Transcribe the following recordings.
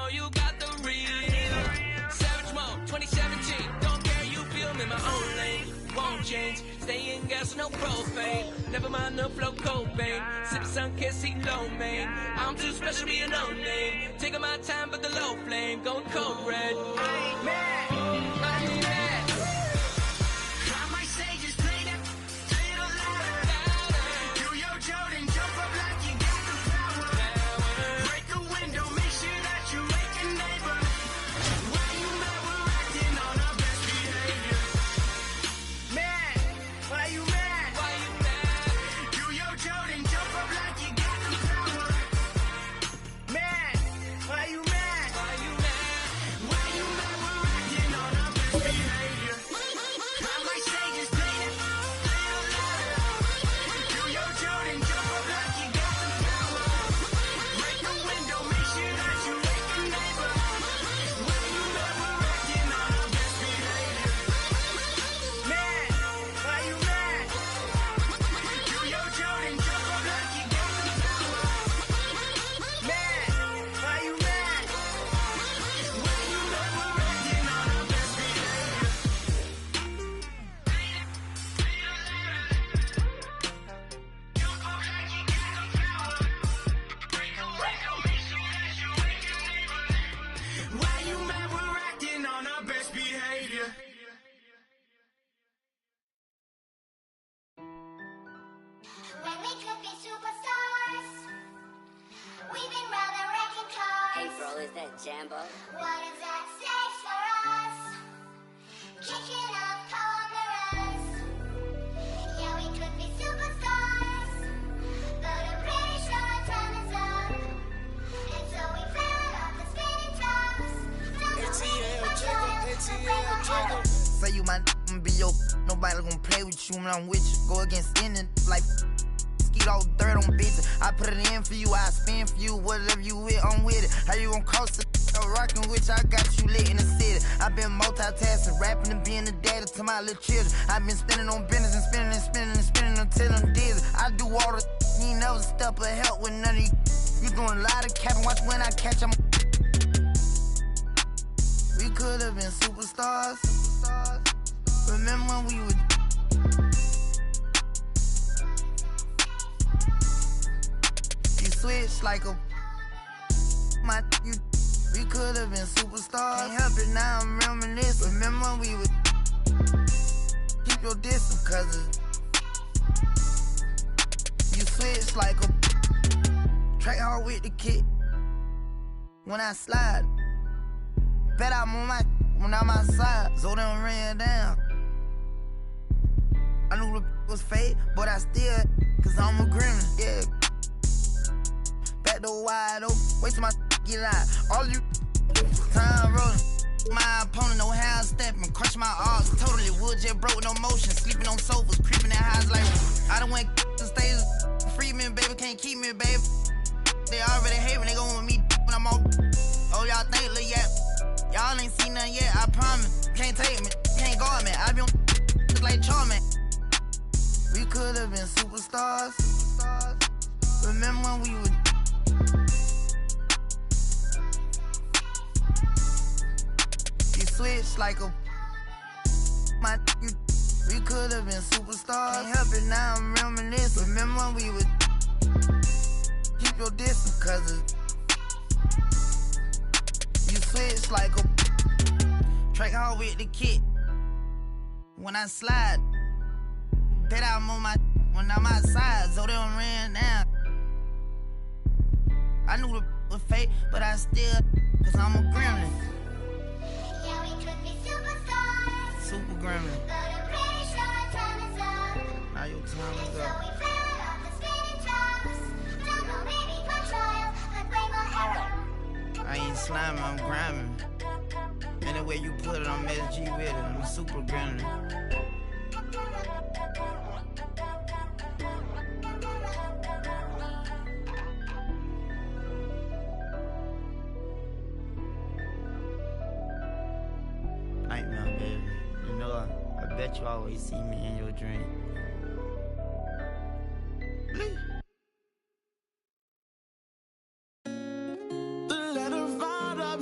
know you got the real. Savage Mode 2017. Don't care, you feel me, my own lane. Won't change, stay in gas, no propane. Never mind the flow, Cobain. Sip sun, can't see low, man. I'm too special, be a no name. Taking my time, but the low flame. Going cold red. I ain't mad, I ain't mad. I might say just play that little louder. Do your Jordan, jump up like you got the power. Break a window, make sure that you wake a neighbor. Why you mad, we're acting on our best behavior. Mad, why you mad? Why you mad? Do your Jordan, jump up like you got the power. Mad, why you mad? Why you mad? Why you mad? We're acting on our best behavior. I might say just play that little louder. Do your Jordan, jump up like you got the power. Break the window, make sure that you wake a neighbor. Why you mad? We're acting on our best behavior. Mad, why you mad? Do your Jordan, jump up like you got the power. Mad, why you mad? Why you mad? We're acting on our best behavior. Jump up like you got the power. Break a window, make sure that you wake a neighbor. Why you mad? We're acting on our best behavior. When we could be superstars, we've been rather wrecking Hey, cars. bro, is that Jambo? What is at stake for us? Kicking up cold mirrors. Yeah, we could be superstars, but I'm pretty sure our time is up. And so we fell off the spinning tops. Don't know maybe trials, but break our heads. Say you my be your nobody gonna play with you when I'm with you. Go against any like skeet all third on bitches. I put it in for you, I spin for you. Whatever you with, I'm with it. How you gon' coast it? Rockin' with you, I got you lit in the city. I been multitasking, rapping and being the daddy to my little children. I been spending on business and spending and spending and spending until I'm dizzy. I do all the you ain't never step or help with none of you. You doing a lot of capping, watch when I catch 'em. We could have been superstars. Remember when we would you switch like a my you we could have been superstars. Can't help it now I'm reminiscing. Remember when we would keep your distance cause you switch like a track hard with the kick. When I slide, bet I'm on my when I'm outside, so them ran down. I knew the was fake, but I still, cause I'm a gremlin, yeah. Back door wide open, wait till my get out. All you time rolling. My opponent, no hand stepping, crush my arms, totally wood jet broke, no motion, sleeping on sofas, creeping in highs like I done went to stages. Free me, baby, can't keep me, baby. They already hate when they gon' with me when I'm on. Oh, y'all think, look, yeah. Y'all ain't seen nothing yet, I promise. Can't take me, can't guard me. I be on just like Charmin. We could have been superstars. Remember when we would you switch like a my you. We could have been superstars. Can't help it now I'm reminiscing. Remember when we would keep your distance cause you switch like a track hard with the kid. When I slide, bet I'm on my when I'm outside, so they don't ran down. I knew the was fake, but I still, cause I'm a gremlin. Yeah, we could be superstars, Super gremlin. but I'm pretty sure our time is up. Now your time is So up. we fell off the spinning tops. Don't know maybe my trials, but blame my error. I ain't sliming, I'm grinding. Any way you put it, I'm SG with it. I'm a super gremlin. Nightmare, baby. You know, I bet you always see me in your dream. Let her ride up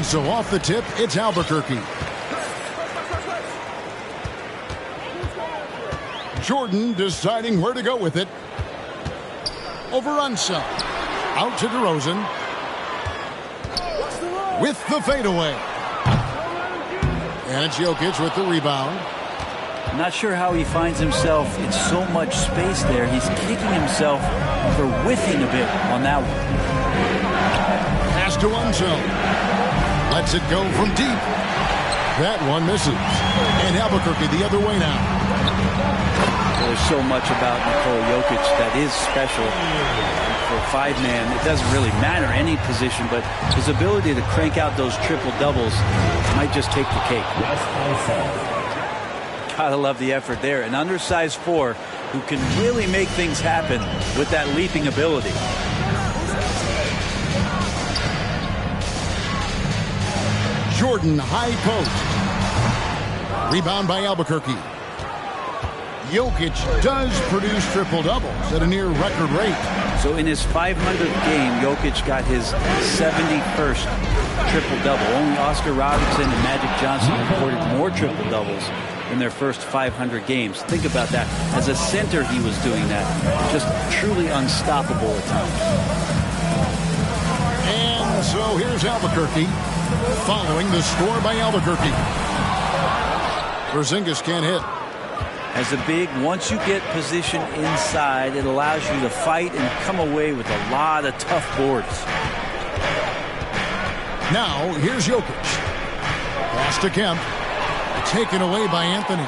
so off the tip, it's Albuquerque. Jordan deciding where to go with it. Over Unseld. Out to DeRozan. With the fadeaway. And it's Jokic with the rebound. Not sure how he finds himself in so much space there. He's kicking himself for whiffing a bit on that one. Pass to Unseld. Lets it go from deep. That one misses. And Albuquerque the other way now. There's so much about Nikola Jokic that is special. For a five-man, it doesn't really matter any position, but his ability to crank out those triple-doubles might just take the cake. Gotta love the effort there. An undersized four who can really make things happen with that leaping ability. Jordan high post. Rebound by Albuquerque. Jokic does produce triple-doubles at a near record rate. So in his 500th game, Jokic got his 71st triple-double. Only Oscar Robertson and Magic Johnson recorded more triple-doubles in their first 500 games. Think about that. As a center, he was doing that. Just truly unstoppable at times. And so here's Albuquerque following the score by Albuquerque. Porzingis can't hit. As a big, once you get position inside, it allows you to fight and come away with a lot of tough boards. Now, here's Jokic. Pass to Kemp. Taken away by Anthony.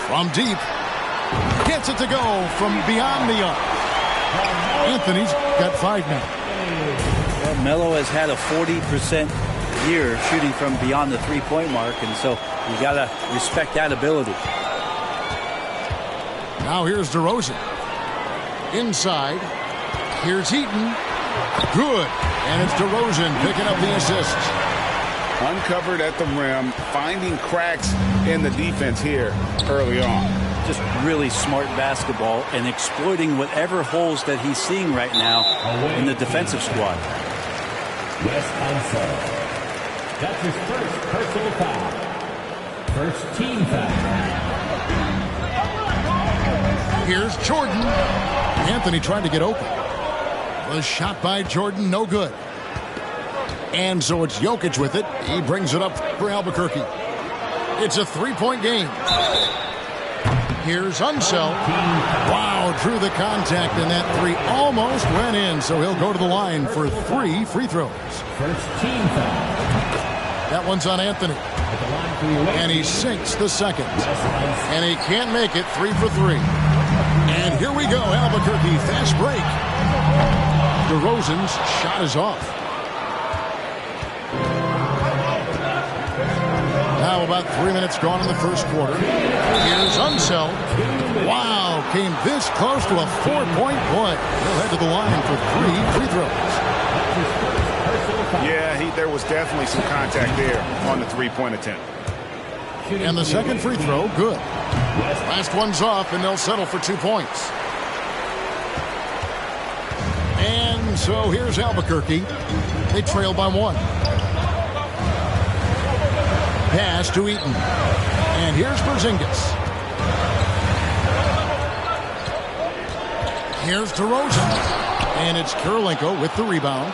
From deep. Gets it to go from beyond the arc. Anthony's got 5 now. Well, Melo has had a 40% year shooting from beyond the three-point mark, and so you got to respect that ability. Now here's DeRozan. Inside. Here's Heaton. Good. And it's DeRozan picking up the assist. Uncovered at the rim, finding cracks in the defense here early on. Just really smart basketball and exploiting whatever holes that he's seeing right now in the defensive squad. Wes Unseld. That's his first personal foul. First team foul. Here's Jordan. Anthony tried to get open. The shot by Jordan, no good. And so it's Jokic with it. He brings it up for Albuquerque. It's a 3-point game. Here's Unseld. Wow, drew the contact, and that 3 almost went in, so he'll go to the line for 3 free throws. First team foul. That one's on Anthony. And he sinks the second. And he can't make it 3 for 3. And here we go, Albuquerque, fast break. DeRozan's shot is off. Now about 3 minutes gone in the first quarter. Here's Unseld. Wow, came this close to a 4-point play. He'll head to the line for 3 free throws. Yeah, there was definitely some contact there on the three-point attempt. And the second free throw, good. Last one's off, and they'll settle for 2 points. And so here's Albuquerque. They trail by 1. Pass to Eaton. And here's Porzingis. Here's DeRozan. And it's Kirilenko with the rebound.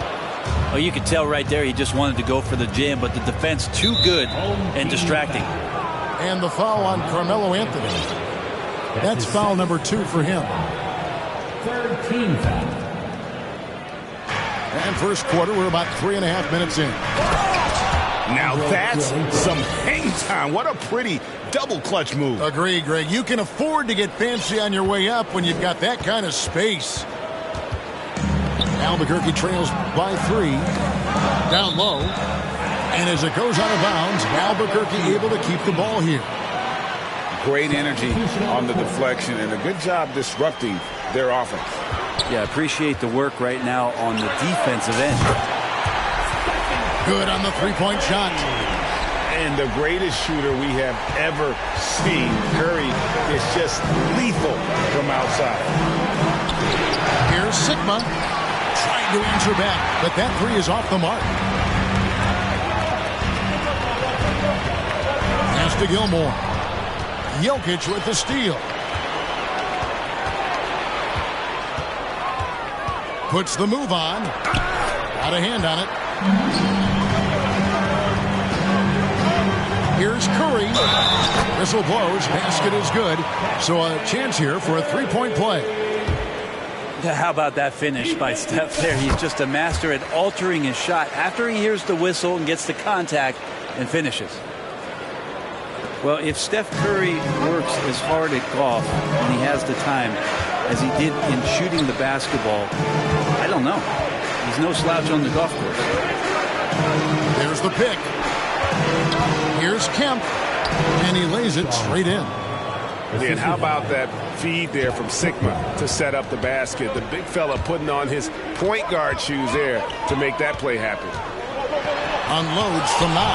Oh, you could tell right there he just wanted to go for the jam, but the defense too good and distracting. And the foul on Carmelo Anthony. That's foul number 2 for him. Third team foul. And first quarter, we're about 3.5 minutes in. Now that's some hang time. What a pretty double clutch move. Agree, Greg. You can afford to get fancy on your way up when you've got that kind of space. Albuquerque trails by 3. Down low. And as it goes out of bounds, Albuquerque able to keep the ball here. Great energy on the deflection and a good job disrupting their offense. Yeah, appreciate the work right now on the defensive end. Good on the 3-point shot. And the greatest shooter we have ever seen. Curry is just lethal from outside. Here's Sigma. Trying to answer back, but that three is off the mark. Pass to Gilmore. Jokic with the steal. Puts the move on. Got a hand on it. Here's Curry. Whistle blows. Basket is good. So a chance here for a three-point play. How about that finish by Steph there? He's just a master at altering his shot after he hears the whistle and gets the contact and finishes. Well, if Steph Curry works as hard at golf when he has the time as he did in shooting the basketball, I don't know. He's no slouch on the golf course. There's the pick. Here's Kemp, and he lays it straight in. And how about that feed there from Sigma to set up the basket? The big fella putting on his point guard shoes there to make that play happen. Unloads from 9,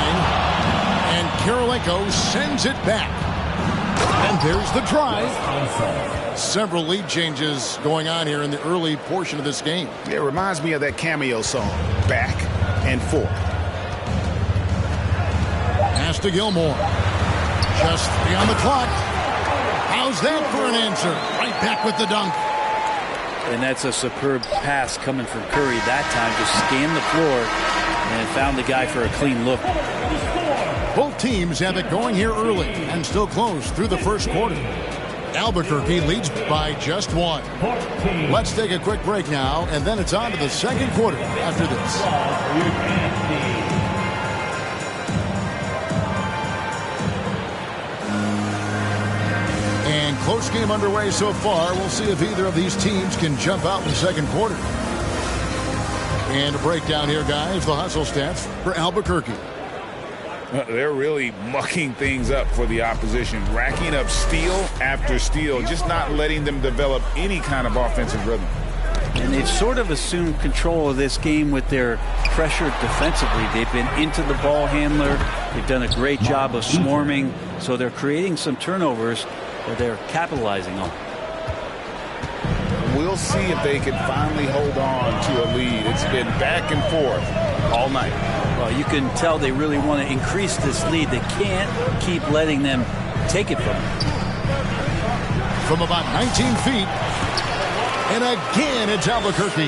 and Kirilenko sends it back. And there's the drive. Several lead changes going on here in the early portion of this game. It reminds me of that Cameo song, Back and Forth. Pass to Gilmore. Just 3 on the clock. How's that for an answer? Right back with the dunk. And that's a superb pass coming from Curry that time. Just scanned the floor and found the guy for a clean look. Both teams have it going here early and still close through the first quarter. Albuquerque leads by just 1. Let's take a quick break now, and then it's on to the second quarter after this. And close game underway so far. We'll see if either of these teams can jump out in the second quarter. And a breakdown here, guys. The hustle stats for Albuquerque. They're really mucking things up for the opposition, racking up steal after steal, just not letting them develop any kind of offensive rhythm. And they've sort of assumed control of this game with their pressure defensively. They've been into the ball handler. They've done a great job of swarming. So they're creating some turnovers that they're capitalizing on. We'll see if they can finally hold on to a lead. It's been back and forth all night. Well, you can tell they really want to increase this lead. They can't keep letting them take it from them. From about 19 feet. And again, it's Albuquerque.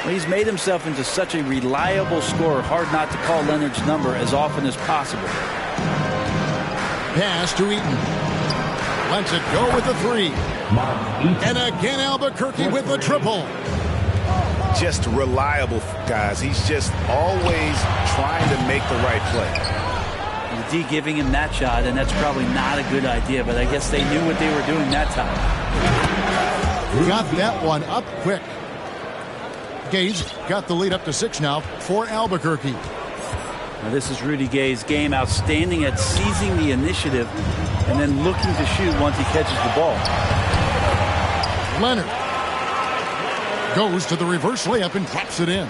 Well, he's made himself into such a reliable scorer. Hard not to call Leonard's number as often as possible. Pass to Eaton. Lets it go with the 3. And again, Albuquerque with the triple. Just reliable, guys. He's just always trying to make the right play. The D giving him that shot, and that's probably not a good idea, but I guess they knew what they were doing that time. Got that one up quick. Gage got the lead up to 6 now for Albuquerque. Now this is Rudy Gay's game. Outstanding at seizing the initiative and then looking to shoot once he catches the ball. Leonard goes to the reverse layup and drops it in.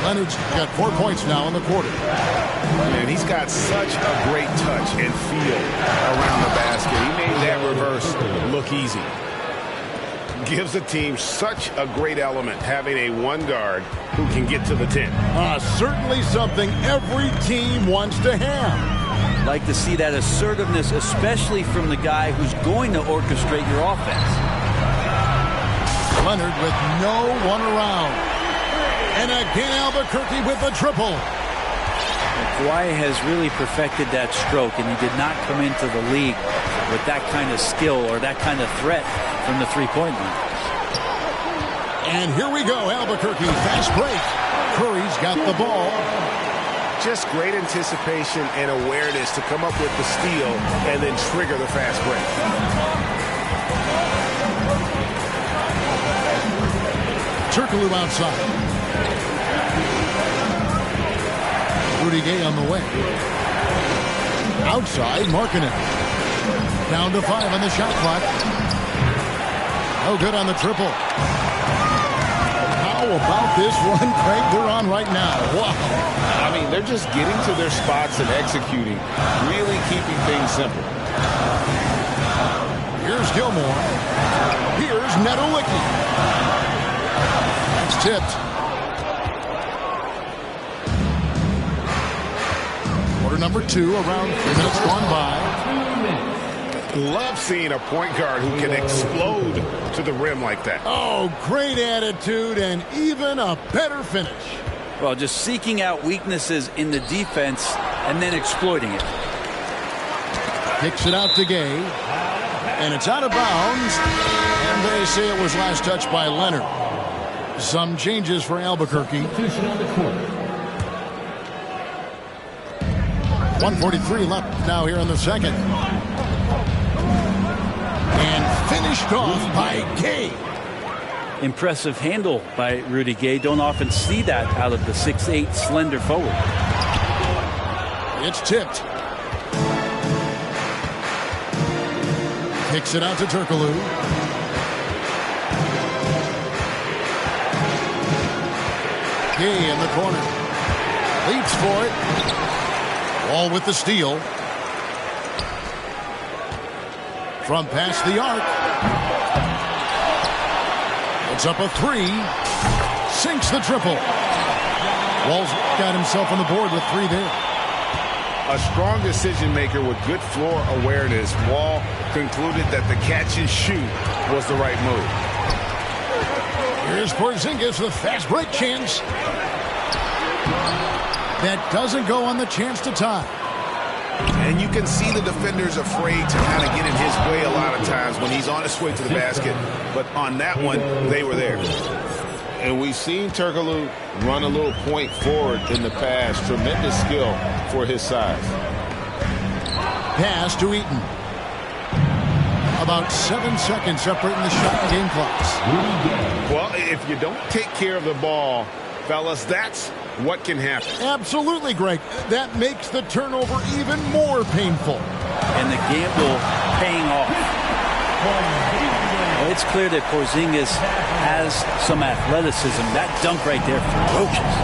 Leonard's got 4 points now in the quarter. And he's got such a great touch and feel around the basket. He made that reverse look easy. Gives the team such a great element having a 1 guard who can get to the 10. Certainly something every team wants to have. Like to see that assertiveness, especially from the guy who's going to orchestrate your offense. Leonard with no one around. And again, Albuquerque with the triple. Kawhi has really perfected that stroke, and he did not come into the league with that kind of skill or that kind of threat from the three-point line. And here we go, Albuquerque, fast break. Curry's got the ball. Just great anticipation and awareness to come up with the steal and then trigger the fast break. Turkoglu outside. Rudy Gay on the way. Outside, Markkanen. Down to 5 on the shot clock. No good on the triple. How about this one, Craig? They're on right now. Wow. I mean, they're just getting to their spots and executing, really keeping things simple. Here's Gilmore. Here's Nedolicki. It's tipped. Quarter number 2, around 3 minutes gone by. Love seeing a point guard who can explode to the rim like that. Oh, great attitude and even a better finish. Well, just seeking out weaknesses in the defense and then exploiting it. Kicks it out to Gay. And it's out of bounds. And they say it was last touched by Leonard. Some changes for Albuquerque. 1:43 left now here in the second. And finished off by Gay. Impressive handle by Rudy Gay. Don't often see that out of the 6'8" slender forward. It's tipped. Kicks it out to Turkoglu. Gay in the corner. Leaps for it. Wall with the steal. From past the arc. It's up a 3. Sinks the triple. Wall's got himself on the board with 3 there. A strong decision maker with good floor awareness. Wall concluded that the catch and shoot was the right move. Here's Porzingis with fast break chance. That doesn't go on the chance to tie. And you can see the defenders afraid to kind of get in his way a lot of times when he's on his way to the basket. But on that one, they were there. And we've seen Turkoglu run a little point forward in the past. Tremendous skill for his size. Pass to Eaton. About 7 seconds separating the shot and game clocks. Well, if you don't take care of the ball, fellas, that's what can happen. Absolutely, Greg. That makes the turnover even more painful. And the gamble paying off. Well, it's clear that Porzingis has some athleticism. That dunk right there, ferocious.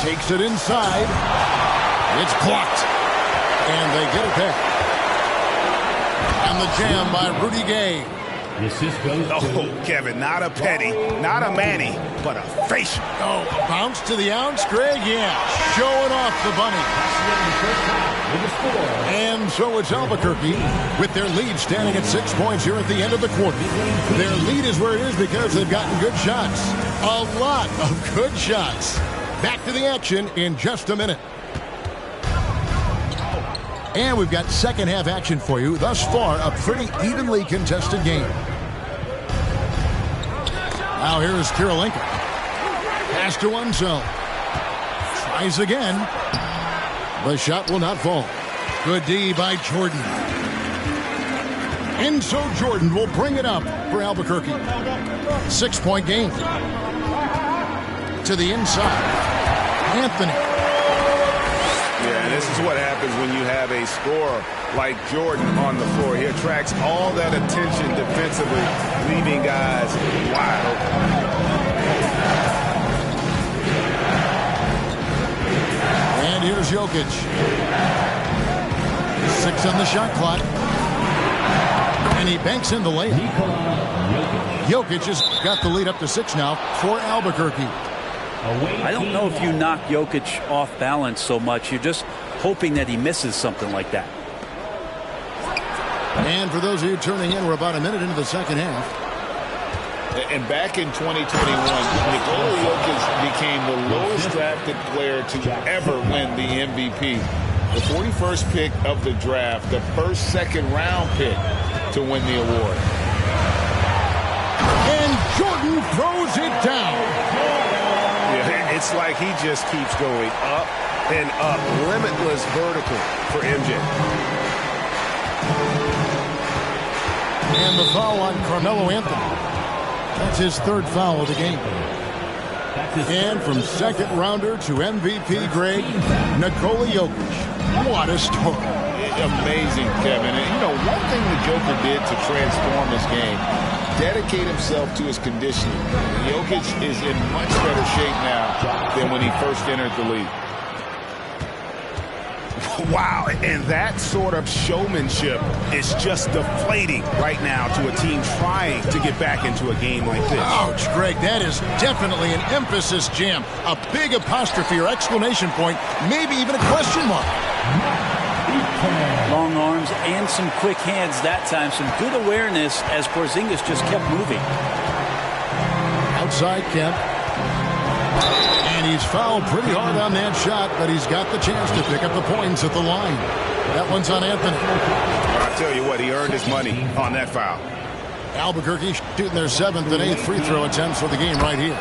Takes it inside. It's blocked. And they get it back. And the jam by Rudy Gay. Oh, Kevin, not a petty, not a Manny, but a facial. Oh, a bounce to the ounce, Greg? Yeah, showing off the bunny. And so it's Albuquerque with their lead standing at 6 points here at the end of the quarter. Their lead is where it is because they've gotten good shots. A lot of good shots. Back to the action in just a minute. And we've got second half action for you. Thus far, a pretty evenly contested game. Now here is Kirilenko. Pass to Unseld. Tries again. The shot will not fall. Good D by Jordan. And so Jordan will bring it up for Albuquerque. 6-point game. To the inside. Anthony. Yeah, this is what happens when you have a scorer like Jordan on the floor. He attracts all that attention defensively, leaving guys wide open. And here's Jokic. 6 on the shot clock. And he banks in the layup. Jokic has got the lead up to 6 now for Albuquerque. I don't know if you knock Jokic off balance so much. You're just hoping that he misses something like that. And for those of you turning in, we're about a minute into the second half. And back in 2021, Nikola Jokic became the lowest drafted player to ever win the MVP. The 41st pick of the draft, the first second-round pick to win the award. And Jordan throws it down. Yeah, it's like he just keeps going up and up. Limitless vertical for MJ. And the foul on Carmelo Anthony. That's his third foul of the game. And from second rounder to MVP grade, Nikola Jokic. What a story. Amazing, Kevin. And, you know, one thing the Joker did to transform his game, dedicate himself to his conditioning. Jokic is in much better shape now than when he first entered the league. Wow, and that sort of showmanship is just deflating right now to a team trying to get back into a game like this. Ouch, Greg, that is definitely an emphasis jam. A big apostrophe or exclamation point, maybe even a question mark. Long arms and some quick hands that time. Some good awareness as Porzingis just kept moving. Outside Kemp. And he's fouled pretty hard on that shot, but he's got the chance to pick up the points at the line. That one's on Anthony. I'll tell you what, he earned his money on that foul. Albuquerque shooting their 7th and 8th free throw attempts for the game right here.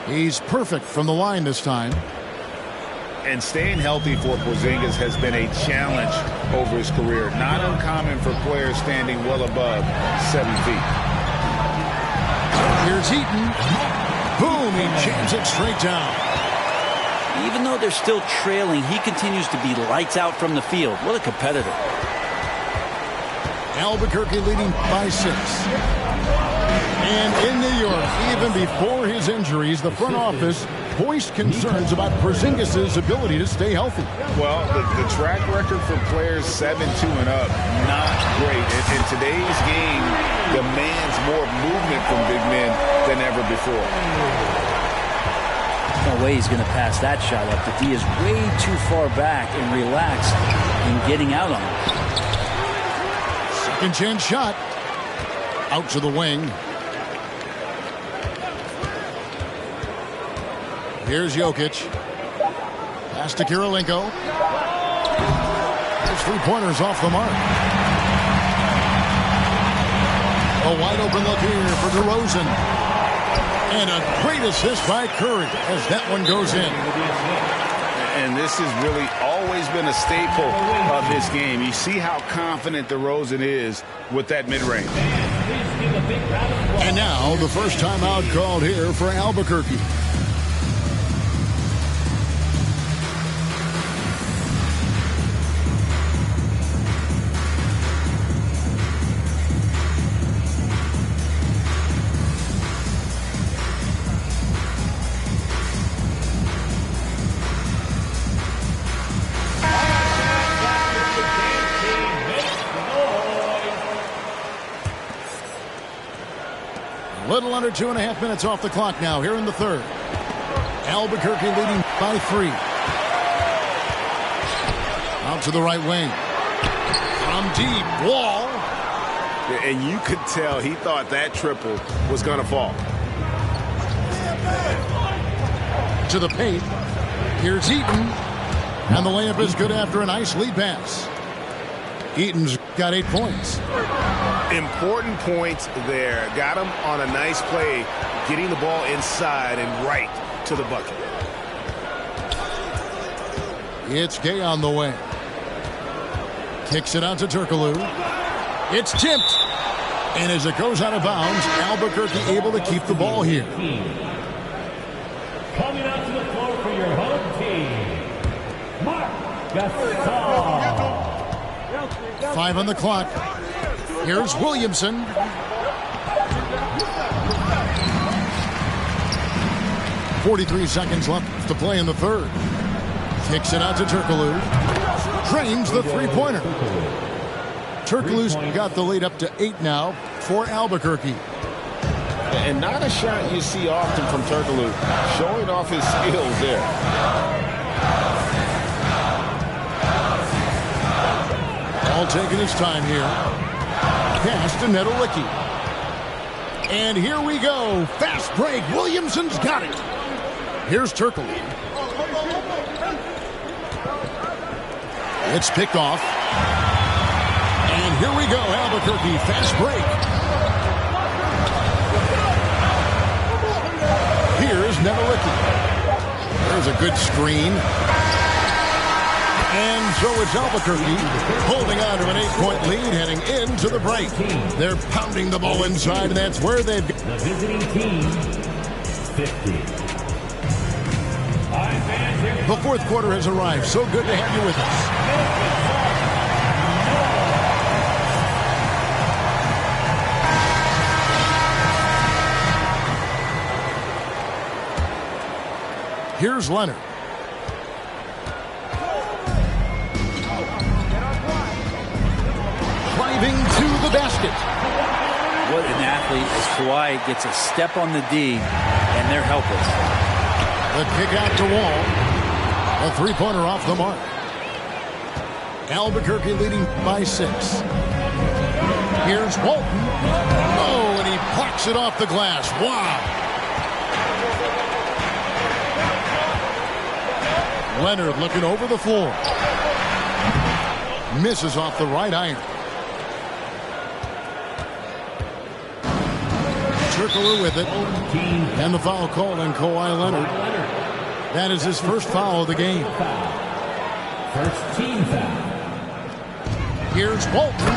He's perfect from the line this time. And staying healthy for Porzingis has been a challenge over his career. Not uncommon for players standing well above 7 feet. Here's Eaton. Boom, he jams it straight down. Even though they're still trailing, he continues to be lights out from the field. What a competitor. Albuquerque leading by 6. And in New York, even before his injuries, the front office voiced concerns about Porzingis' ability to stay healthy. Well, the track record for players 7-2 and up, not great. In today's game, demands more movement from big men than ever before. No way he's going to pass that shot up. The D is way too far back and relaxed in getting out on it. Second chance shot. Out to the wing. Here's Jokic. Pass to Kirilenko. His three-pointers off the mark. A wide open look here for DeRozan. And a great assist by Curry as that one goes in. And this has really always been a staple of his game. You see how confident DeRozan is with that mid-range. And now the first timeout called here for Albuquerque. Little under 2.5 minutes off the clock now here in the third. Albuquerque leading by 3. Out to the right wing. From deep, Wall. And you could tell he thought that triple was going to fall. To the paint. Here's Eaton. And the layup is good after a nice lead pass. Eaton's got 8 points. Important points there. Got him on a nice play, getting the ball inside and right to the bucket. It's Gay on the way. Kicks it out to Turkoglu. It's tipped. And as it goes out of bounds, Albuquerque able to keep the ball here. Coming out to the floor for your home team, Marc Gasol. 5 on the clock. Here's Williamson. .43 seconds left to play in the third. Kicks it out to Turkoglu. Drains the three-pointer. Turkoglu's got the lead up to 8 now for Albuquerque. And not a shot you see often from Turkoglu, showing off his skills there. All taking his time here. Pass to Nedolicki. And here we go. Fast break. Williamson's got it. Here's Turkoglu. It's picked off. And here we go. Albuquerque. Fast break. Here's Nedolicki. There's a good screen. And so it's Albuquerque holding on to an 8-point lead heading into the break. They're pounding the ball inside, and that's where they've got The visiting team, 50. the fourth quarter has arrived. So good to have you with us. Here's Leonard. basket. What an athlete as Kawhi gets a step on the D, and they're helpless. The kick out to Wall. A three-pointer off the mark. Albuquerque leading by 6. Here's Walton. Oh, and he blocks it off the glass. Wow. Leonard looking over the floor. Misses off the right iron. Trickler with it. And the foul called on Kawhi Leonard. That is his first foul of the game. First team foul. Here's Walton.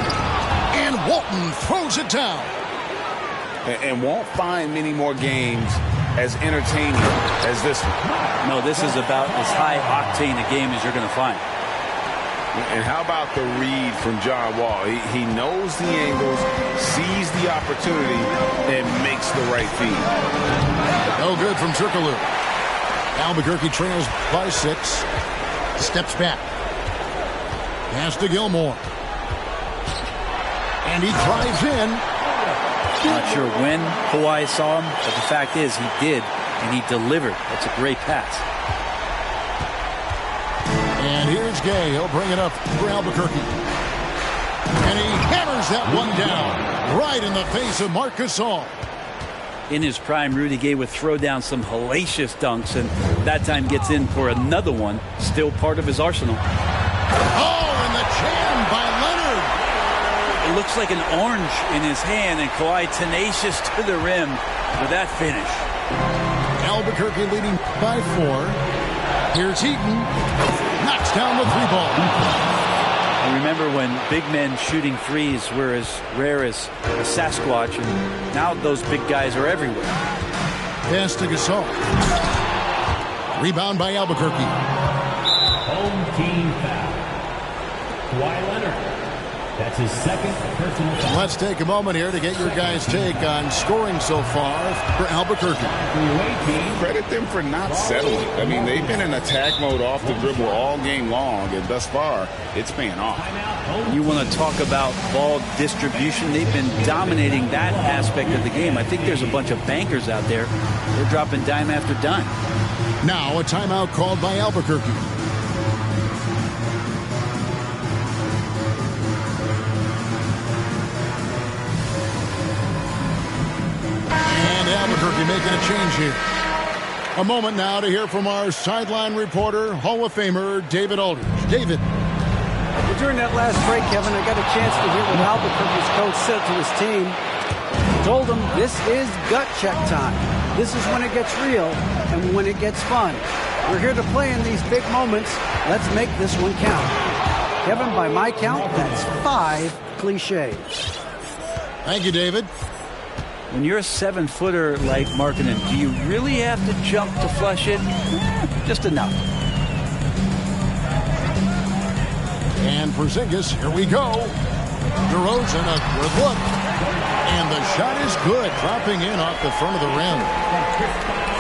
And Walton throws it down. And won't find many more games as entertaining as this one. No, this is about as high octane a game as you're going to find. And how about the read from John Wall? He knows the angles, sees the opportunity, and makes the right feed. No good from Trickler. Albuquerque trails by 6. Steps back. Pass to Gilmore. And he drives in. Not sure when Kawhi saw him, but the fact is he did, and he delivered. That's a great pass. And here's Gay. He'll bring it up for Albuquerque. And he hammers that one down right in the face of Marc Gasol. In his prime, Rudy Gay would throw down some hellacious dunks, and that time gets in for another one, still part of his arsenal. Oh, and the jam by Leonard. It looks like an orange in his hand, and Kawhi tenacious to the rim with that finish. Albuquerque leading by 4. Here's Heaton. Knocks down the 3-ball. I remember when big men shooting threes were as rare as a Sasquatch, and now those big guys are everywhere. Pass to Gasol. Rebound by Albuquerque. Home team foul. Kawhi Leonard. That's his second personal foul. Let's take a moment here to get your guys' take on scoring so far for Albuquerque. Credit them for not settling. I mean, they've been in attack mode off the dribble all game long, and thus far, it's paying off. You want to talk about ball distribution? They've been dominating that aspect of the game. I think there's a bunch of bankers out there. They're dropping dime after dime. Now a timeout called by Albuquerque. Albuquerque making a change here. A moment now to hear from our sideline reporter, Hall of Famer David Aldridge. David. Well, during that last break, Kevin, I got a chance to hear what Albuquerque's coach said to his team. He told them this is gut check time. This is when it gets real and when it gets fun. We're here to play in these big moments. Let's make this one count. Kevin, by my count, that's 5 cliches. Thank you, David. When you're a 7-footer like Markkanen, do you really have to jump to flush it? Just enough. And Porzingis, here we go. DeRozan, a good look. And the shot is good, dropping in off the front of the rim.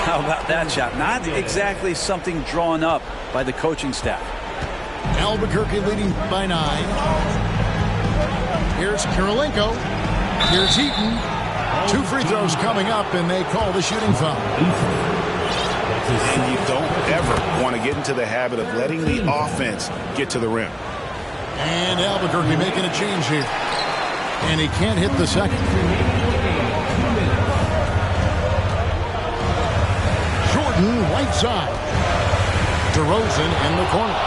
How about that shot? Not exactly something drawn up by the coaching staff. Albuquerque leading by 9. Here's Kirilenko. Here's Heaton. 2 free throws coming up, and they call the shooting foul. And you don't ever want to get into the habit of letting the offense get to the rim. And Albuquerque making a change here. And he can't hit the second. Jordan, right side. DeRozan in the corner.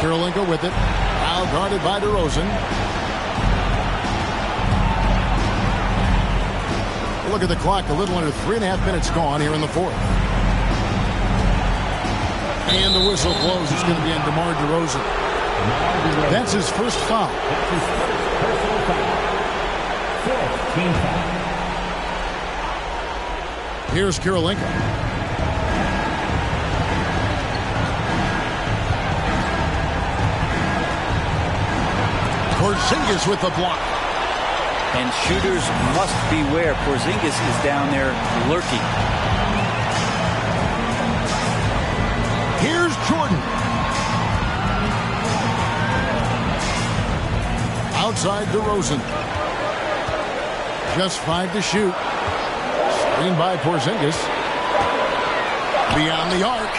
Kirilenko with it. Now guarded by DeRozan. Look at the clock, a little under 3.5 minutes gone here in the 4th. And the whistle blows. It's going to be on DeMar DeRozan. That's his first foul. That's his first personal foul. 4th team foul. Here's Kirilenko. Porzingis with the block. And shooters must beware. Porzingis is down there lurking. Here's Jordan. Outside DeRozan. Just 5 to shoot. Screen by Porzingis. Beyond the arc.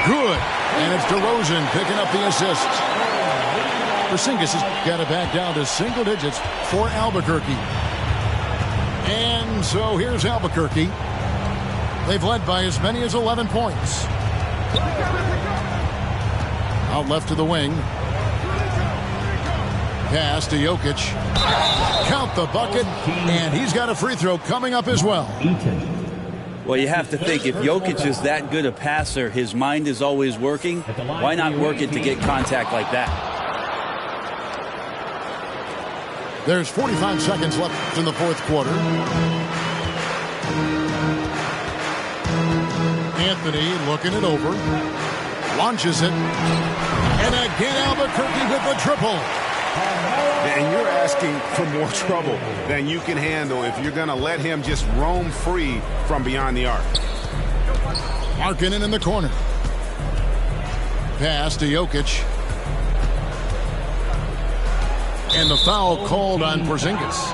Good. And it's DeRozan picking up the assist. Porzingis has got it back down to single digits for Albuquerque. And so here's Albuquerque. They've led by as many as 11 points. Out left to the wing. Pass to Jokic. Count the bucket, and he's got a free throw coming up as well. Well, you have to think, if Jokic is that good a passer, his mind is always working. Why not work it to get contact like that? There's 45 seconds left in the fourth quarter. Anthony looking it over. Launches it. And again, Albuquerque with the triple. And you're asking for more trouble than you can handle if you're going to let him just roam free from beyond the arc. Markkanen in the corner. Pass to Jokic. And the foul called on Porzingis.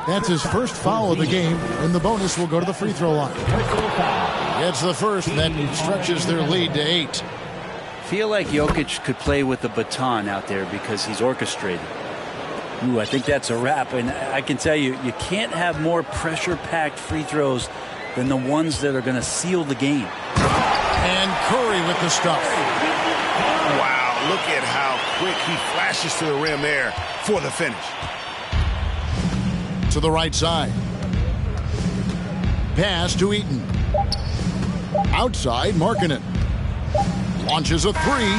That's his first foul of the game, and the bonus will go to the free throw line. It's the first, and that stretches their lead to 8. Feel like Jokic could play with the baton out there because he's orchestrated. Ooh, I think that's a wrap. And I can tell you, you can't have more pressure-packed free throws than the ones that are going to seal the game. And Curry with the stuff. Wow, look at how quick he flashes to the rim there for the finish. To the right side. Pass to Eaton. Outside, Markkanen. Launches a three.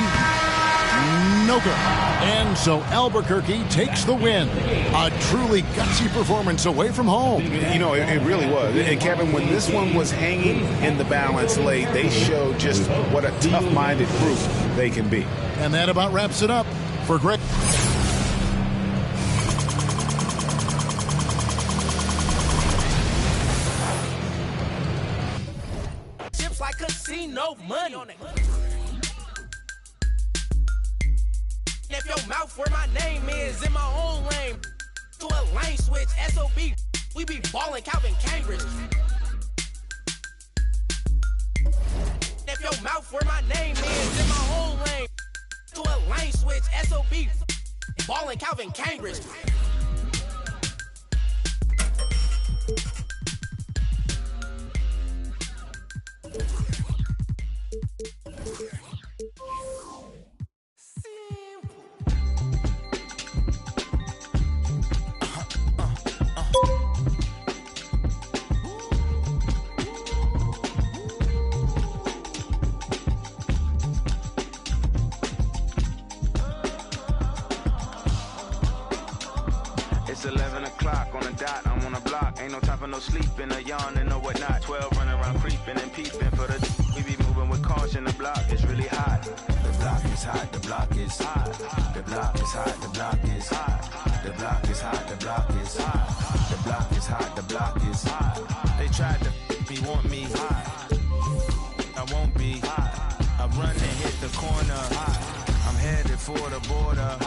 No good. And so Albuquerque takes the win. A truly gutsy performance away from home. You know, it really was. And Kevin, when this one was hanging in the balance late, they showed just what a tough-minded group they can be. And that about wraps it up for Greg. Chips like casino money. If your mouth where my name is in my own lane, to a lane switch, SOB, we be ballin' Calvin Cambridge. If your mouth where my name is in my own lane, to a lane switch, SOB, ballin' Calvin Cambridge. It's 11 o'clock on the dot, I'm on the block. Ain't no time for no sleeping, or yawning, or whatnot. 12 running around creeping and peeping for the we be moving with caution. The block is really hot. The block is hot, the block is hot. The block is hot, the block is hot. The block is hot, the block is hot. The block is hot, the block is hot. They tried to me, want me hot. I won't be hot. I run and hit the corner hot. I'm headed for the border.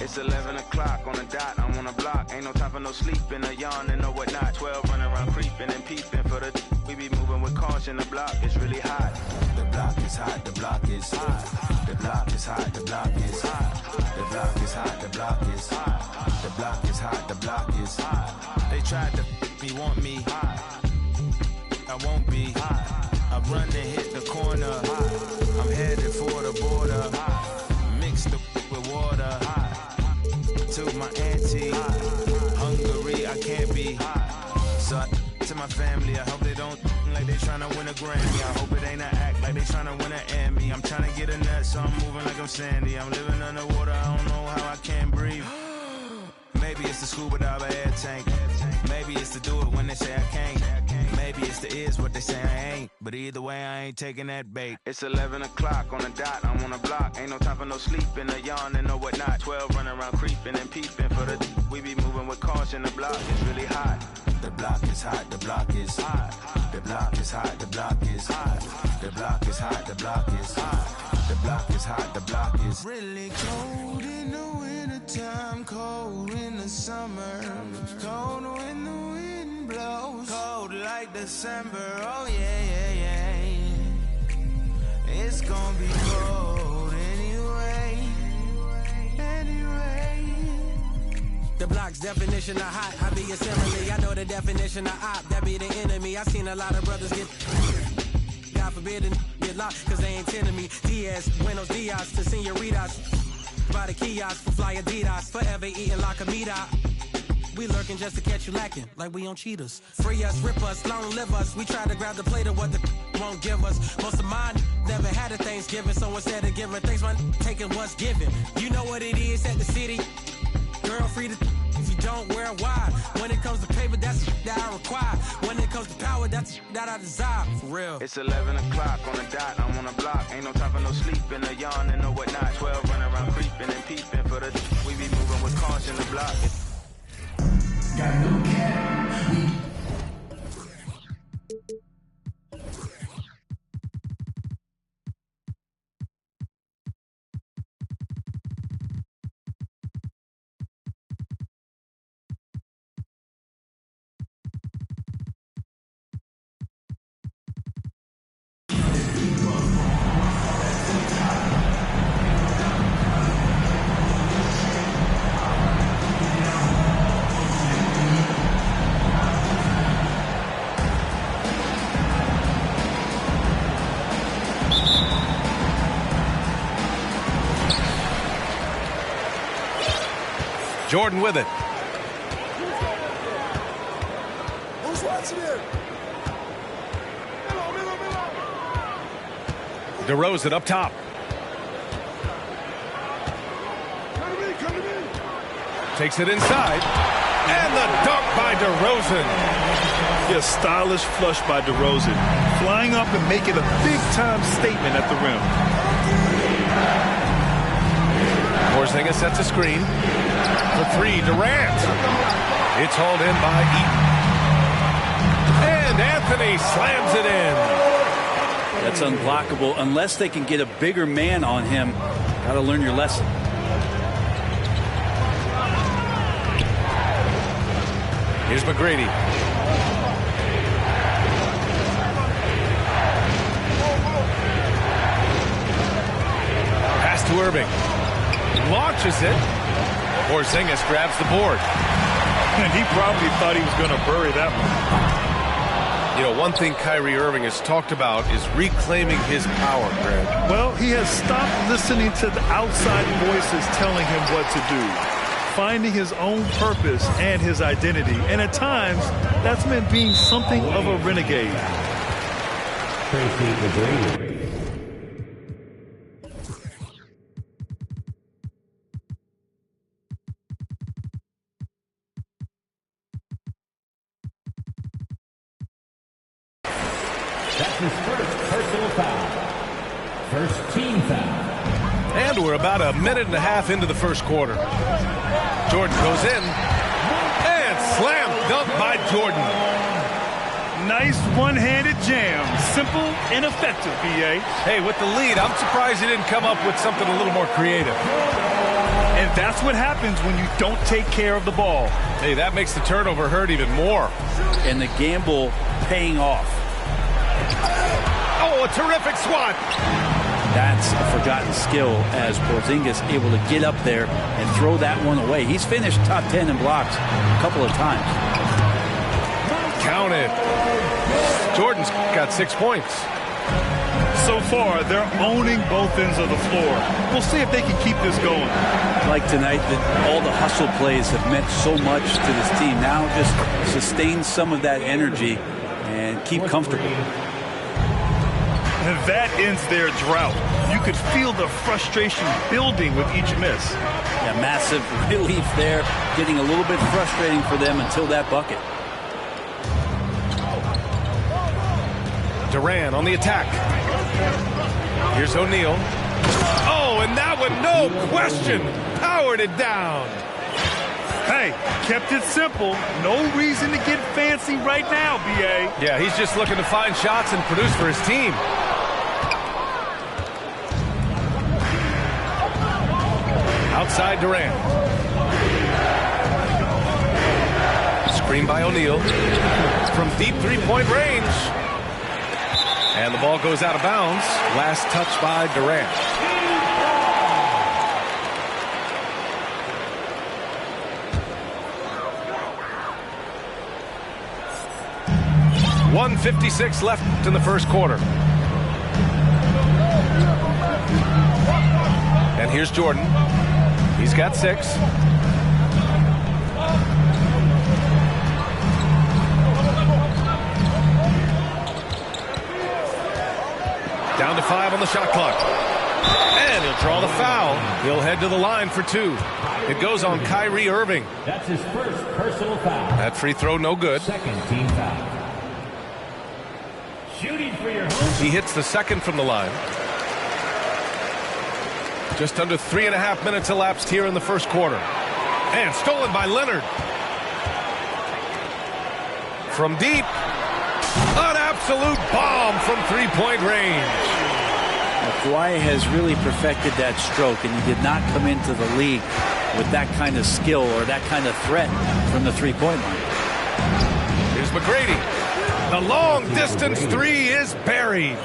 It's 11 o'clock on the dot, I'm on the block. Ain't no time for no sleeping, or yawning, or whatnot. 12 running around creeping and peeping for the we be moving with caution. The block is really hot. The block is hot, the block is hot. The block is hot, the block is hot. The block is hot, the block is hot. The block is hot, the block is hot. They tried to me, want me hot. I won't be hot. I run and hit the corner hot. I'm headed for the border hot. Mix the with water hot. To my auntie, Hungary, I can't be. So to my family, I hope they don't like they tryna win a Grammy. I hope it ain't an act like they tryna win an Emmy. I'm tryna get a nut, so I'm moving like I'm Sandy. I'm living underwater, I don't know how I can't breathe. Maybe it's the scuba diver air tank. Maybe it's to do it when they say I can't. Maybe it's the is what they say I ain't. But either way, I ain't taking that bait. It's 11 o'clock on the dot, I'm on the block. Ain't no time for no sleeping, a yawn and no whatnot. 12 running around creeping and peeping for the we be moving with caution. The block is really hot. The block is hot, the block is hot. The block is hot, the block is hot. The block is hot, the block is hot. The block is hot, the block is really cold in the wintertime, cold in the summer, cold when the wind blows, cold like December. Oh yeah. It's gonna be cold anyway. The block's definition of hot, I be a simile. I know the definition of op, that be the enemy. I seen a lot of brothers get, God forbid, and get locked, cause they ain't tending me. Diaz, buenos dias to senoritas. By the kiosk for fly Adidas, forever eating la comida. We lurking just to catch you lacking, like we on cheaters. Free us, rip us, long live us. We try to grab the plate of what the won't give us. Most of mine never had a Thanksgiving, so instead of giving thanks, man, taking what's given. You know what it is at the city. Girl, free to if you don't wear wide. When it comes to paper, that's that I require. When it comes to power, that's that I desire. For real. It's 11 o'clock on the dot, I'm on the block. Ain't no time for no sleeping, a yawn and no whatnot. 12 running around creeping and peeping for the we be moving with caution. The block. Got no cap. Jordan with it. Who's watching it? DeRozan up top. Come to me. Takes it inside. And the dunk by DeRozan. Yeah, stylish flush by DeRozan. Flying up and making a big-time statement at the rim. Porzingis sets a screen. For three, Durant. It's hauled in by Eaton. And Anthony slams it in. That's unblockable unless they can get a bigger man on him. Got to learn your lesson. Here's McGrady. Pass to Irving. Launches it. Porzingis grabs the board. And he probably thought he was going to bury that one. You know, one thing Kyrie Irving has talked about is reclaiming his power, Greg. Well, he has stopped listening to the outside voices telling him what to do. Finding his own purpose and his identity. And at times, that's meant being something of a renegade. Tracy McGrady. That's his first personal foul. First team foul. And we're about a minute and a half into the first quarter. Jordan goes in. And slam dunk by Jordan. Nice one-handed jam. Simple and effective, B.A. Hey, with the lead, I'm surprised he didn't come up with something a little more creative. And that's what happens when you don't take care of the ball. Hey, that makes the turnover hurt even more. And the gamble paying off. Oh, a terrific swat. That's a forgotten skill as Porzingis able to get up there and throw that one away. He's finished top 10 in blocks a couple of times. Count it. Jordan's got 6 points. So far, they're owning both ends of the floor. We'll see if they can keep this going. Like tonight, that all the hustle plays have meant so much to this team. Now just sustain some of that energy and keep comfortable. And that ends their drought. You could feel the frustration building with each miss. Yeah, massive relief there. Getting a little bit frustrating for them until that bucket. Durant on the attack. Here's O'Neal. Oh, and that one, no question, powered it down. Hey, kept it simple. No reason to get fancy right now, B.A. Yeah, he's just looking to find shots and produce for his team. Outside Durant. Screen by O'Neal. From deep three-point range. And the ball goes out of bounds. Last touch by Durant. .156 left in the first quarter. And here's Jordan. He's got 6. Down to 5 on the shot clock. And he'll draw the foul. He'll head to the line for 2. It goes on Kyrie Irving. That's his first personal foul. That free throw no good. Second team foul. Shooting for your home. He hits the second from the line. Just under 3.5 minutes elapsed here in the first quarter. And stolen by Leonard. From deep. An absolute bomb from three-point range. Now, Kawhi has really perfected that stroke, and he did not come into the league with that kind of skill or that kind of threat from the three-point line. Here's McGrady. The long-distance three is buried.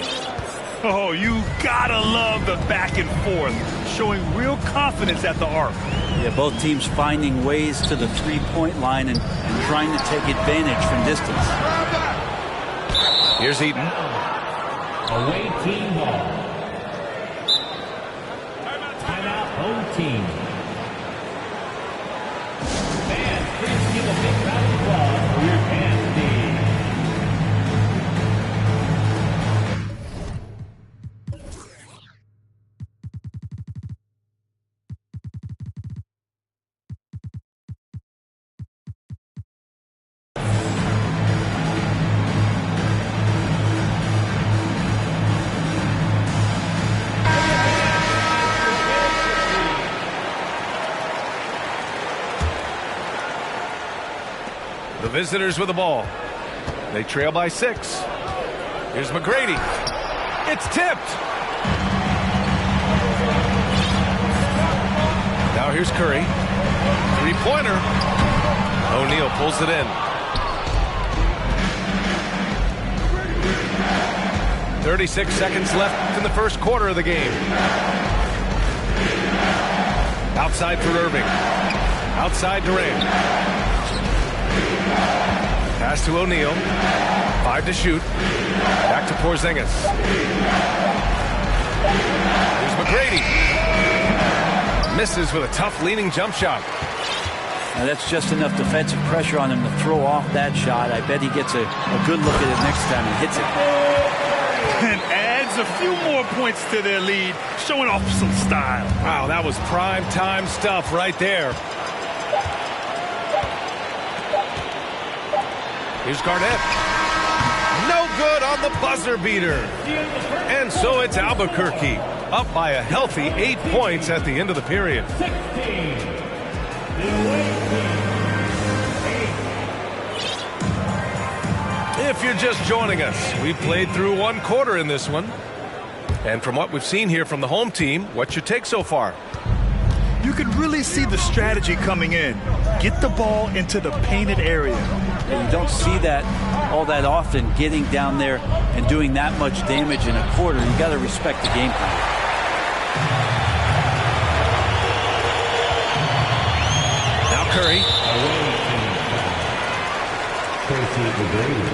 Oh, you gotta love the back and forth, showing real confidence at the arc. Yeah, both teams finding ways to the three-point line and trying to take advantage from distance. Here's Eaton. Away team ball. Timeout, home team. Fans, please give a big round of applause for your fans team. The visitors with the ball. They trail by 6. Here's McGrady. It's tipped. Now here's Curry. Three-pointer. O'Neal pulls it in. 36 seconds left in the first quarter of the game. Outside for Irving. Outside Durant. Pass to O'Neal. 5 to shoot. Back to Porzingis. Here's McGrady. Misses with a tough leaning jump shot. Now that's just enough defensive pressure on him to throw off that shot. I bet he gets a good look at it next time and hits it. And adds a few more points to their lead, showing off some style. Wow, that was prime time stuff right there. Here's Garnett. No good on the buzzer beater. And so it's Albuquerque up by a healthy 8 points at the end of the period. 16. If you're just joining us, we played through 1 quarter in this one. And from what we've seen here from the home team, what's your take so far? You can really see the strategy coming in. Get the ball into the painted area. And you don't see that all that often, getting down there and doing that much damage in a quarter. You got to respect the game plan. Now Curry. Tracy McGrady.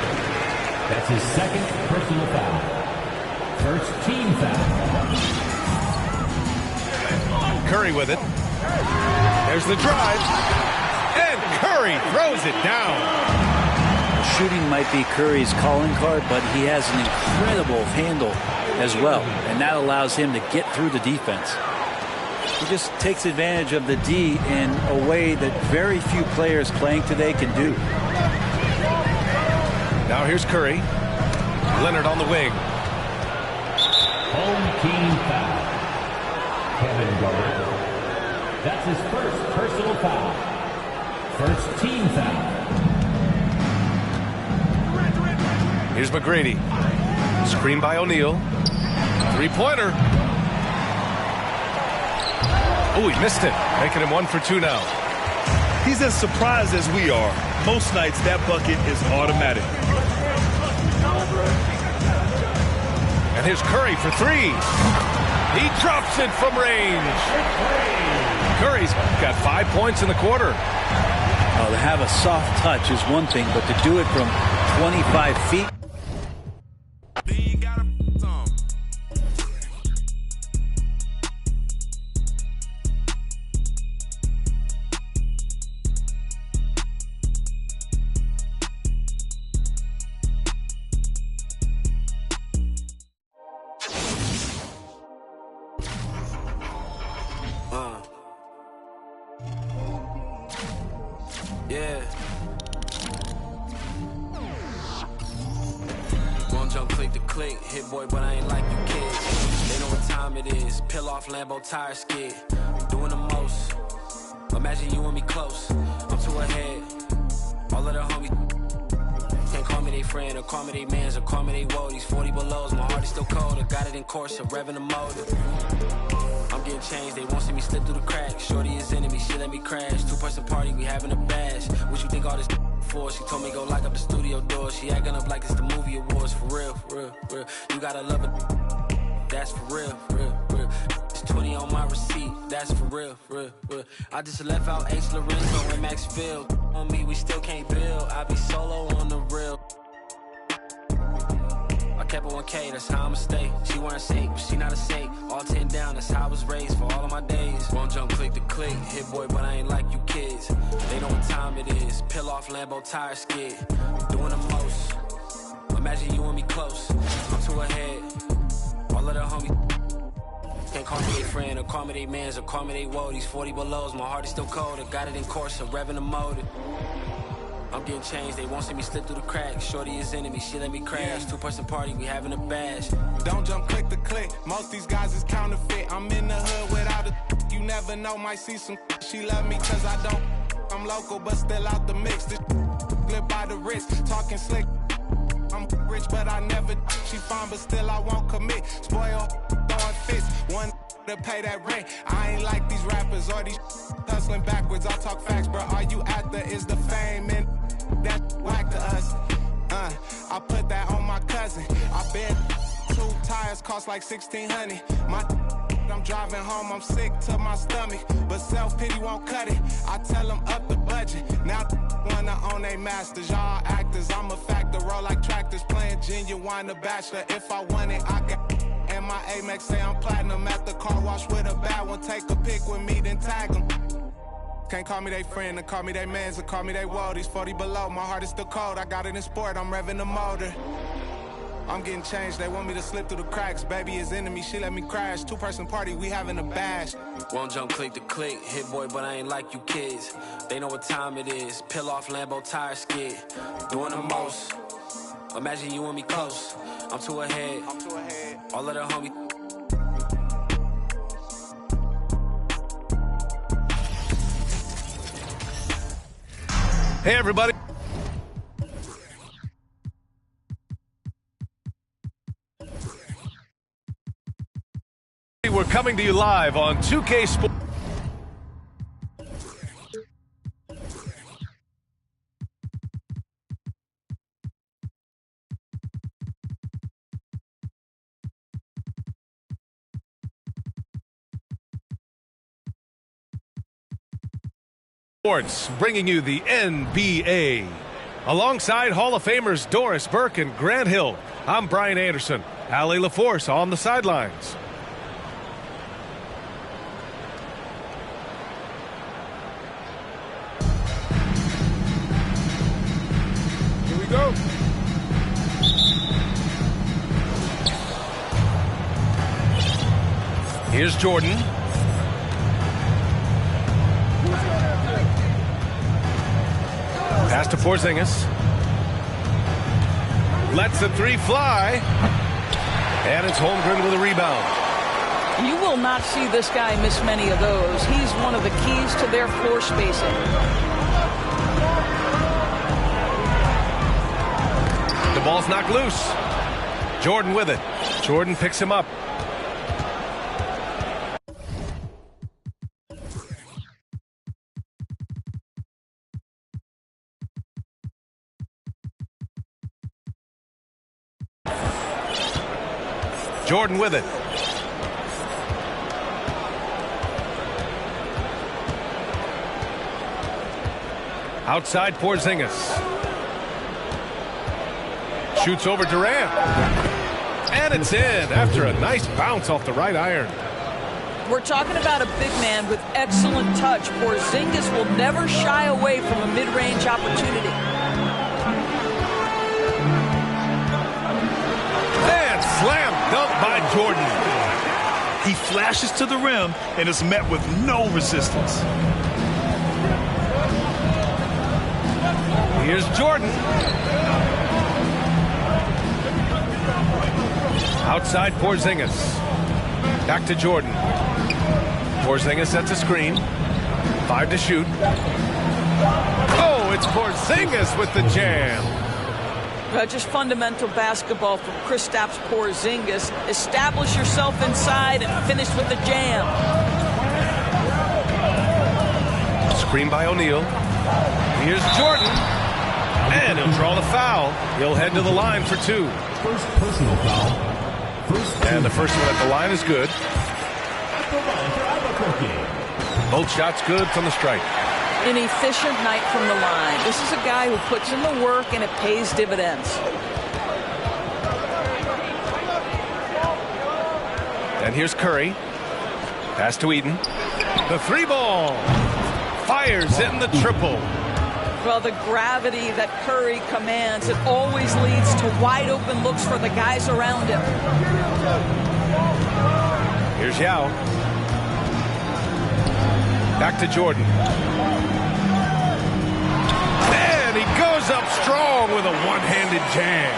That's his second personal foul. First team foul. Curry with it. There's the drive. And Curry throws it down. Shooting might be Curry's calling card, but he has an incredible handle as well, and that allows him to get through the defense. He just takes advantage of the D in a way that very few players playing today can do. Now here's Curry. Leonard on the wing. Home team foul. Kevin Garnett. That's his first personal foul. First team foul. Here's McGrady. Screen by O'Neal. Three-pointer. Oh, he missed it. Making him 1 for 2 now. He's as surprised as we are. Most nights that bucket is automatic. And here's Curry for 3. He drops it from range. Curry's got 5 points in the quarter. Oh, to have a soft touch is one thing, but to do it from 25 feet. Yeah. Won't jump click to click. Hit boy, but I ain't like you kids. They know what time it is. Peel off Lambo tire skid. Doing the most. Imagine you and me close. I'm too ahead. All of the homies can't call me they friend or call me they mans or call me they woadies. 40 belows, my heart is still cold. I got it in course, revving the motor. I'm getting changed, they won't see me slip through the cracks. Shorty is enemy, she let me crash. 2-person party, we having a bash. What you think all this for? She told me go lock up the studio door. She acting up like it's the movie awards. For real, for real, for real. You gotta love it. That's for real, for real, for real. It's 20 on my receipt. That's for real, for real, for real. I just left out H. Lorenzo and Max Field. On me, we still can't build. I be solo on the real. I kept it 1K, that's how I'ma stay. She wearing safe, but she not a saint. All 10 down, that's how I was raised for all of my days. Won't jump click to click. Hit boy, but I ain't like you kids. They know what time it is. Peel off Lambo tire skid. Doing the most. Imagine you and me close. I'm too ahead. All of the homies can't call me they friend or call me they mans or call me they woadies. 40 belows, my heart is still cold. I got it in course, I'm revving the motor. I'm getting changed, they won't see me slip through the cracks. Shorty is enemy, she let me crash. 2-person party, we having a bash. Don't jump click to click, most these guys is counterfeit. I'm in the hood without a you never know, might see some she love me cause I don't. I'm local but still out the mix. This flip by the wrist, talking slick. I'm rich but I never. She fine but still I won't commit. Spoil, throwing fists, one to pay that rent. I ain't like these rappers or these hustling backwards. I talk facts, bro. All you after is the fame and that whack to us. I put that on my cousin. I bet 2 tires cost like 1,600. I'm driving home, I'm sick to my stomach, but self-pity won't cut it. I tell them up the budget. Now wanna own they masters. Y'all actors, I'm a factor. Roll like tractors, playing Genuine the Bachelor. If I want it, I got. And my Amex say I'm platinum at the car wash with a bad one. Take a pic with me, then tag them. Can't call me they friend, or call me they mans, or call me they woadies. 40 below, my heart is still cold. I got it in sport, I'm revving the motor. I'm getting changed, they want me to slip through the cracks. Baby is enemy, she let me crash. 2-person party, we having a bash. Won't jump click to click. Hit boy, but I ain't like you kids. They know what time it is. Peel off Lambo tire skid. Doing the most. Imagine you and me close. I'm too ahead. All of the homies. Hey, everybody. We're coming to you live on 2K Sports. Sports, bringing you the NBA. Alongside Hall of Famers Doris Burke and Grant Hill, I'm Brian Anderson. Allie LaForce on the sidelines. Here we go. Here's Jordan. Pass to Porzingis. Lets the three fly. And it's Holmgren with a rebound. You will not see this guy miss many of those. He's one of the keys to their floor spacing. The ball's knocked loose. Jordan with it. Jordan picks him up. Jordan with it. Outside Porzingis. Shoots over Durant. And it's in after a nice bounce off the right iron. We're talking about a big man with excellent touch. Porzingis will never shy away from a mid-range opportunity. And slam dunk by Jordan. He flashes to the rim and is met with no resistance. Here's Jordan. Outside Porzingis. Back to Jordan. Porzingis sets a screen. 5 to shoot. Oh, it's Porzingis with the jam. Just fundamental basketball from Kristaps Porzingis. Establish yourself inside and finish with the jam. Screen by O'Neal. Here's Jordan. And he'll draw the foul. He'll head to the line for 2. First personal foul. And the first one at the line is good. Both shots good from the strike. An efficient night from the line. This is a guy who puts in the work and it pays dividends. And here's Curry. Pass to Eden. The 3-ball. Fires in the triple. Well, the gravity that Curry commands, it always leads to wide open looks for the guys around him. Here's Yao. Back to Jordan. And he goes up strong with a one-handed jam.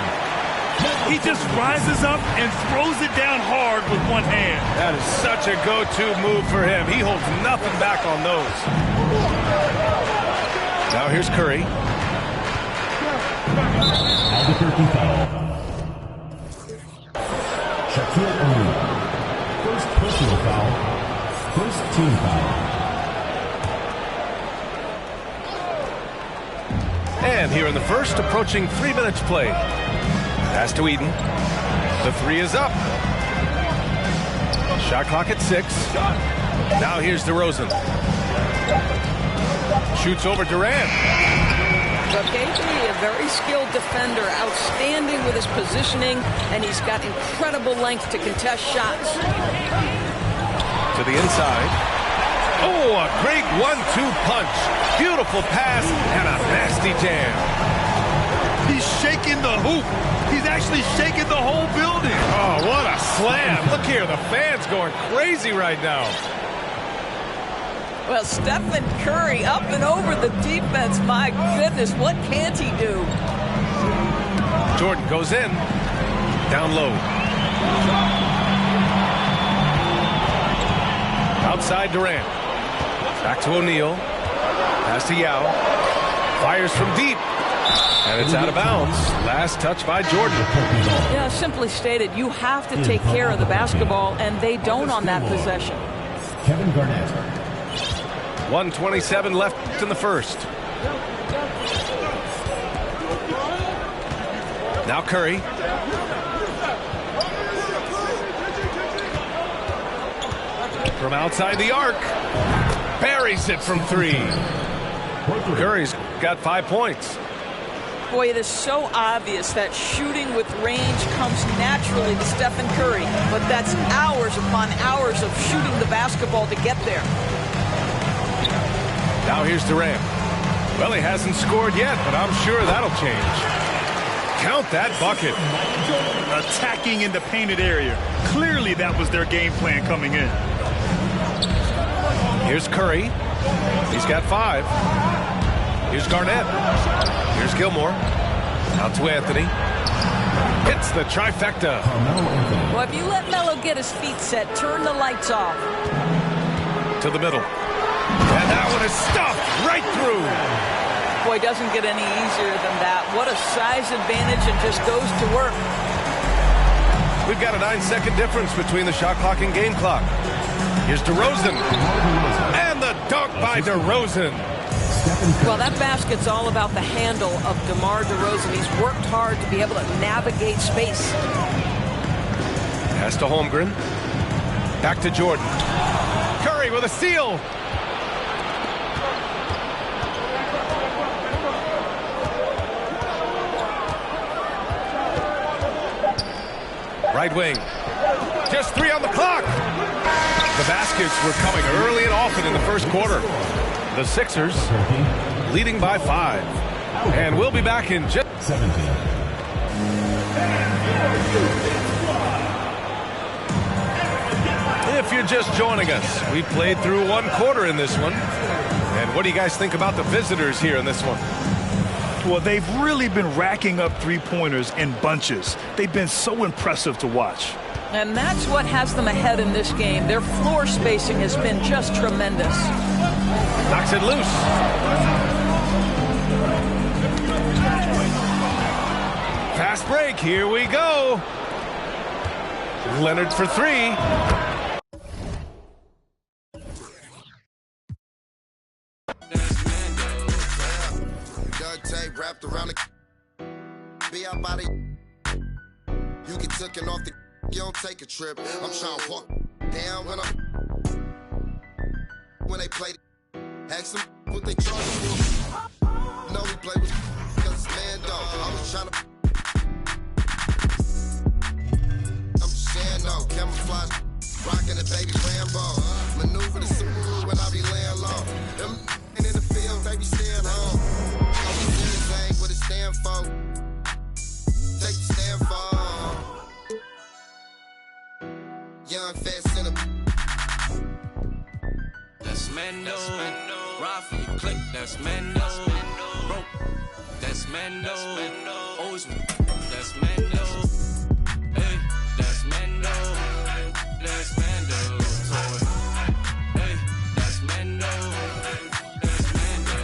He just rises up and throws it down hard with one hand. That is such a go-to move for him. He holds nothing back on those. Now here's Curry. Albuquerque foul. Shaquille O'Neal. First personal foul. First team foul. And here in the first, approaching 3 minutes played. Pass to Eden. The 3 is up. Shot clock at 6. Now here's DeRozan. Shoots over Durant. Gabe, a very skilled defender, outstanding with his positioning, and he's got incredible length to contest shots. To the inside. Oh, a great 1-2 punch. Beautiful pass and a nasty jam. He's shaking the hoop. He's actually shaking the whole building. Oh, what a slam. Look here, the fans going crazy right now. Well, Stephen Curry up and over the defense. My goodness, what can't he do? Jordan goes in. Down low. Outside Durant. Back to O'Neal. Pass to Yao. Fires from deep. And it's out of bounds. Last touch by Jordan. Yeah, simply stated, you have to take care of the basketball, and they don't on that possession. Kevin Garnett. 1:27 left in the first. Now Curry. From outside the arc. Buries it from 3. Curry's got 5 points. Boy, it is so obvious that shooting with range comes naturally to Stephen Curry, but that's hours upon hours of shooting the basketball to get there. Now here's Durant. Well, he hasn't scored yet, but I'm sure that'll change. Count that bucket. Attacking in the painted area. Clearly that was their game plan coming in. Here's Curry. He's got 5. Here's Garnett. Here's Gilmore. Out to Anthony. hits the trifecta. Well, if you let Melo get his feet set, turn the lights off. To the middle. And that one is stuffed right through. Boy, doesn't get any easier than that. What a size advantage, and just goes to work. We've got a 9-second difference between the shot clock and game clock. Here's DeRozan. And the dunk by DeRozan. Well, that basket's all about the handle of DeMar DeRozan. He's worked hard to be able to navigate space. Pass to Holmgren. Back to Jordan. Curry with a steal. Right wing. Just 3 on the clock. The baskets were coming early and often in the first quarter. The Sixers leading by 5. And we'll be back in just 17. If you're just joining us, we played through 1 quarter in this one. And what do you guys think about the visitors here in this one? Well, they've really been racking up three-pointers in bunches. They've been so impressive to watch. And that's what has them ahead in this game. Their floor spacing has been just tremendous. Knocks it loose. Fast break. Here we go. Leonard for 3. Wrapped around the be out by the you get taken off the you don't take a trip. I'm trying to walk down when they play ask them what they trying to do. No, we play with cause it's man dog. I was trying to I'm just saying no camouflage rocking the baby Rambo maneuver the Subaru when I be laying low. Them in the field they be staying home. What it stand for? Take the stand for. Young, fast, center. That's Mando. Rafi, click. That's Mando. Broke. That's Mando. Always. That's Mando. Hey, that's Mando. That's Mando. Hey, that's Mando. That's Mando.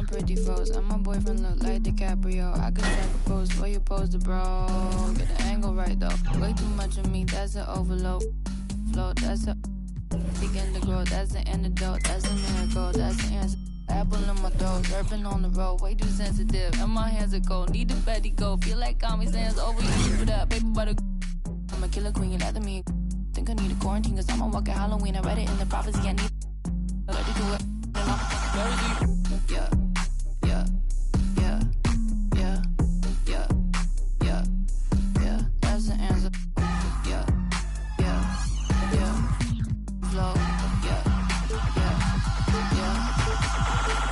I'm pretty froze, and my boyfriend look like DiCaprio. I could never propose before you pose the bro. Get the angle right though. Way too much of me, that's an overload. Flow, that's a begin to grow. That's the antidote. That's a miracle. That's the answer. Apple in my throat, surfing on the road, way too sensitive. And my hands are cold, need a fatty go. Feel like Kami sands over you, keep it up, baby butter. I'm a killer queen, you lather me. Think I need a quarantine, cause I'ma walk at Halloween. I read it in the prophecy, I need let it do it. Yeah, yeah, yeah, yeah, yeah, yeah, yeah, that's the answer. Yeah, yeah, yeah, flow, yeah, yeah, yeah.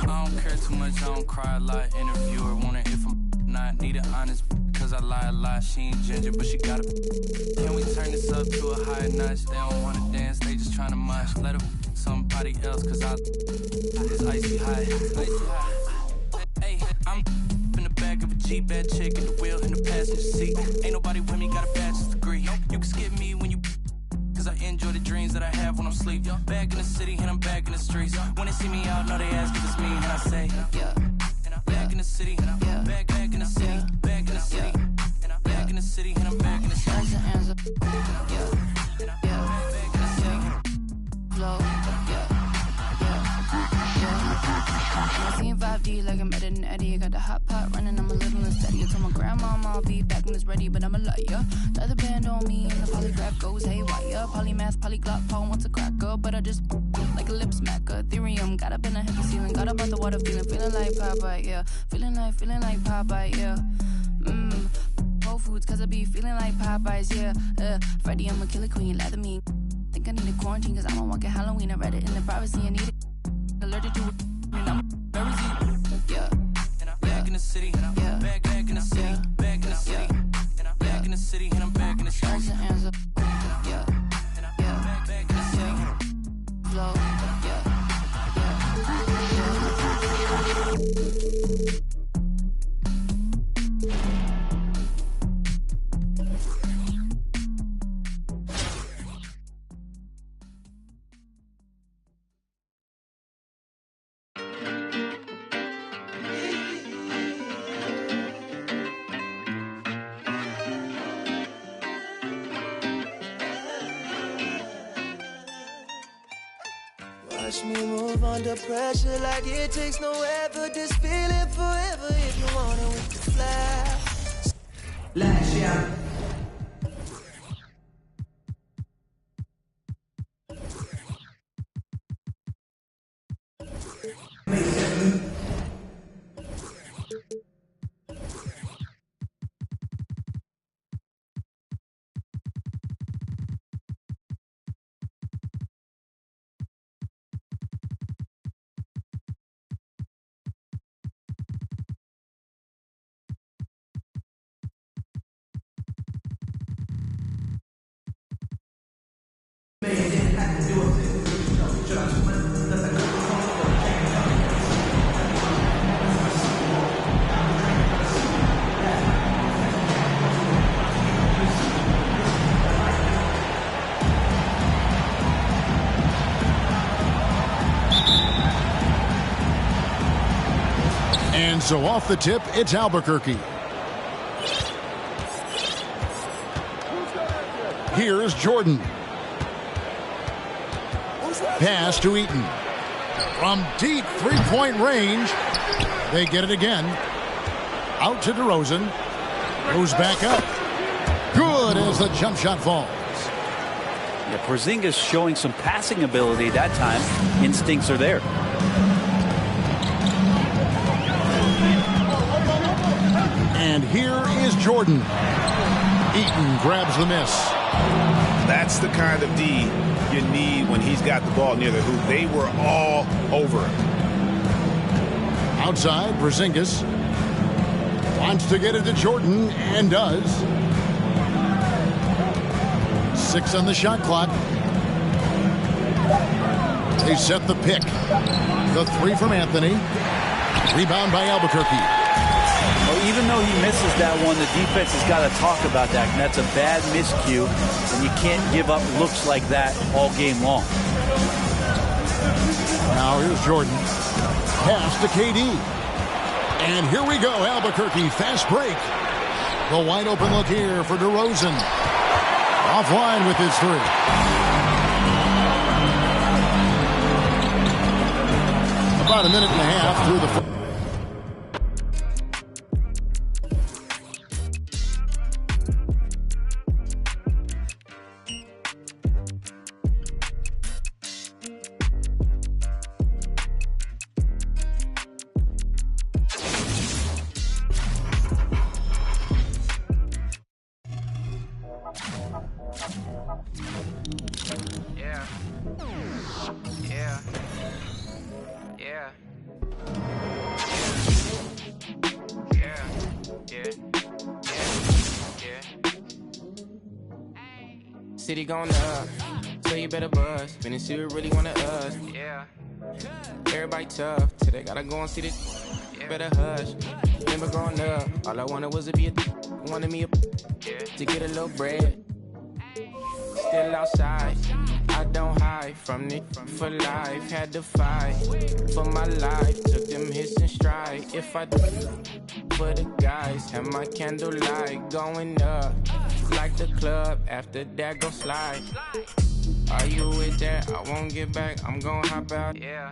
I don't care too much, I don't cry a lot. Interviewer wondering if I'm not. Need an honest cause I lie a lot. She ain't ginger, but she got a. Can we turn this up to a higher notch? They don't wanna dance, they just tryna mosh. Let her somebody else cause it's icy high. Icy high. Hey, I'm in the back of a Jeep, bad chick in the wheel in the passenger seat. Ain't nobody with me, got a bachelor's degree. You can skip me when you cause I enjoy the dreams that I have when I'm asleep. Back in the city and I'm back in the streets. When they see me out, know they ask if it's me, and I say, yeah. Back in the city, back in the city, back in the city, back in the city, and I'm back in the streets. That's the answer. Yeah, yeah, back in the city. Flow, yeah, I'm seeing 5D like I'm better than Eddie. I got the hot pot running, I'm a little unsteady. I told my grandmama I'll be back when it's ready, but I'm a liar. The other band on me and the polygraph goes haywire. Polymath, polyglot, Paul wants a cracker, but I just like a lip smacker. Ethereum, got up in the heavy ceiling, got up out the water, feeling like Popeye, yeah. Feeling like Popeye, yeah. Whole Foods, cause I be feeling like Popeyes, yeah. Freddie, I'm a killer queen, lather me. Think I need a quarantine, cause I'ma walk at Halloween. I read it in the privacy, I need it. Allergic to it, and I'm very yeah. Back in the city, yeah. Back in the city, back in the city, back in the city, and I'm back in the streets. That's the answer. Yeah, yeah, back in the city. Flow, yeah, Watch me move under pressure like it takes no effort. This feeling forever. If you want it, we can fly. Last year. And so off the tip, it's Albuquerque. Here's Jordan. Pass to Eaton. From deep three-point range, they get it again. Out to DeRozan. Goes back up. Good as the jump shot falls. Yeah, Porzingis showing some passing ability that time. Instincts are there. And here is Jordan. Eaton grabs the miss. That's the kind of D you need when he's got the ball near the hoop. They were all over him. Outside, Porzingis wants to get it to Jordan and does. 6 on the shot clock. They set the pick. The 3 from Anthony. Rebound by Albuquerque. Well, even though he misses that one, the defense has got to talk about that. And that's a bad miscue, and you can't give up looks like that all game long. Now here's Jordan. Pass to KD. And here we go, Albuquerque, fast break. The wide open look here for DeRozan. Offline with his three. About a minute and a half through the City going up, so you better buzz. Finna see what really wanna us. Yeah. Everybody tough, till they gotta go and see this. Better hush. Remember growing up, all I wanted was to be wanted me to get a little bread. Still outside, I don't hide from it for life. Had to fight for my life, took them hits in stride. If I do for the guys, have my candlelight going up like the club. After that, go slide. Are you with that? I won't get back. I'm gon' hop out. Yeah.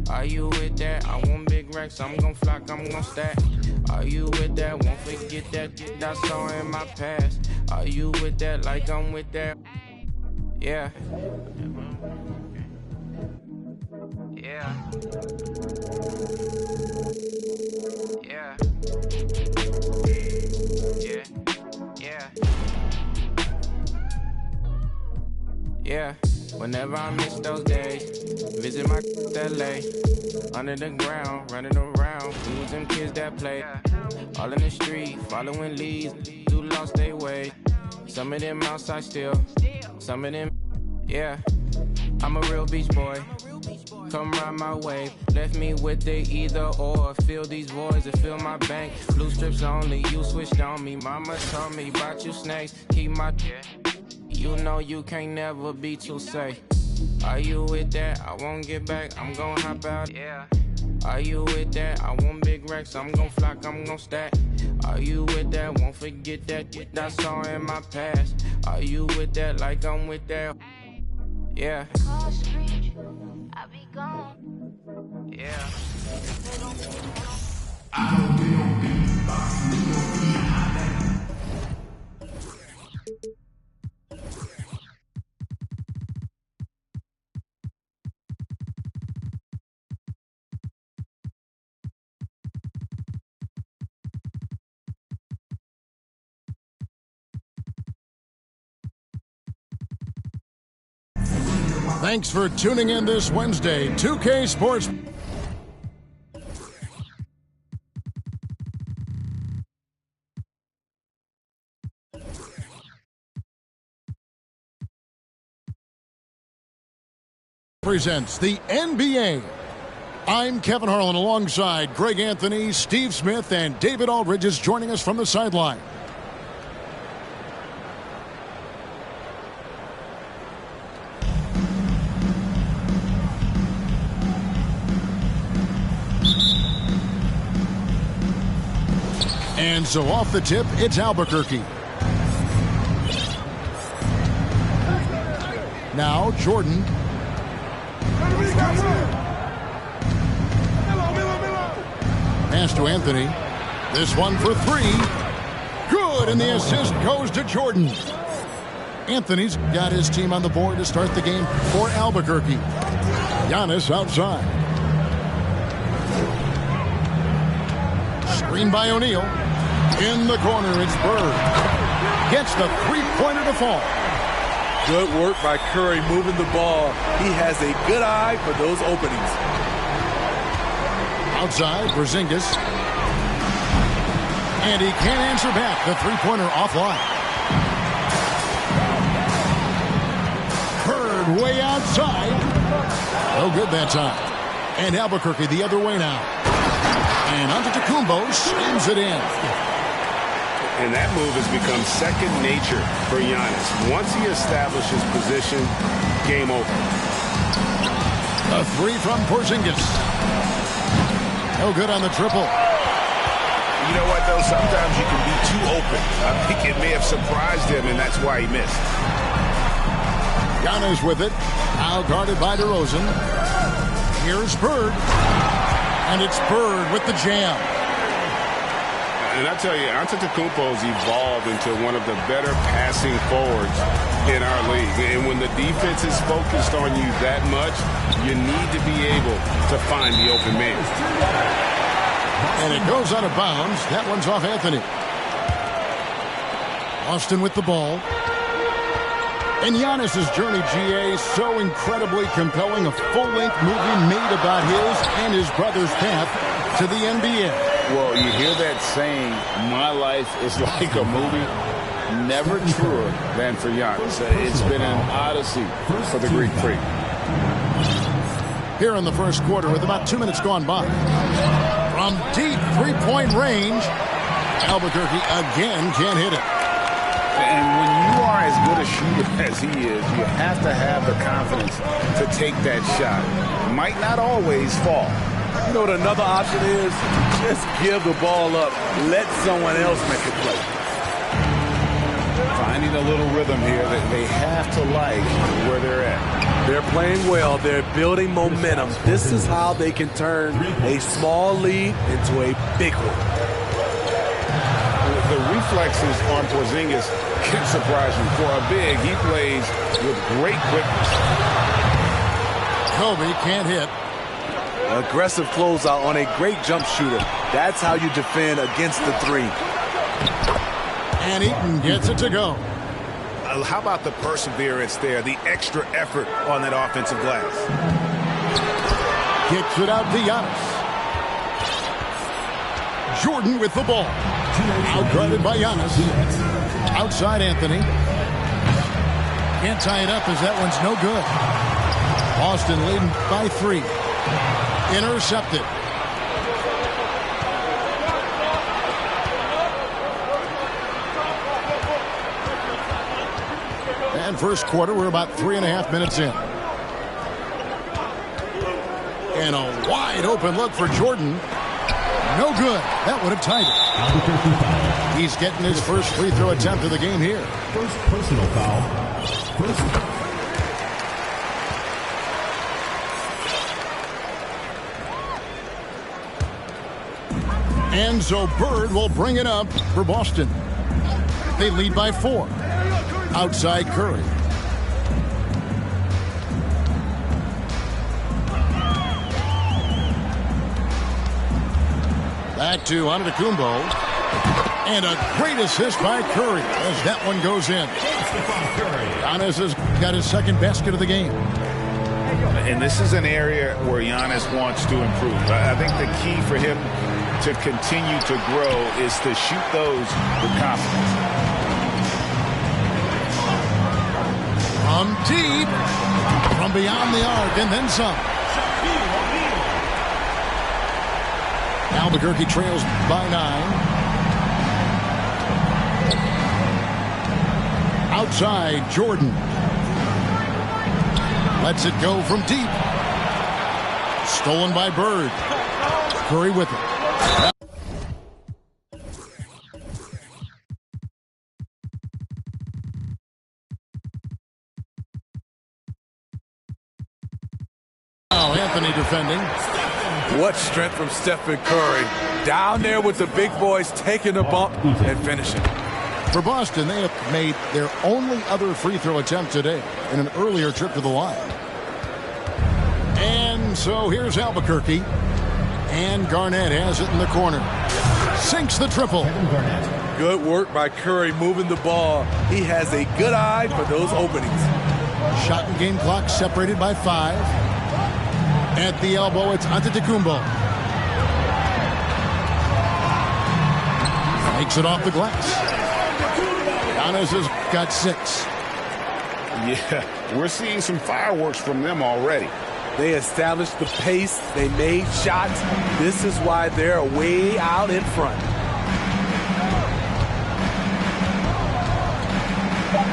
Are you with that? I want big racks. I'm gon' flock. I'm gon' stack. Are you with that? Won't forget that I saw in my past. Are you with that? Like I'm with that. Yeah. Yeah. Yeah. Yeah. Yeah. Yeah. Whenever I miss those days, visit my LA. Under the ground, running around. We was them kids that play. All in the street, following leads. Who lost their way. Some of them outside still. Some of them, yeah. I'm a real beach boy. Come ride my wave. Left me with the either or. Fill these voids and fill my bank. Blue strips only, you switched on me. Mama told me about you snakes. Keep my, you know you can't never be too safe. Are you with that? I won't get back. I'm gon' hop out. Yeah. Are you with that? I want big racks. I'm gon' flock. I'm gon' stack. Are you with that? Won't forget that I saw in my past. Are you with that? Like I'm with that. Yeah. I be gone. Yeah. Thanks for tuning in this Wednesday. 2K Sports. Presents the NBA. I'm Kevin Harlan alongside Greg Anthony, Steve Smith, and David Aldridge is joining us from the sideline. And so off the tip, it's Albuquerque. Now Jordan. Pass to Anthony. This one for three. Good, and the assist goes to Jordan. Anthony's got his team on the board to start the game for Albuquerque. Giannis outside. Screen by O'Neal. In the corner, it's Bird. Gets the three-pointer to fall. Good work by Curry moving the ball. He has a good eye for those openings. Outside, Porzingis. And he can't answer back. The three-pointer offline. Bird way outside. No good that time. And Albuquerque the other way now. And Antetokounmpo slams it in. And that move has become second nature for Giannis. Once he establishes position, game over. A three from Porzingis. No good on the triple. know, sometimes you can be too open. I think it may have surprised him, and that's why he missed. Giannis with it. Now guarded by DeRozan. Here's Bird. And it's Bird with the jam. And I tell you, Antetokounmpo's evolved into one of the better passing forwards in our league. And when the defense is focused on you that much, you need to be able to find the open man. And it goes out of bounds. That one's off Anthony. Austin with the ball. And Giannis's journey, GA, so incredibly compelling. A full-length movie made about his and his brother's path to the NBA. Well, you hear that saying, my life is like a movie. Never truer than for Giannis. It's been an odyssey for the Greek freak. Here in the first quarter with about 2 minutes gone by. From deep three-point range, Albuquerque again can't hit it. And when you are as good a shooter as he is, you have to have the confidence to take that shot. Might not always fall. You know what another option is? Just give the ball up. Let someone else make a play. Finding a little rhythm here that they have to like where they're at. They're playing well. They're building momentum. This is how they can turn a small lead into a big one. The reflexes on Porzingis can surprise you. For a big, he plays with great quickness. Kobe can't hit. Aggressive closeout on a great jump shooter. That's how you defend against the three. And Eaton gets it to go. How about the perseverance there, the extra effort on that offensive glass? Kicks it out to Giannis. Jordan with the ball. Outguarded by Giannis. Outside Anthony. Can't tie it up as that one's no good. Boston leading by 3. Intercepted. And first quarter, we're about 3.5 minutes in. And a wide open look for Jordan. No good. That would have tied it. He's getting his first free throw attempt of the game here. First personal foul. And so Bird will bring it up for Boston. They lead by 4. Outside Curry. Back to Antetokounmpo. And a great assist by Curry as that one goes in. Giannis has got his second basket of the game. And this is an area where Giannis wants to improve. I think the key for him to continue to grow is to shoot those with confidence. From deep, from beyond the arc, and then some. Albuquerque trails by 9. Outside, Jordan. Lets it go from deep. Stolen by Bird. Curry with it. Now Anthony defending. What strength from Stephen Curry. Down there with the big boys, taking the bump and finishing. For Boston, they have made their only other free throw attempt today in an earlier trip to the line. And so here's Albuquerque. And Garnett has it in the corner. Sinks the triple. Good work by Curry moving the ball. He has a good eye for those openings. Shot and game clock separated by 5. At the elbow, it's Antetokounmpo. Makes it off the glass. Giannis has got 6. Yeah, we're seeing some fireworks from them already. They established the pace. They made shots. This is why they're way out in front.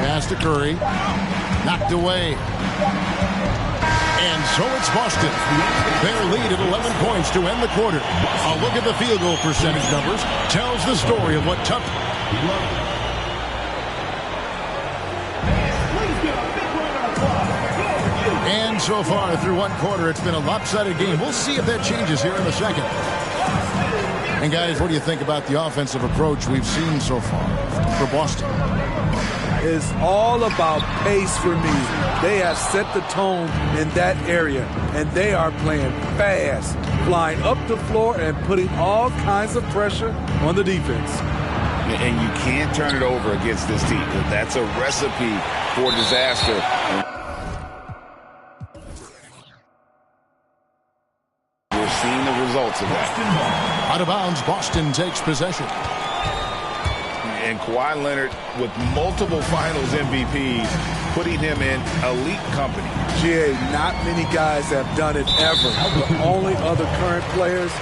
Pass to Curry. Knocked away. And so it's Boston. Their lead at 11 points to end the quarter. A look at the field goal percentage numbers tells the story of what tough. And so far through one quarter, it's been a lopsided game. We'll see if that changes here in a second. And guys, what do you think about the offensive approach we've seen so far for Boston? It's all about pace for me. They have set the tone in that area, and they are playing fast, flying up the floor and putting all kinds of pressure on the defense. And you can't turn it over against this team. That's a recipe for disaster. We're seeing the results of that. Out of bounds, Boston takes possession. And Kawhi Leonard with multiple finals MVPs, putting him in elite company. GA, not many guys have done it ever. The only other current players,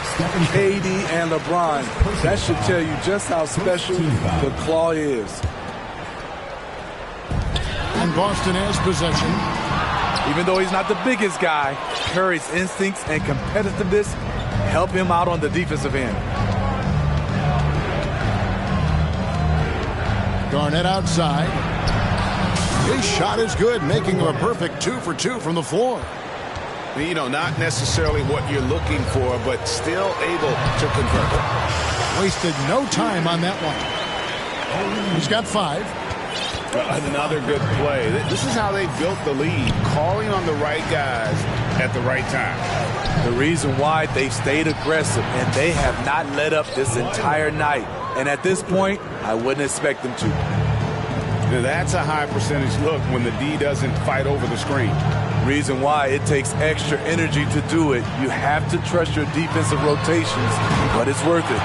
KD and LeBron. That should tell you just how special the Claw is. And Boston has possession. Even though he's not the biggest guy, Curry's instincts and competitiveness help him out on the defensive end. Garnett outside. His shot is good, making him a perfect 2 for 2 from the floor. You know, not necessarily what you're looking for, but still able to convert. Wasted no time on that one. He's got 5. Another good play. This is how they built the lead, calling on the right guys at the right time. The reason why they stayed aggressive, and they have not let up this entire night. And at this point, I wouldn't expect them to. Now that's a high percentage look when the D doesn't fight over the screen. Reason why it takes extra energy to do it. You have to trust your defensive rotations, but it's worth it.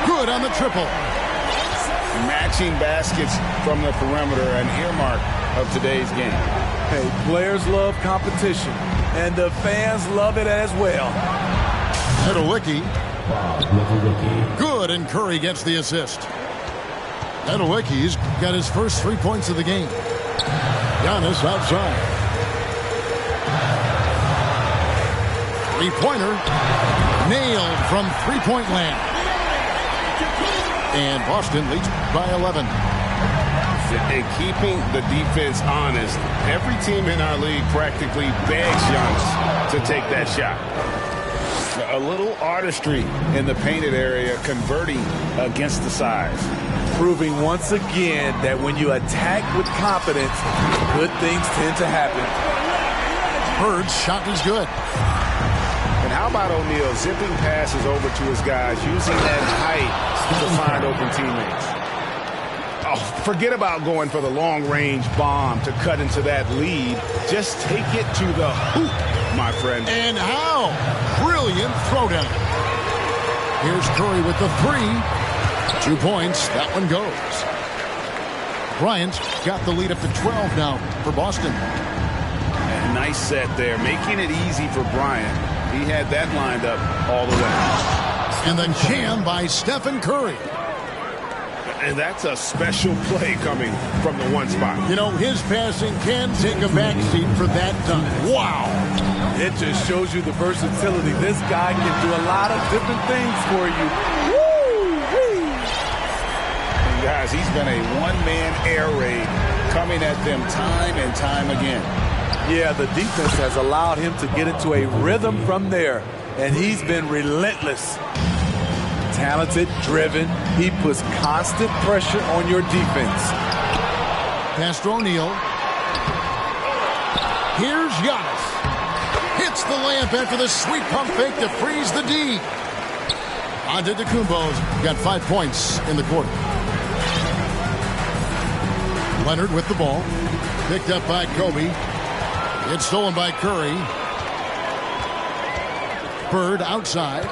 Good on the triple. Matching baskets from the perimeter, an earmark of today's game. Hey, players love competition, and the fans love it as well. Nowitzki. Good, and Curry gets the assist. Nowitzki's got his first 3 points of the game. Giannis outside. Three-pointer. Nailed from three-point land. And Boston leads by 11. And keeping the defense honest, every team in our league practically begs Giannis to take that shot. A little artistry in the painted area, converting against the size. Proving once again that when you attack with confidence, good things tend to happen. Bird's shot is good. And how about O'Neal zipping passes over to his guys, using that height to find open teammates. Oh, forget about going for the long-range bomb to cut into that lead. Just take it to the hoop, my friend. And how? Brilliant throwdown. Here's Curry with the 3. 2 points. That one goes. Bryant's got the lead up to 12 now for Boston. A nice set there, making it easy for Bryant. He had that lined up all the way. And then jam by Stephen Curry. And that's a special play coming from the one spot. You know, his passing can take a backseat for that dunk. Wow. It just shows you the versatility. This guy can do a lot of different things for you. Woo-wee. And guys, he's been a one-man air raid coming at them time and time again. Yeah, the defense has allowed him to get into a rhythm from there, and he's been relentless. Talented, driven, he puts constant pressure on your defense. Pass to O'Neal. Here's Giannis. Hits the layup after the sweet pump fake to freeze the D. Antetokounmpo's got 5 points in the quarter. Leonard with the ball. Picked up by Kobe. It's stolen by Curry. Bird outside.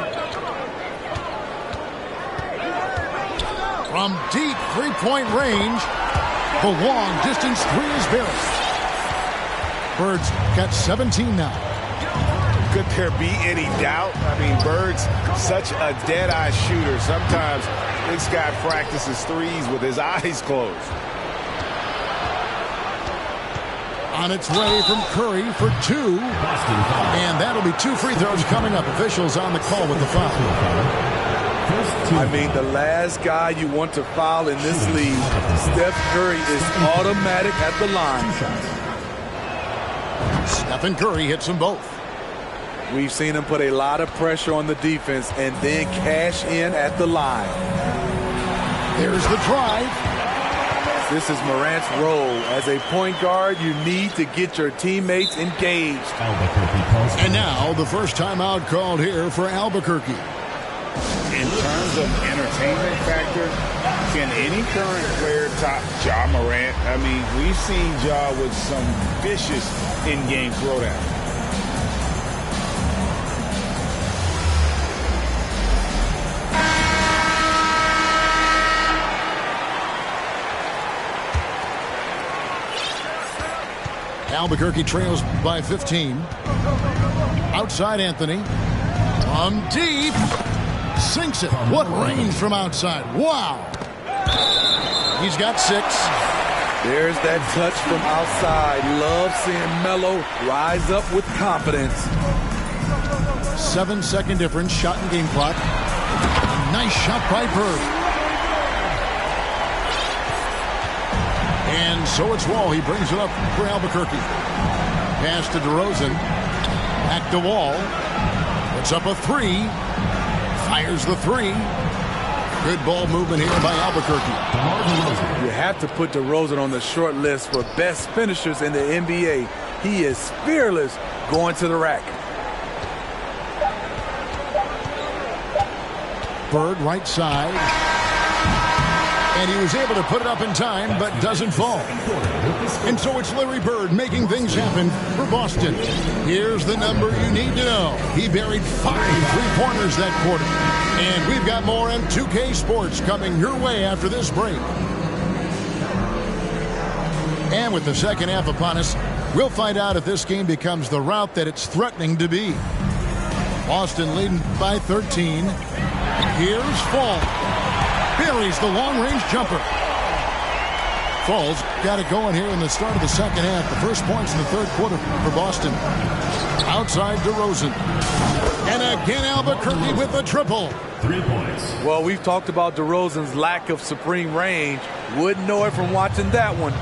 From deep three-point range, the long distance 3 is buried. Bird's got 17 now. Could there be any doubt? I mean, Bird's such a dead-eye shooter. Sometimes this guy practices threes with his eyes closed. On its way from Curry for 2. And that'll be 2 free throws coming up. Officials on the call with the foul. I mean, the last guy you want to foul in this league, Steph Curry, is automatic at the line. Stephen Curry hits them both. We've seen him put a lot of pressure on the defense and then cash in at the line. There's the drive. This is Morant's role. As a point guard, you need to get your teammates engaged. And now the first timeout called here for Albuquerque. In terms of entertainment factor, can any current player top Ja Morant? I mean, we've seen Ja with some vicious in-game throwdown. Albuquerque trails by 15. Outside Anthony. From deep. Sinks it. What range from outside. Wow. He's got 6. There's that touch from outside. Love seeing Melo rise up with confidence. 7-second difference. Shot and game clock. Nice shot by Bird. And so it's Wall. He brings it up for Albuquerque. Pass to DeRozan. Back to Wall. Puts up a 3. Fires the 3. Good ball movement here by Albuquerque. You have to put DeRozan on the short list for best finishers in the NBA. He is fearless going to the rack. Bird right side. And he was able to put it up in time, but doesn't fall. And so it's Larry Bird making things happen for Boston. Here's the number you need to know. He buried 5 three-pointers that quarter. And we've got more on 2K Sports coming your way after this break. And with the second half upon us, we'll find out if this game becomes the rout that it's threatening to be. Boston leading by 13. Here's Fall. Buries the long-range jumper. Falls got it going here in the start of the second half. The first points in the third quarter for Boston. Outside DeRozan. And again Albuquerque with a triple. 3 points. Well, we've talked about DeRozan's lack of supreme range. Wouldn't know it from watching that one.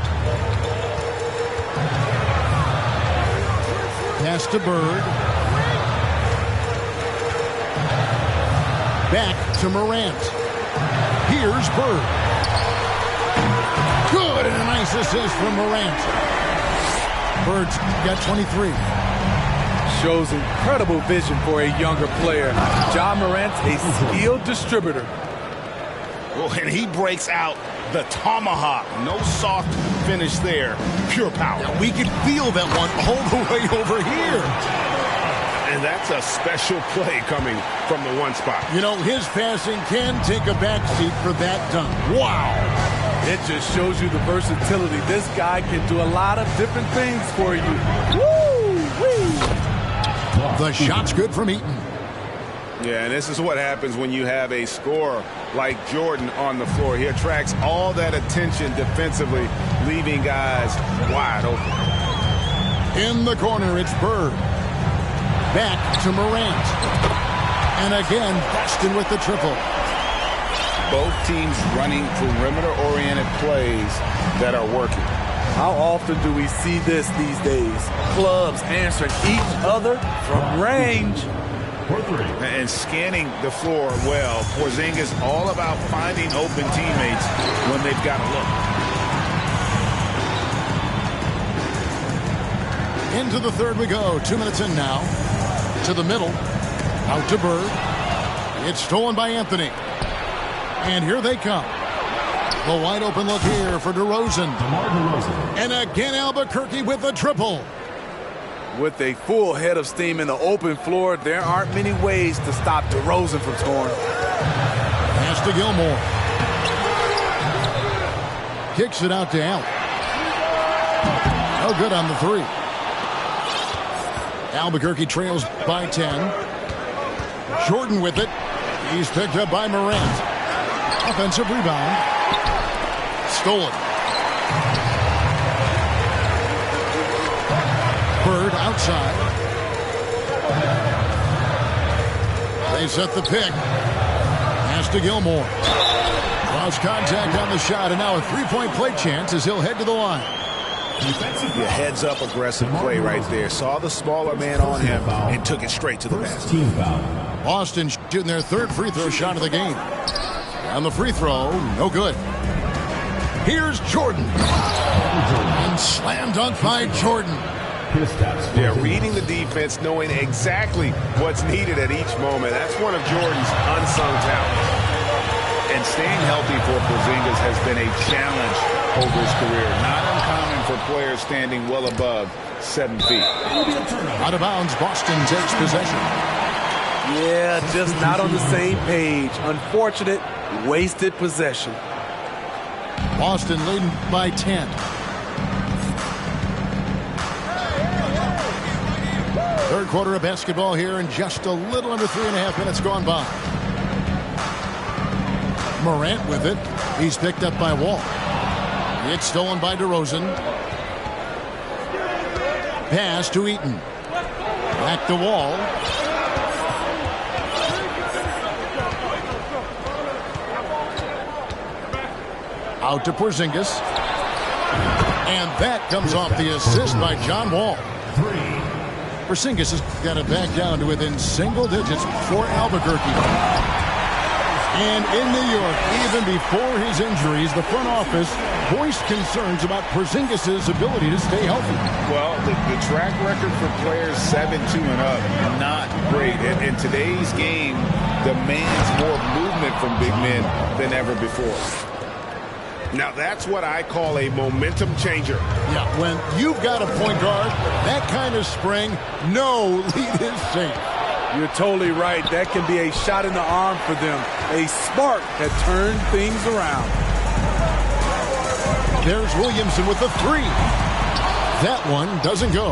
Pass to Bird. Back to Morant. Here's Bird. Good, and a nice assist from Morant. Bird's got 23. Shows incredible vision for a younger player. Ja Morant's a skilled distributor. Well, and he breaks out the tomahawk. No soft finish there. Pure power. Now we can feel that one all the way over here. And that's a special play coming from the one spot. You know, his passing can take a backseat for that dunk. Wow. It just shows you the versatility. This guy can do a lot of different things for you. Woo-wee. The shot's good from Eaton. Yeah, and this is what happens when you have a scorer like Jordan on the floor. He attracts all that attention defensively, leaving guys wide open. In the corner, it's Bird. Back to Morant. And again, Boston with the triple. Both teams running perimeter-oriented plays that are working. How often do we see this these days? Clubs answering each other from range. And scanning the floor well. Porzingis all about finding open teammates when they've got a look. Into the third we go. 2 minutes in now. To the middle. Out to Bird. It's stolen by Anthony. And here they come. The wide open look here for DeRozan. And again Albuquerque with a triple. With a full head of steam in the open floor, there aren't many ways to stop DeRozan from scoring. Pass to Gilmore. Kicks it out to Allen. No good on the 3. Albuquerque trails by 10. Jordan with it. He's picked up by Morant. Offensive rebound. Stolen. Bird outside. They set the pick. Pass to Gilmore. Cross contact on the shot, and now a three-point play chance as he'll head to the line. Yeah, heads-up aggressive play right there. Saw the smaller man on him and took it straight to the basket. Boston shooting their third free throw shot of the game. And the free throw, no good. Here's Jordan. And slam dunk by Jordan. Yeah, reading the defense, knowing exactly what's needed at each moment. That's one of Jordan's unsung talents. And staying healthy for Porzingis has been a challenge over his career. Not uncommon for players standing well above 7 feet. Out of bounds, Boston takes possession. Yeah, just not on the same page. Unfortunate, wasted possession. Boston leading by 10. Third quarter of basketball here, and just a little under 3.5 minutes gone by. Morant with it. He's picked up by Wall. It's stolen by DeRozan. Pass to Eaton. Back to Wall. Out to Porzingis. And that comes off the assist by John Wall. Porzingis has got it back down to within single digits for Albuquerque. And in New York, even before his injuries, the front office voiced concerns about Porzingis' ability to stay healthy. Well, the track record for players 7-2 and up, not great. In today's game, demands more movement from big men than ever before. Now, that's what I call a momentum changer. Yeah, when you've got a point guard, that kind of spring, no lead is safe. You're totally right. That can be a shot in the arm for them. A spark that turned things around. There's Williamson with the three. That one doesn't go.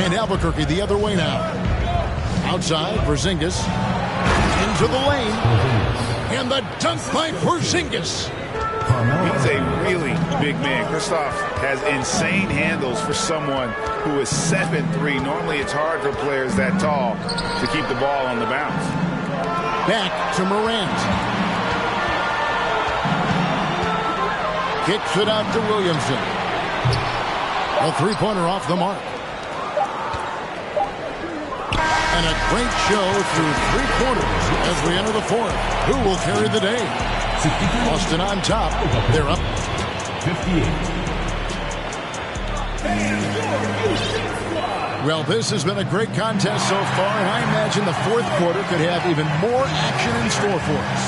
And Albuquerque the other way now. Outside, Porzingis. Into the lane. And the dunk by Porzingis. He's a really big man. Kristoff has insane handles for someone who is 7'3". Normally it's hard for players that tall to keep the ball on the bounce. Back to Morant. Kicks it out to Williamson. A three-pointer off the mark. And a great show through three quarters as we enter the fourth. Who will carry the day? Boston on top. They're up 58. Well, this has been a great contest so far, and I imagine the fourth quarter could have even more action in store for us.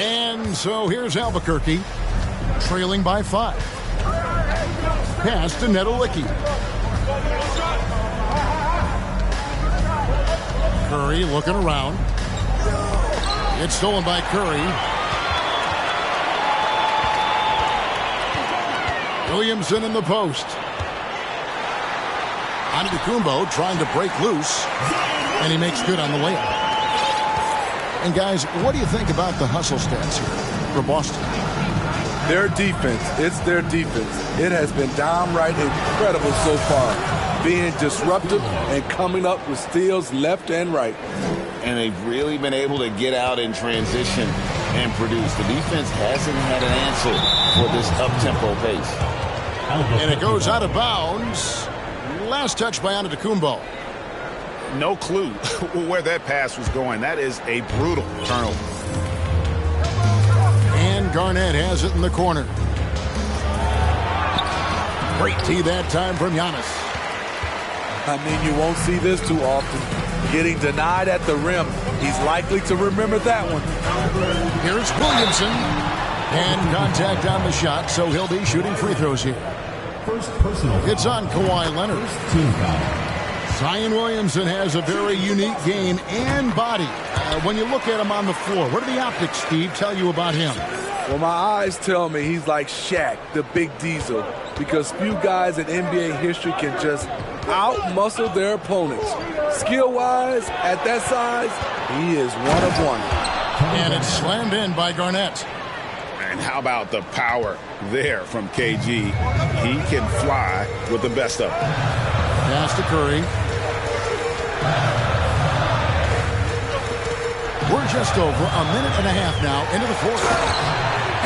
And so here's Albuquerque, trailing by 5. Pass to Nedolicki. Curry looking around. It's stolen by Curry. Williamson in the post. Antetokounmpo trying to break loose. And he makes good on the layup. And guys, what do you think about the hustle stats here for Boston? Their defense, it's their defense. It has been downright incredible so far, being disruptive and coming up with steals left and right. And they've really been able to get out in transition and produce. The defense hasn't had an answer for this up-tempo pace. And it goes out of bounds. Last touch by Antetokounmpo. No clue where that pass was going. That is a brutal turnover. And Garnett has it in the corner. Great tee that time from Giannis. I mean, you won't see this too often. Getting denied at the rim. He's likely to remember that one. Here's Williamson. And contact on the shot, so he'll be shooting free throws here. First personal. It's on Kawhi Leonard. Team foul. Zion Williamson has a very unique game and body. When you look at him on the floor, what do the optics, Steve, tell you about him? Well, my eyes tell me he's like Shaq, the big diesel, because few guys in NBA history can just out-muscle their opponents. Skill-wise, at that size, he is one of one. And it's slammed in by Garnett. And how about the power there from KG? He can fly with the best of them. Pass to Curry. We're just over a minute and a half now into the fourth.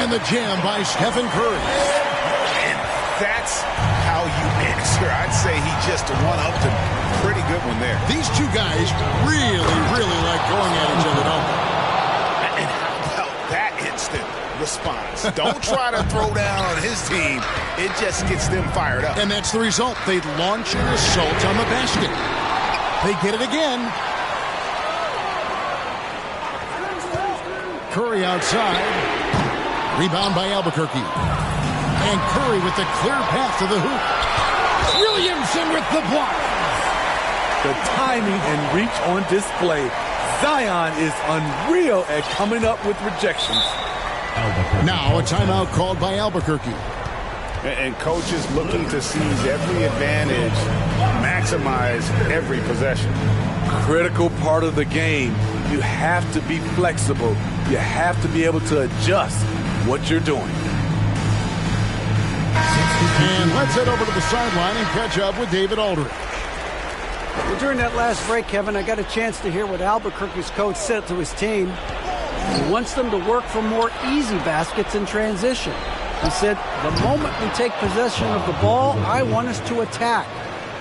And the jam by Stephen Curry. And that's how you answer. I'd say he just one-upped him. Pretty good one there. These two guys really like going at each other, don't they? And how about that instant response? Don't try to throw down on his team. It just gets them fired up. And that's the result. They launch an assault on the basket. They get it again. Curry outside. Rebound by Albuquerque. And Curry with the clear path to the hoop. Williamson with the block. The timing and reach on display. Zion is unreal at coming up with rejections. Now a timeout called by Albuquerque. And coaches looking to seize every advantage, maximize every possession. Critical part of the game. You have to be flexible. You have to be able to adjust what you're doing. And let's head over to the sideline and catch up with David Aldridge. Well, during that last break, Kevin, I got a chance to hear what Albuquerque's coach said to his team. He wants them to work for more easy baskets in transition. He said, the moment we take possession of the ball, I want us to attack.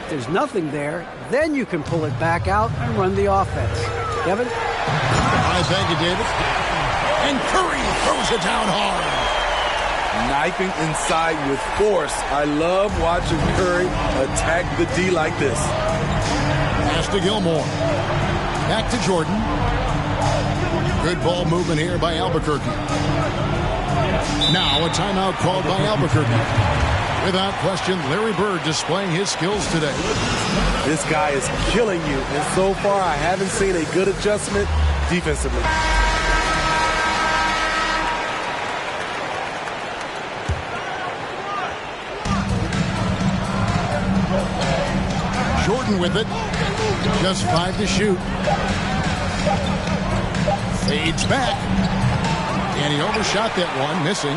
If there's nothing there, then you can pull it back out and run the offense. Kevin? All right, thank you, David. And Curry throws it down hard. Knifing inside with force. I love watching Curry attack the D like this. Pass to Gilmore. Back to Jordan. Good ball movement here by Albuquerque. Now a timeout called by Albuquerque. Without question, Larry Bird displaying his skills today. This guy is killing you, and so far I haven't seen a good adjustment defensively. Jordan with it. Just 5 to shoot. Fades back. And he overshot that one, missing.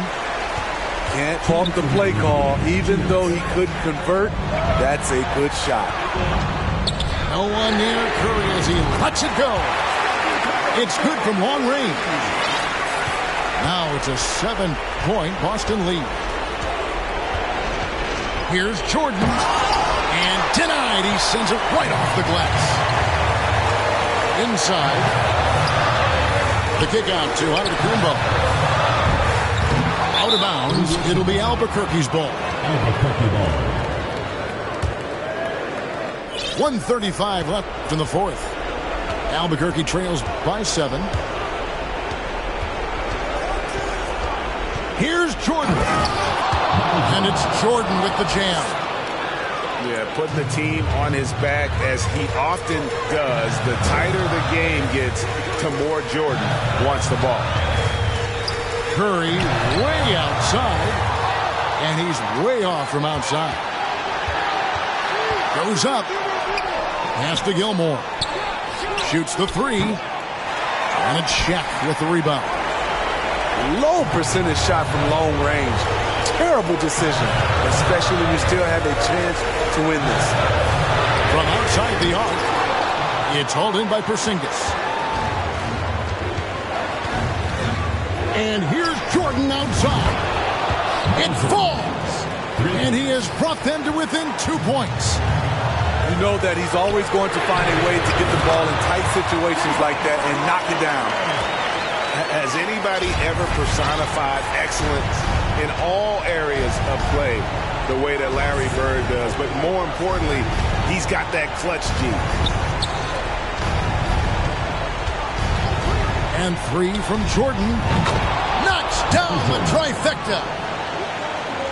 Can't fault the play call. Even though he couldn't convert, that's a good shot. No one near Curry as he lets it go. It's good from long range. Now it's a 7-point Boston lead. Here's Jordan. And denied. He sends it right off the glass. Inside. The kick out to Antetokounmpo. Out of bounds. It'll be Albuquerque's ball. 1:35 left in the fourth. Albuquerque trails by 7. Here's Jordan. And it's Jordan with the jam. Yeah, putting the team on his back as he often does. The tighter the game gets, the more Jordan wants the ball. Curry way outside, and he's way off from outside. Goes up. Pass to Gilmore. Shoots the 3. And it's Shaq with the rebound. Low percentage shot from long range. Terrible decision, especially when you still have a chance to win this. From outside the arc, it's hauled in by Porzingis. And here's Jordan outside. It falls. And he has brought them to within 2 points. You know that he's always going to find a way to get the ball in tight situations like that and knock it down. Has anybody ever personified excellence in all areas of play the way that Larry Bird does? But more importantly, he's got that clutch gene. And 3 from Jordan. Knocks down the trifecta.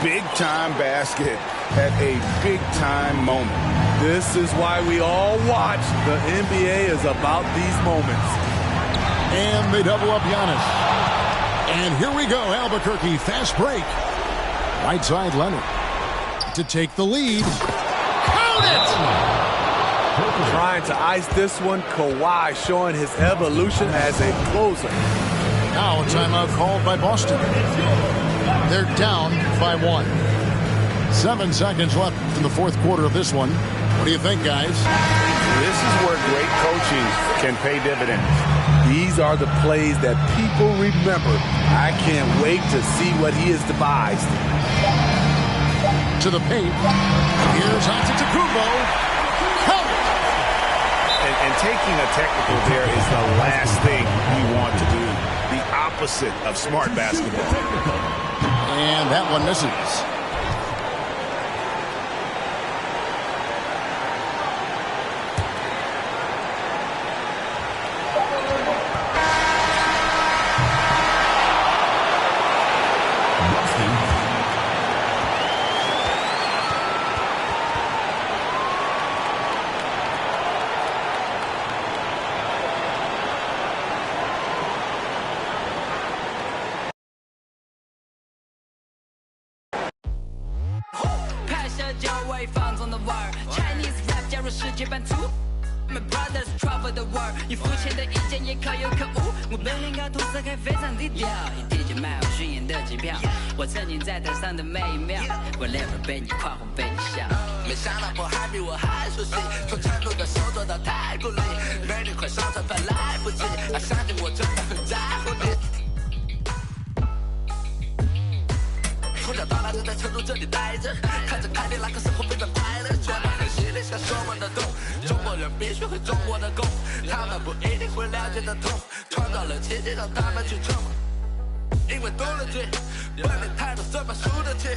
Big-time basket at a big-time moment. This is why we all watch. The NBA is about these moments. And they double up Giannis. And here we go, Albuquerque, fast break. Right side, Leonard. To take the lead. Count it! Trying to ice this one, Kawhi showing his evolution as a closer. Now a timeout called by Boston. They're down by 1. 7 seconds left in the fourth quarter of this one. What do you think, guys? This is where great coaching can pay dividends. These are the plays that people remember. I can't wait to see what he has devised. To the paint. Here's Antetokounmpo. Count it! And taking a technical there is the last thing you want to do. The opposite of smart basketball. And that one misses. Chinese rap 加入世界版图 My brothers travel the world 你肤浅的意见也可有可无我本领高，图色还非常低调一提起卖我巡演的机票我曾经在台上的每一秒 Whatever 被你夸或被你笑没想到我还比我还熟悉从成都的手做到太古里美女快上传快来不及相信我真的很在乎你从小到大就在成都这里待着看着凯迪拉克生活非常快乐觉得很犀利想说我的痛中国人必须会中国的功他们不一定会了解的痛创造了奇迹让他们去冲因为懂了剧本领太多怎么输得起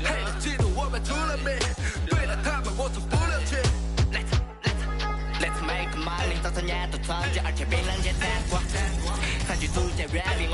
黑的嫉妒我们出了名对待他们我从不留情 Let's make money 早餐也都创建而且比人间难过看剧组件原理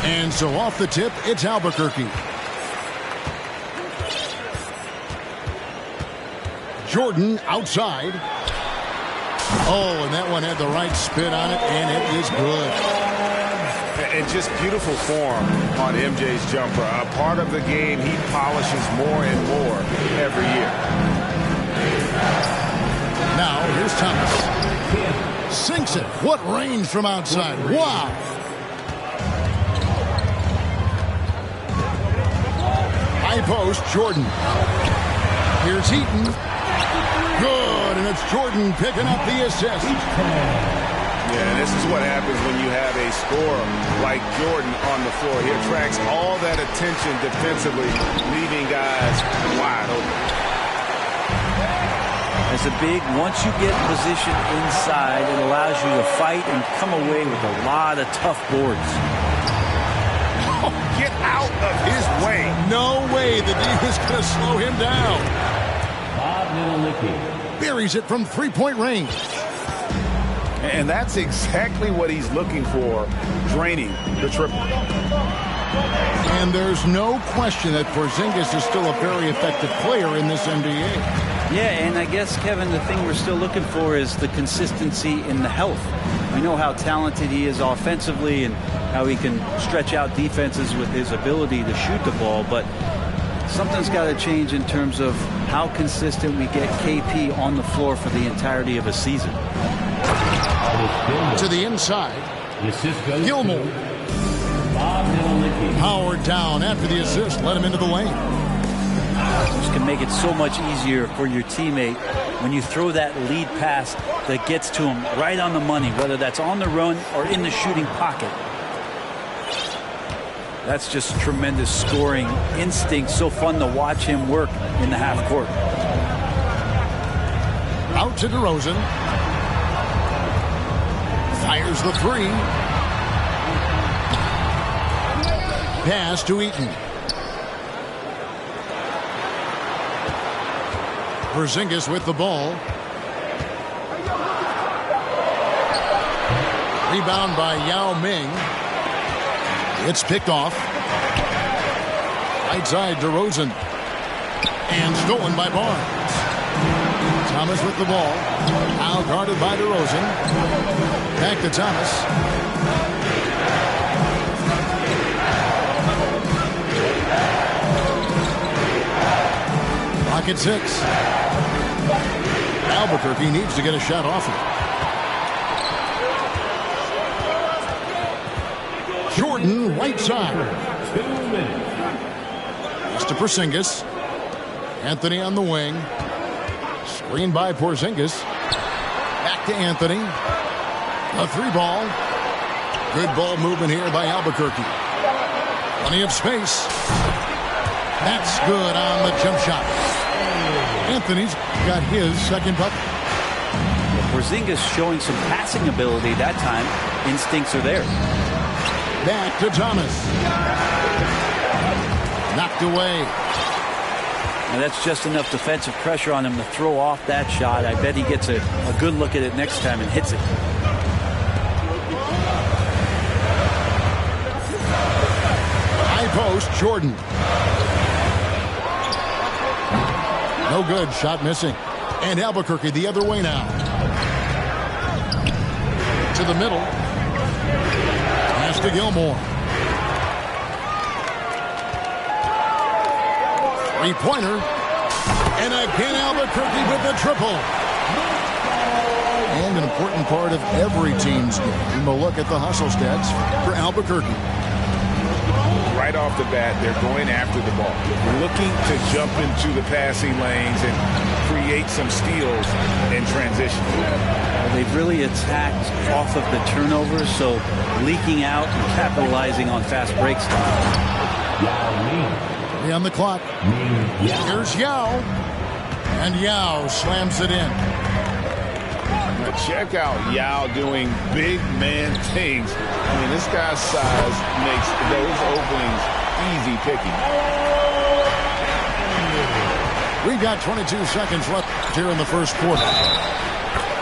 And so off the tip, it's Albuquerque. Jordan outside. Oh, and that one had the right spin on it, and it is good. And just beautiful form on MJ's jumper. A part of the game he polishes more and more every year. Now, here's Thomas. Sinks it. What range from outside. Wow. High post, Jordan. Here's Heaton. Good, and it's Jordan picking up the assist. Yeah, this is what happens when you have a scorer like Jordan on the floor. He attracts all that attention defensively, leaving guys wide open. As a big, once you get positioned inside, it allows you to fight and come away with a lot of tough boards. Oh, get out of his way. No way the D is going to slow him down. Buries it from three-point range. And that's exactly what he's looking for, draining the triple. And there's no question that Porzingis is still a very effective player in this NBA. Yeah, and I guess, Kevin, the thing we're still looking for is the consistency in the health. We know how talented he is offensively and how he can stretch out defenses with his ability to shoot the ball, but something's got to change in terms of how consistent we get KP on the floor for the entirety of a season. To the inside. Gilmore. Powered down after the assist. Let him into the lane. This can make it so much easier for your teammate when you throw that lead pass that gets to him right on the money, whether that's on the run or in the shooting pocket. That's just tremendous scoring instinct. So fun to watch him work in the half court. Out to DeRozan. Fires the three. Pass to Eaton. Porzingis with the ball. Rebound by Yao Ming. It's picked off. Right side DeRozan. And stolen by Barnes. Thomas with the ball. Now guarded by DeRozan. Back to Thomas. Clock at 6. Albuquerque needs to get a shot off it. Jordan, right side. Pass to Porzingis. Anthony on the wing. Screen by Porzingis. Back to Anthony. A three ball. Good ball movement here by Albuquerque. Plenty of space. That's good on the jump shot. Anthony's got his second bucket. Porzingis showing some passing ability that time. Instincts are there. Back to Thomas. Knocked away. And that's just enough defensive pressure on him to throw off that shot. I bet he gets a good look at it next time and hits it. High post, Jordan. No good. Shot missing. And Albuquerque the other way now. To the middle. Pass to Gilmore. Three-pointer. And again Albuquerque with the triple. And an important part of every team's game. A look at the hustle stats for Albuquerque. Right off the bat, they're going after the ball, looking to jump into the passing lanes and create some steals in transition. Well, they've really attacked off of the turnovers, so leaking out and capitalizing on fast breaks. Three on the clock. Here's Yao. And Yao slams it in. Now check out Yao doing big man things. I mean, this guy's size makes those openings easy picking. We've got 22 seconds left here in the first quarter.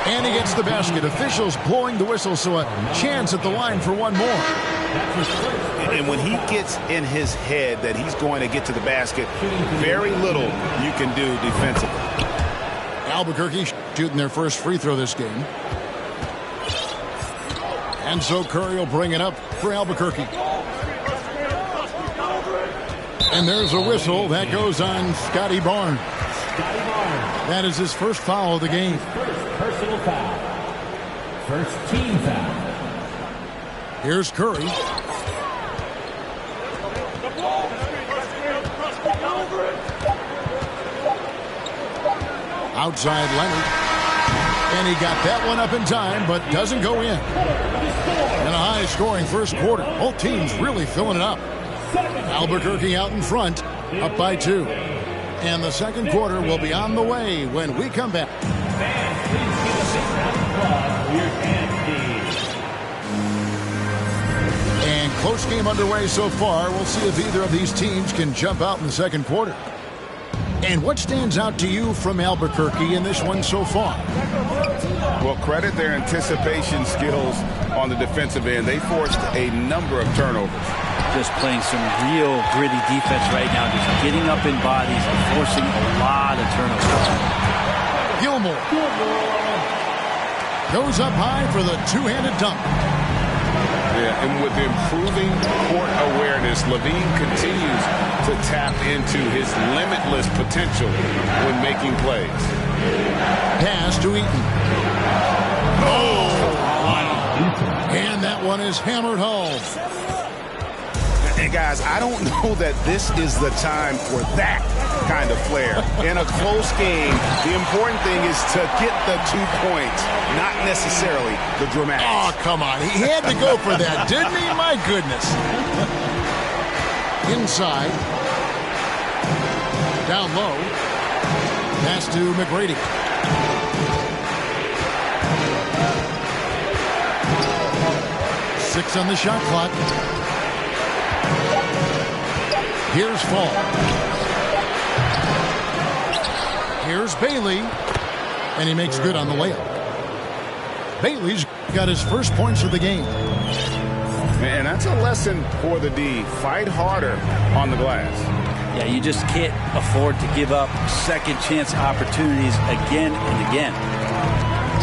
And he gets the basket. Officials blowing the whistle, so a chance at the line for one more. And when he gets in his head that he's going to get to the basket, very little you can do defensively. Albuquerque shooting their first free throw this game. And so Curry will bring it up for Albuquerque. And there's a whistle that goes on Scotty Barnes. That is his first foul of the game. First personal foul. First team foul. Here's Curry. Outside Leonard. And he got that one up in time, but doesn't go in. And a high-scoring first quarter. Both teams really filling it up. Albuquerque out in front, up by 2. And the second quarter will be on the way when we come back. Fans, please give a big round of applause for your Kansas. And close game underway so far. We'll see if either of these teams can jump out in the second quarter. And what stands out to you from Albuquerque in this one so far? Well, credit their anticipation skills on the defensive end. They forced a number of turnovers. Just playing some real gritty defense right now. Just getting up in bodies and forcing a lot of turnovers. Gilmore goes up high for the two-handed dunk. Yeah, and with improving court awareness, Levine continues to tap into his limitless potential when making plays. Pass to Eaton. Oh, wow. And that one is hammered home. And guys, I don't know that this is the time for that kind of flair. In a close game, the important thing is to get the 2 points, not necessarily the dramatics. Oh, come on. He had to go for that, didn't he? My goodness. Inside. Down low. Pass to McGrady. Six on the shot clock. Here's Fall. Here's Bailey. And he makes good on the layup. Bailey's got his first points of the game. And that's a lesson for the D. Fight harder on the glass. Yeah, you just can't afford to give up second chance opportunities again and again.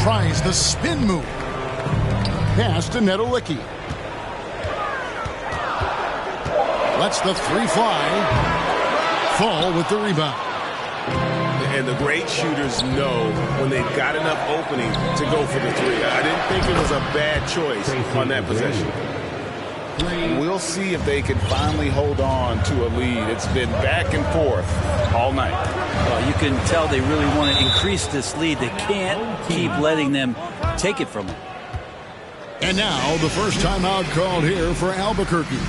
Tries the spin move. Pass to Nedolicki. Lets the three fly. Fall with the rebound. And the great shooters know when they've got enough opening to go for the three. I didn't think it was a bad choice on that possession. We'll see if they can finally hold on to a lead. It's been back and forth all night. Well, you can tell they really want to increase this lead. They can't keep letting them take it from them. And now the first timeout called here for Albuquerque.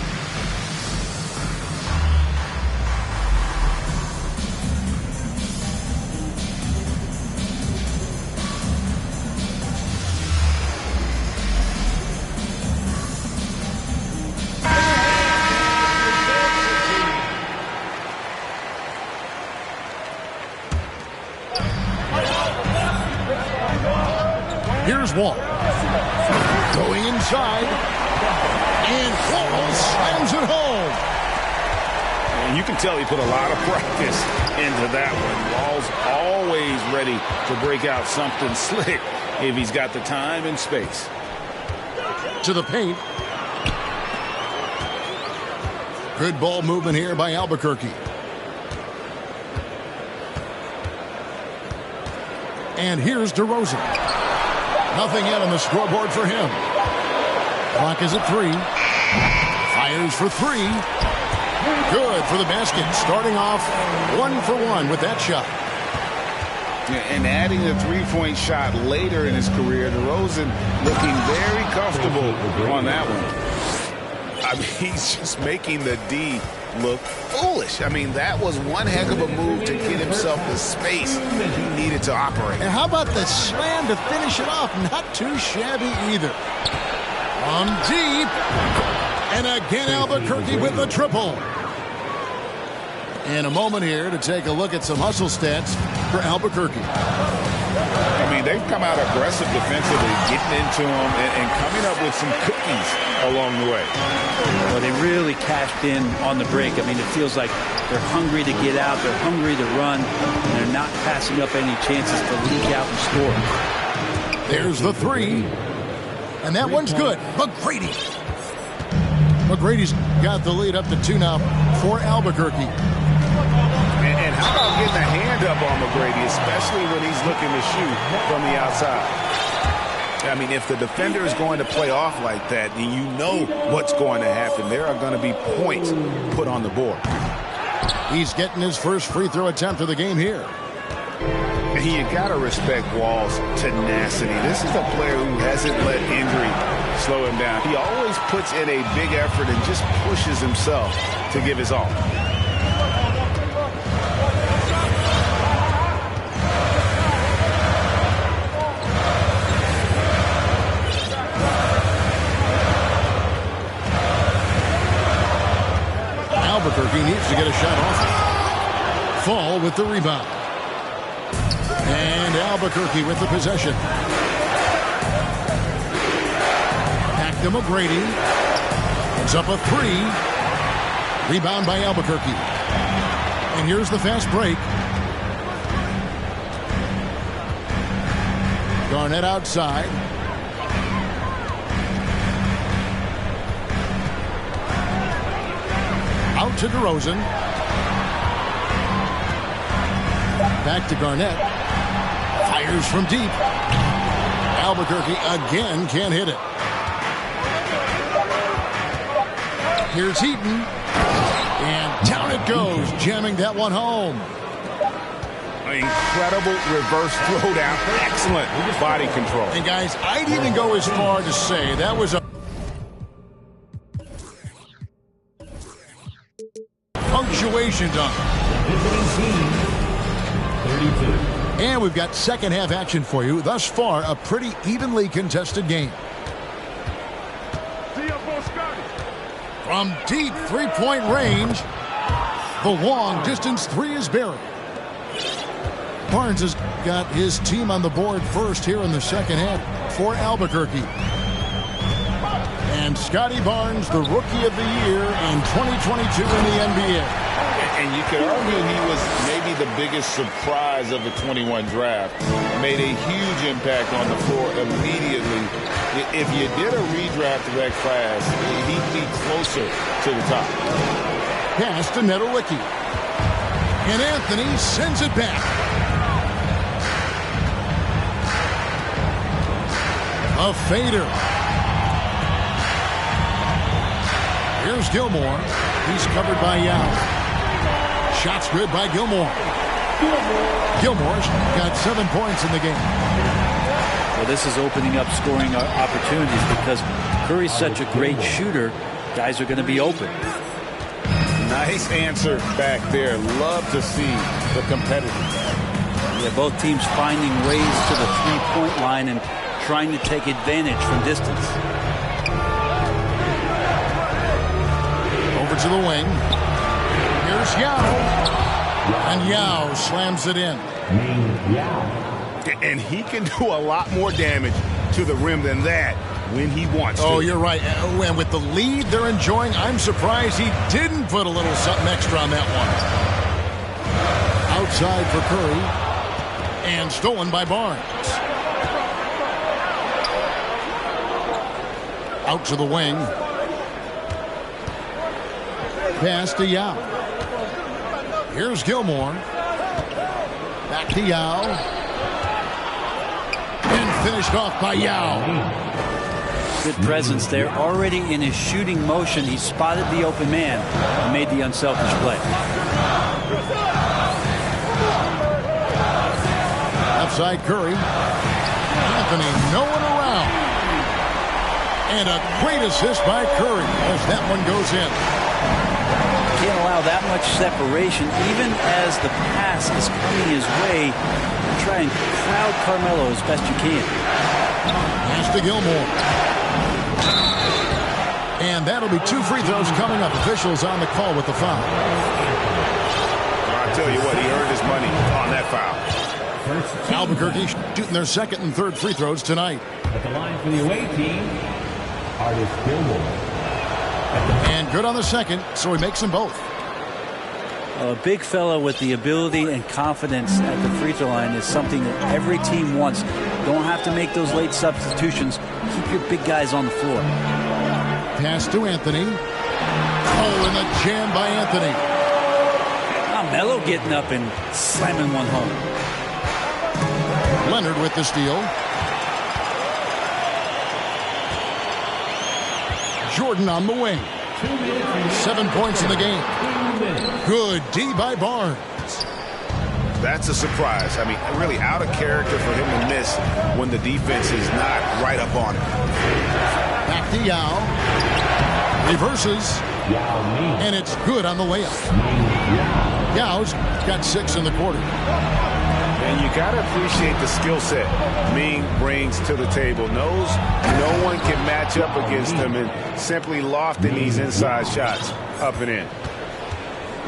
Here's Wall. Going inside. And Wall slams it home. And you can tell he put a lot of practice into that one. Wall's always ready to break out something slick if he's got the time and space. To the paint. Good ball movement here by Albuquerque. And here's DeRozan. Nothing yet on the scoreboard for him. Clock is at 3. Fires for 3. Good for the basket. Starting off 1 for 1 with that shot. And adding the three-point shot later in his career, DeRozan looking very comfortable on that one. I mean, he's just making the D look foolish. I mean, that was one heck of a move to get himself the space he needed to operate. And how about the slam to finish it off? Not too shabby either. From deep. And again, Albuquerque with the triple. In a moment here to take a look at some hustle stats for Albuquerque. I mean, they've come out aggressive defensively, getting into them and coming up with some cookies along the way. Well, they really cashed in on the break. I mean, it feels like they're hungry to get out. They're hungry to run. And they're not passing up any chances to leak out and score. There's the 3. And that one's good. McGrady. McGrady's got the lead up to 2 now for Albuquerque. And how about getting a hand up on McGrady, especially when he's looking to shoot from the outside? I mean, if the defender is going to play off like that, then you know what's going to happen. There are going to be points put on the board. He's getting his first free throw attempt of the game here. And you got to respect Wall's tenacity. This is a player who hasn't let injury slow him down. He always puts in a big effort and just pushes himself to give his all. Albuquerque needs to get a shot off. Fall with the rebound. And Albuquerque with the possession. Back to McGrady. It's up a 3. Rebound by Albuquerque. And here's the fast break. Garnett outside. Out to DeRozan. Back to Garnett. Fires from deep. Albuquerque again can't hit it. Here's Heaton. And down it goes, jamming that one home. Incredible reverse throwdown. Excellent body control. And guys, I'd even go as far to say that was a punctuation dunk. And we've got second half action for you. Thus far, a pretty evenly contested game. From deep three-point range, the long distance three is buried. Barnes has got his team on the board first here in the second half for Albuquerque. And Scotty Barnes, the Rookie of the Year in 2022 in the NBA. And you could argue he was maybe the biggest surprise of the 21 draft. Made a huge impact on the floor immediately. If you did a redraft of that class, he'd be closer to the top. Pass to Nedolicki. And Anthony sends it back. A fader. Here's Gilmore. He's covered by Yao. Shots good by Gilmore. Gilmore's got 7 points in the game. Well, this is opening up scoring opportunities because Curry's such a great shooter. Guys are going to be open. Nice answer back there. Love to see the competitiveness. Yeah, both teams finding ways to the three-point line and trying to take advantage from distance. Over to the wing. Here's Yao. And Yao slams it in. And he can do a lot more damage to the rim than that when he wants to. Oh, you're right. And with the lead they're enjoying, I'm surprised he didn't put a little something extra on that one. Outside for Curry. And stolen by Barnes. Out to the wing. Pass to Yao. Here's Gilmore. Back to Yao. And finished off by Yao. Good presence there. Already in his shooting motion, he spotted the open man and made the unselfish play. Outside Curry. Anthony, no one around. And a great assist by Curry as that one goes in. Can't allow that much separation, even as the pass is coming his way. Try and crowd Carmelo as best you can. Pass to Gilmore. And that'll be 2 free throws coming up. Officials on the call with the foul. I'll tell you what, he earned his money on that foul. Albuquerque shooting their second and third free throws tonight. At the line for the away team, Artis Gilmore. And good on the second, so he makes them both. A big fella with the ability and confidence at the free throw line is something that every team wants. Don't have to make those late substitutions. Keep your big guys on the floor. Pass to Anthony. Oh, and a jam by Anthony. Melo getting up and slamming one home. Leonard with the steal. Jordan on the wing. 7 points in the game. Good D by Barnes. That's a surprise. I mean, really out of character for him to miss when the defense is not right up on him. Back to Yao. Reverses. And it's good on the layup. Yao's got 6 in the quarter. And you got to appreciate the skill set Ming brings to the table. Knows no one can match up against him and simply lofting these inside shots up and in.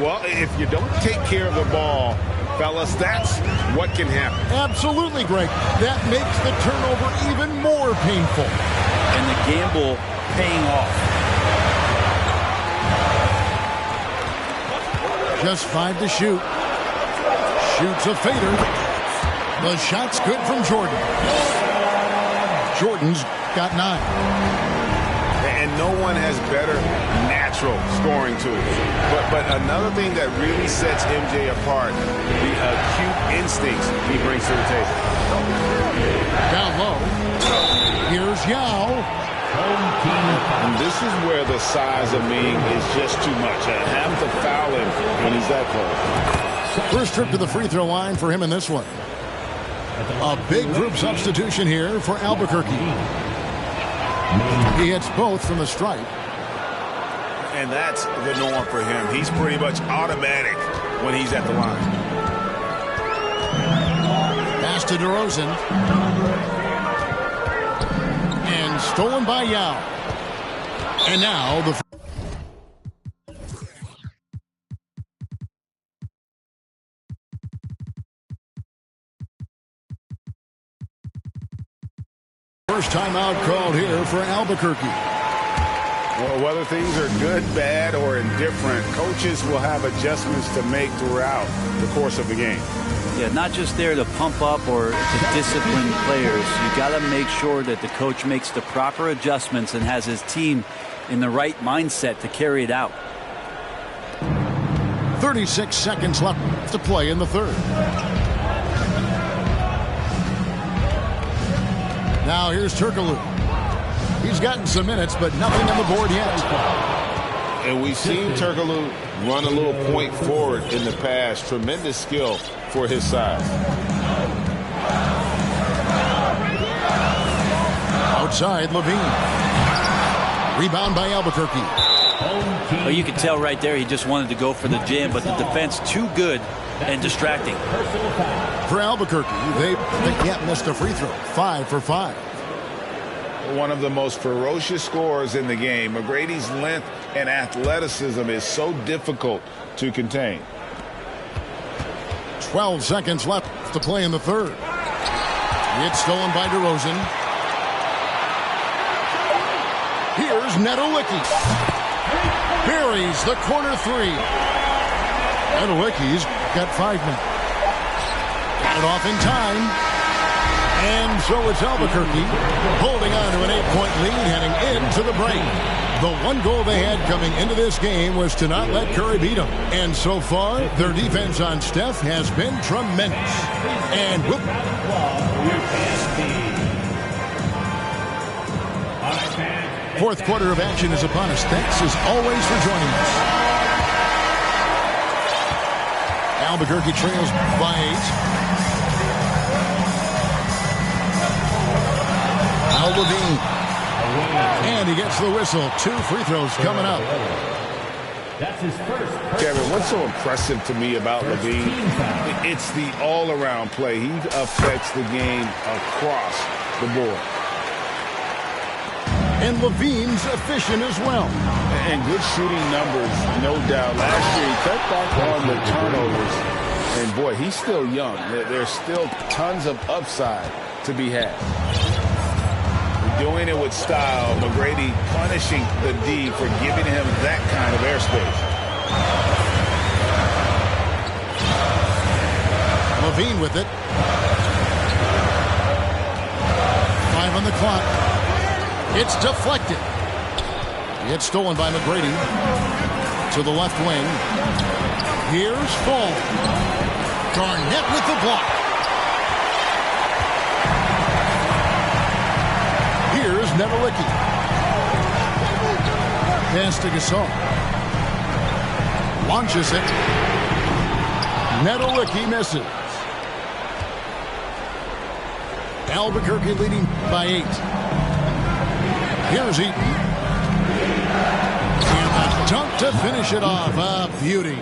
Well, if you don't take care of the ball, fellas, that's what can happen. Absolutely, Greg. That makes the turnover even more painful. And the gamble paying off. Just 5 to shoot. Shoots a fader. The shot's good from Jordan. Jordan's got 9. And no one has better natural scoring tool. But another thing that really sets MJ apart, the acute instincts he brings to the table. Down low. Here's Yao. And this is where the size of Ming is just too much. I have to foul him when he's that close. First trip to the free throw line for him in this one. A big group substitution here for Albuquerque. He hits both from the stripe. And that's the norm for him. He's pretty much automatic when he's at the line. Pass to DeRozan. And stolen by Yao. And now the... First timeout called here for Albuquerque. Well, whether things are good, bad, or indifferent, coaches will have adjustments to make throughout the course of the game. Yeah, not just there to pump up or to discipline players. You got to make sure that the coach makes the proper adjustments and has his team in the right mindset to carry it out. 36 seconds left to play in the third. Now here's Turkoglu. He's gotten some minutes, but nothing on the board yet. And we've seen Turkoglu run a little point forward in the past. Tremendous skill for his size. Outside, Levine. Rebound by Albuquerque. Well, you can tell right there he just wanted to go for the jam, but the defense too good and distracting. For Albuquerque, they can't miss the free throw. 5 for 5. One of the most ferocious scorers in the game. McGrady's length and athleticism is so difficult to contain. 12 seconds left to play in the third. It's stolen by DeRozan. Here's Nedolicki. Buries the corner three. Nedolicki's got 5 minutes. Got it off in time. And so it's Albuquerque holding on to an 8-point lead heading into the break. The one goal they had coming into this game was to not let Curry beat them. And so far, their defense on Steph has been tremendous. And whoop. Fourth quarter of action is upon us. Thanks as always for joining us. Albuquerque trails by 8. Levine. And he gets the whistle. 2 free throws coming up. That's his first. Kevin, what's so impressive to me about Levine? It's the all-around play. He affects the game across the board. And Levine's efficient as well. And good shooting numbers, no doubt. Last year, he cut back on the turnovers. And, boy, he's still young. There's still tons of upside to be had. Doing it with style. McGrady punishing the D for giving him that kind of airspace. Levine with it. 5 on the clock. It's deflected. It's stolen by McGrady. To the left wing. Here's Fall. Garnett with the block. Here's Nedolicki. Pass to Gasol. Launches it. Nedolicki misses. Albuquerque leading by 8. Here's Eaton. And a dunk to finish it off. A beauty.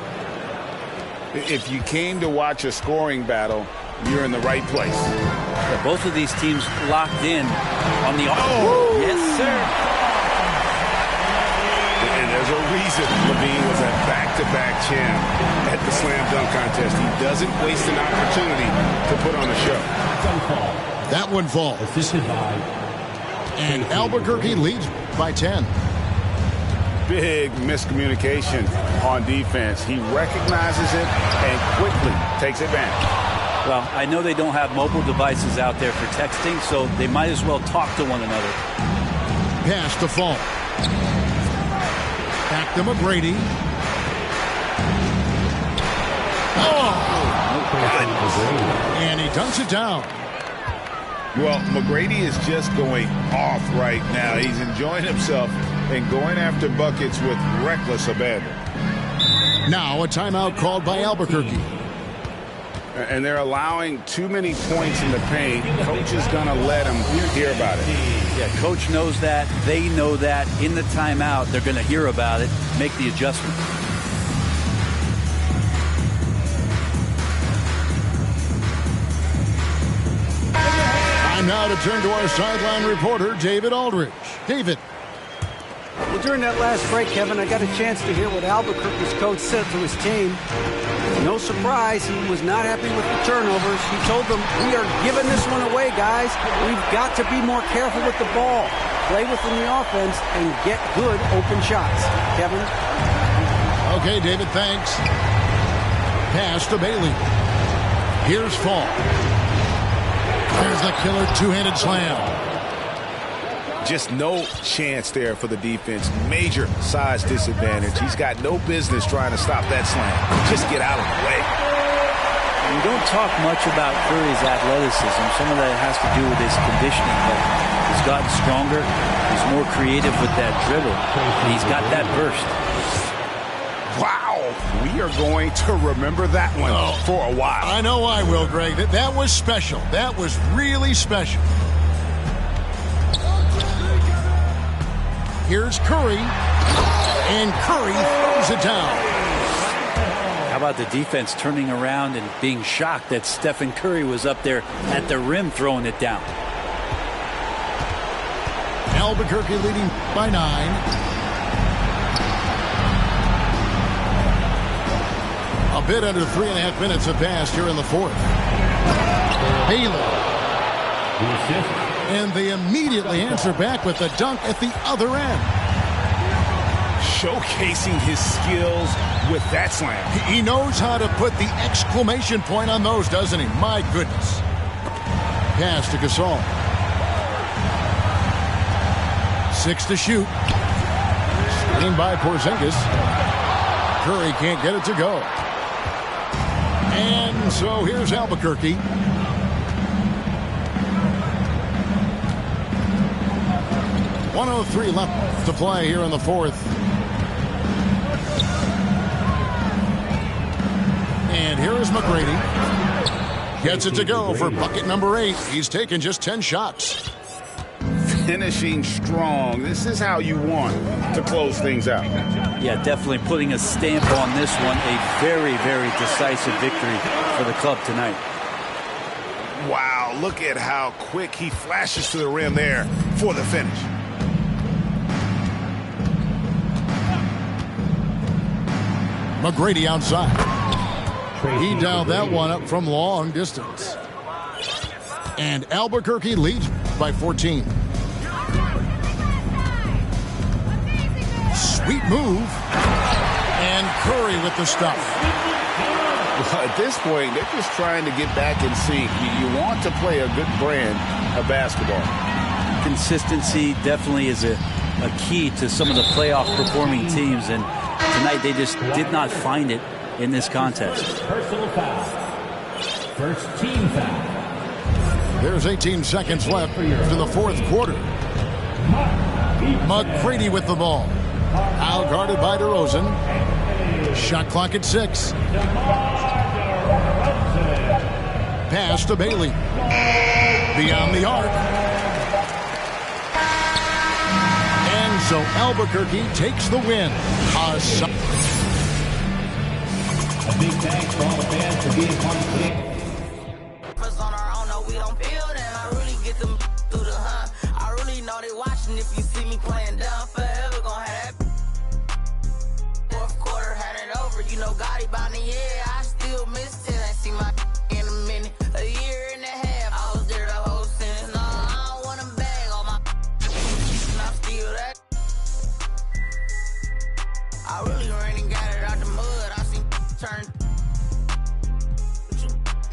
If you came to watch a scoring battle, you're in the right place. Yeah, both of these teams locked in on the... Oh! Yes, sir. And there's a reason Levine was a back-to-back champ at the slam dunk contest. He doesn't waste an opportunity to put on a show. That one falls. And Albuquerque leads by 10. Big miscommunication on defense. He recognizes it and quickly takes advantage. Well, I know they don't have mobile devices out there for texting, so they might as well talk to one another. Pass to Fall. Back to McGrady. And he dunks it down. Well, McGrady is just going off right now. He's enjoying himself and going after buckets with reckless abandon. Now a timeout called by Albuquerque. And they're allowing too many points in the paint. Coach is going to let them hear about it. Yeah, coach knows that. They know that. In the timeout, they're going to hear about it, make the adjustment. Time now to turn to our sideline reporter, David Aldridge. David. Well, during that last break, Kevin, I got a chance to hear what Albuquerque's coach said to his team. No surprise, he was not happy with the turnovers. He told them, we are giving this one away, guys. We've got to be more careful with the ball, play within the offense, and get good open shots. Kevin? Okay, David, thanks. Pass to Bailey. Here's Fall. There's the killer two-handed slam. Just no chance there for the defense. Major size disadvantage. He's got no business trying to stop that slam. Just get out of the way. We don't talk much about Curry's athleticism. Some of that has to do with his conditioning, but he's gotten stronger. He's more creative with that dribble. He's got that burst. Wow. We are going to remember that one for a while. I know I will, Greg. That was special. That was really special. Here's Curry, and Curry throws it down. How about the defense turning around and being shocked that Stephen Curry was up there at the rim throwing it down? Albuquerque leading by 9. A bit under 3.5 minutes have passed here in the fourth. Bailey. And they immediately answer back with a dunk at the other end. Showcasing his skills with that slam. He knows how to put the exclamation point on those, doesn't he? My goodness. Pass to Gasol. 6 to shoot. Screen by Porzingis. Curry can't get it to go. And so here's Albuquerque. .103 left to play here in the fourth. And here is McGrady. Gets it to go for bucket number 8. He's taken just 10 shots. Finishing strong. This is how you want to close things out. Yeah, definitely putting a stamp on this one. A very, very decisive victory for the club tonight. Wow, look at how quick he flashes to the rim there for the finish. McGrady outside. He dialed that one up from long distance. And Albuquerque leads by 14. Sweet move. And Curry with the stuff. Well, at this point, they're just trying to get back in sync. You want to play a good brand of basketball. Consistency definitely is a key to some of the playoff performing teams, and tonight they just did not find it in this contest. Personal foul. First team foul. There's 18 seconds left in the fourth quarter. McGrady with the ball. Out guarded by DeRozan. Shot clock at 6. Pass to Bailey. Beyond the arc. And so Albuquerque takes the win. A big thanks to all the fans for being part of the game. On our own, no, we don't build, and I really get them through the hunt. I really know they watching. If you see me playing down, forever gonna have that. Fourth quarter, had it over. You know, Gotti by the year. I still miss it. I see my in a minute, a year and a half. I was there the whole sentence. No, I don't want them bag on my. And I steal that. I really ran and got it out the mud. I seen turn.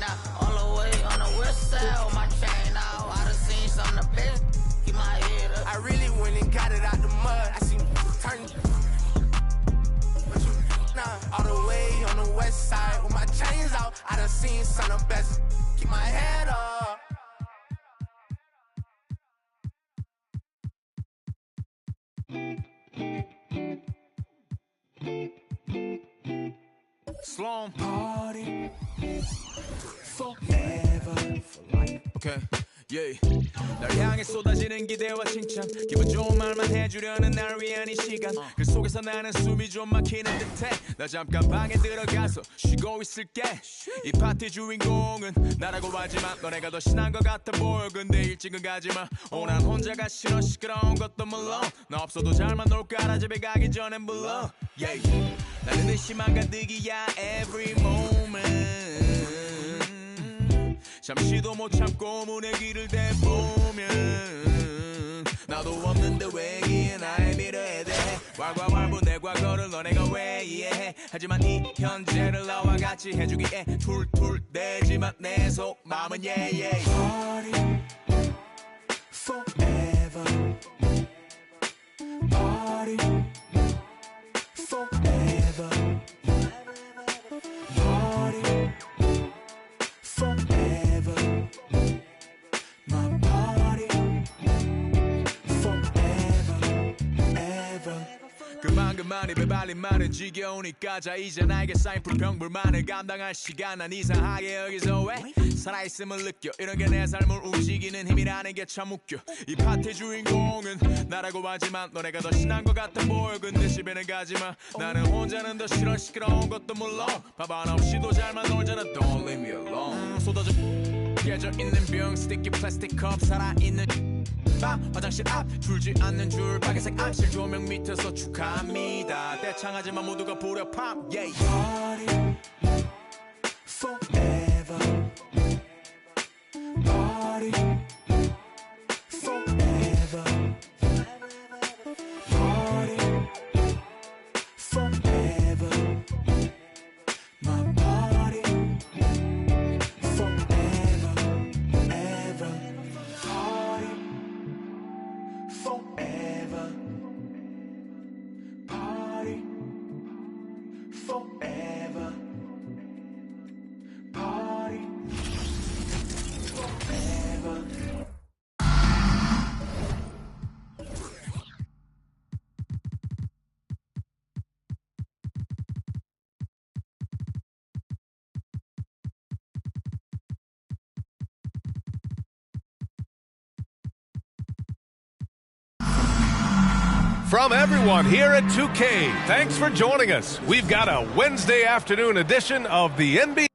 Now all the way on the west side on my chain now. I done seen some of the best. Keep my head up. I really went and got it out the mud. I seen turn. west side with my chains out. I done seen some of the best. Keep my head up. Sloan. Party forever for life. Okay. Yeah. 날 향해 쏟아지는 기대와 칭찬 기분 좋은 말만 해주려는 날 위한 이 시간 그 속에서 나는 숨이 좀 막히는 듯해 나 잠깐 방에 들어가서 쉬고 있을게 이 파티 주인공은 나라고 하지만 너네가 더 신난 것 같아 보여 근데 일찍은 가지마 난 혼자가 싫어 시끄러운 것도 물론 나 없어도 잘만 놀 거라 집에 가기 전엔 불러 yeah. 나는 의심만 가득이야 every moment 잠시도 못 참고 문의 길을 대보면 나도 없는데 왜 기에 날 밀어야 돼 왈가왈부 내 과거를 너네가 왜 이해해 하지만 이 현재를 나와 같이 해주기에 툴툴대지만 내 속마음은 yeah yeah Party forever Party forever Party forever My party forever ever 그만 입에 발린 말은 지겨우니까 자 이제 나에게 쌓인 불평불만을 감당할 시간 난 이상하게 여기서 왜 살아있음을 느껴 이런 게 내 삶을 움직이는 힘이라는 게 참 웃겨 이 파티 주인공은 나라고 하지만 너네가 더 신난 것 같아 보여 근데 집에는 가지마 나는 혼자는 더 싫어 시끄러운 것도 물론 밥 하나 없이도 잘만 놀잖아 Don't leave me alone 쏟아져 깨져 있는 병 스티키 플라스틱 컵 살아있는 화장실 앞 줄지 않는 줄 빨간색 암실 조명 밑에서 축하합니다 떼창하지만 모두가 부려 팝 yeah. Party forever Party forever Party forever My party forever ever Party forever Party forever Party forever From everyone here at 2K, thanks for joining us. We've got a Wednesday afternoon edition of the NBA.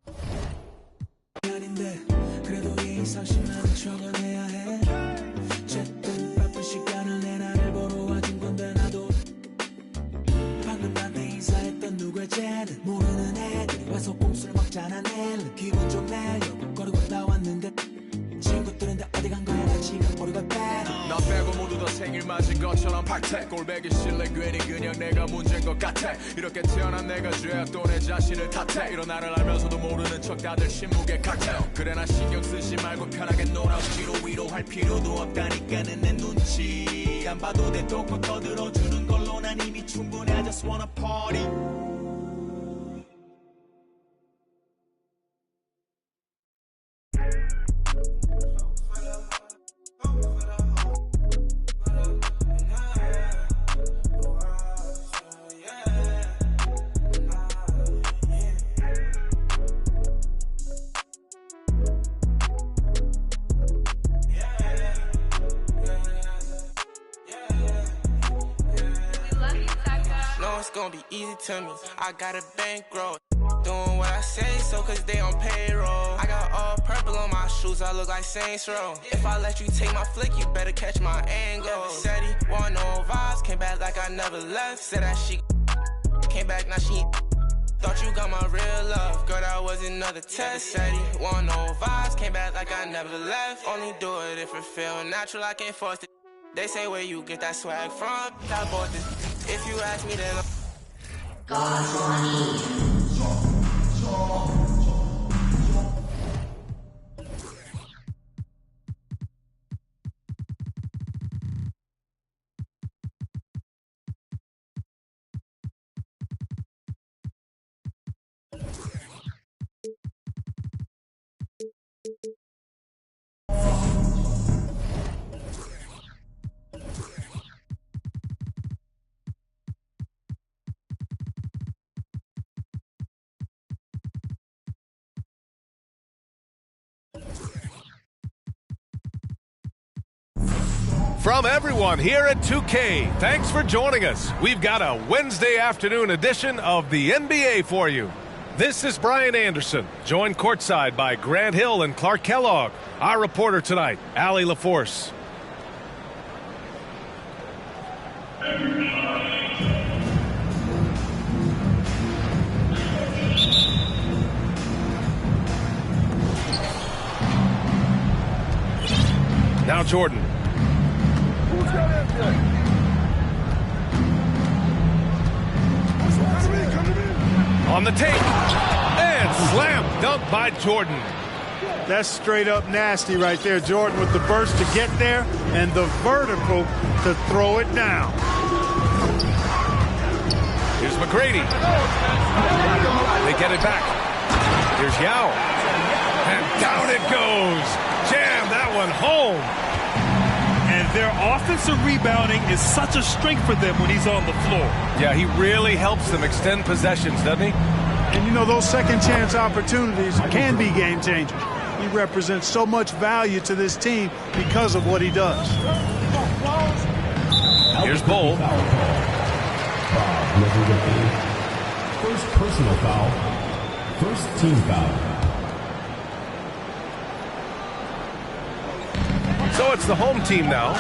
그래도 이상심은 적어내야 해 어쨌든 바쁜 시간을 내 나를 보러 와준 건데 나도 방금 나한테 인사했던 누구의 쟤는 모르는 애들이 와서 꼼수를 먹잖아 내일은 기분 좀 내려고 거리고 나왔는데 친구들은 다 어디 간 거야 나 지금 모르고 빼 나 빼고 모두 다 생일 맞은 것처럼 박태 꼴배기 싫래 괜히 그냥 내가 문제인 것 같아 이렇게 태어난 내가 죄야 또 내 자신을 탓해 이런 나를 알면서도 모르는 척 다들 침묵의 칵테일 그래 나 신경 쓰지 말고 편하게 놀아 억지로 위로할 필요도 없다니까는 내 눈치 안 봐도 돼 똑똑 떠들어주는 걸로 난 이미 충분해 I just wanna party It's gonna be easy to me. I got a bankroll. Doing what I say, so cause they on payroll. I got all purple on my shoes, I look like Saints Row. If I let you take my flick, you better catch my angle. Said he want no vibes, came back like I never left. Said that she came back, now she thought you got my real love. Girl, that was another test. Said he want no vibes, came back like I never left. Only do it if it feel natural, I can't force it. They say where you get that swag from. I bought this. If you ask me, then From everyone here at 2K, thanks for joining us. We've got a Wednesday afternoon edition of the NBA for you. This is Brian Anderson, joined courtside by Grant Hill and Clark Kellogg. Our reporter tonight, Allie LaForce. Now Jordan. On the take, and slam dunk by Jordan. That's straight up nasty right there. Jordan with the burst to get there and the vertical to throw it down. Here's McGrady. They get it back. Here's Yao. And down it goes. Jam that one home. And their offensive rebounding is such a strength for them when he's on the floor. Yeah, he really helps them extend possessions, doesn't he? And you know, those second chance opportunities can be game changers. He represents so much value to this team because of what he does. Here's Bull. First personal foul. First team foul. So it's the home team now.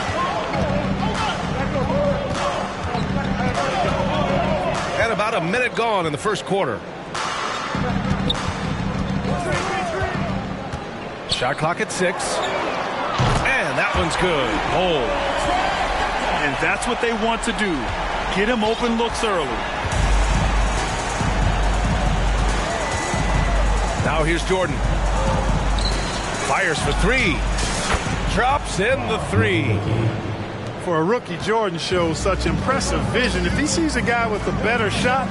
And about a minute gone in the first quarter. Shot clock at 6. And that one's good. Hold. And that's what they want to do. Get him open looks early. Now here's Jordan. Fires for 3. Drops in the 3. For a rookie, Jordan shows such impressive vision. If he sees a guy with a better shot,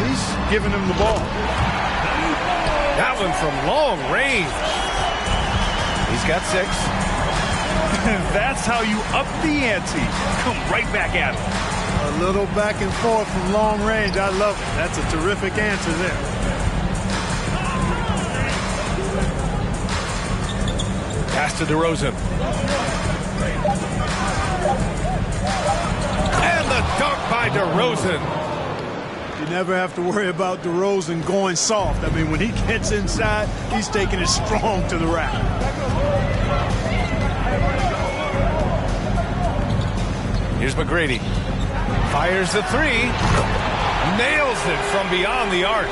he's giving him the ball. That one from long range. He's got 6. That's how you up the ante. Come right back at him. A little back and forth from long range. I love it. That's a terrific answer there. Pass to DeRozan. And the dunk by DeRozan. You never have to worry about DeRozan going soft. I mean, when he gets inside, he's taking it strong to the rack. Here's McGrady. Fires the 3. Nails it from beyond the arc.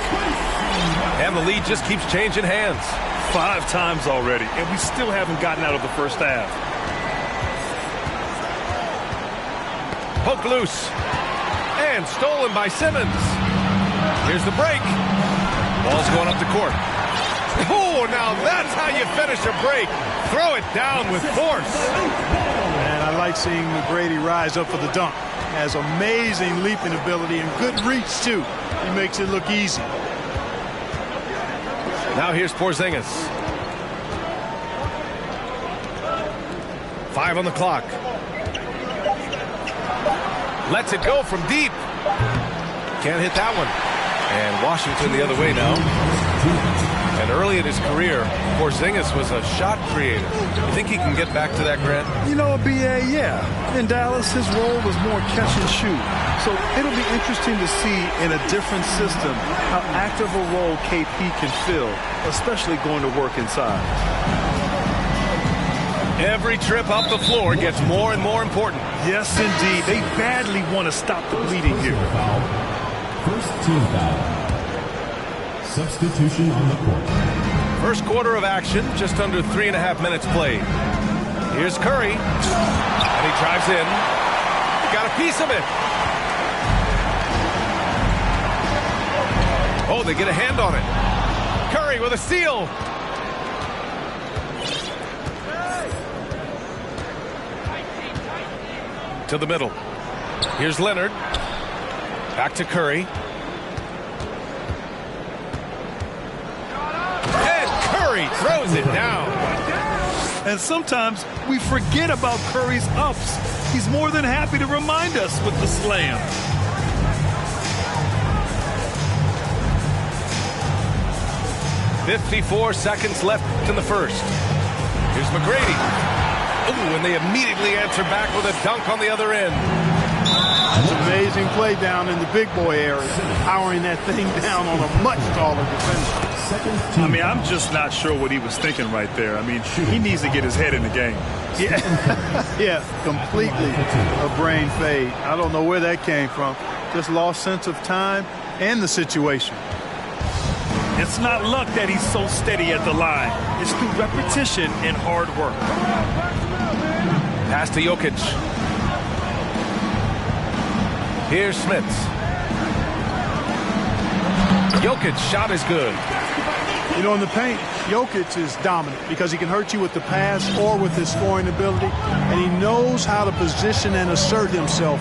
And the lead just keeps changing hands. 5 times already, and we still haven't gotten out of the first half. Poke loose. And stolen by Simmons. Here's the break. Ball's going up the court. Oh, now that's how you finish a break. Throw it down with force. And I like seeing McGrady rise up for the dunk. Has amazing leaping ability and good reach, too. He makes it look easy. Now here's Porzingis. 5 on the clock. Lets it go from deep. Can't hit that one. And Washington the other way now. And early in his career, Porzingis was a shot creator. You think he can get back to that, Grant? You know, BA, yeah. In Dallas, his role was more catch and shoot. So it'll be interesting to see in a different system how active a role KP can fill, especially going to work inside. Every trip up the floor gets more and more important. Yes, indeed. They badly want to stop the bleeding here. First team foul. Substitution on the court. First quarter of action, just under 3.5 minutes played. Here's Curry. And he drives in. Got a piece of it. Oh, they get a hand on it. Curry with a steal. To the middle. Here's Leonard. Back to Curry. And Curry throws it down. And sometimes we forget about Curry's ups. He's more than happy to remind us with the slam. "54 seconds left in the first. Here's McGrady. Ooh, and they immediately answer back with a dunk on the other end. That's an amazing play down in the big boy area, powering that thing down on a much taller defender. I mean, I'm just not sure what he was thinking right there. I mean, he needs to get his head in the game. Yeah, completely a brain fade. I don't know where that came from. Just lost sense of time and the situation. It's not luck that he's so steady at the line. It's through repetition and hard work. Pass to Jokic. Here's Smits. Jokic's shot is good. You know, in the paint, Jokic is dominant because he can hurt you with the pass or with his scoring ability, and he knows how to position and assert himself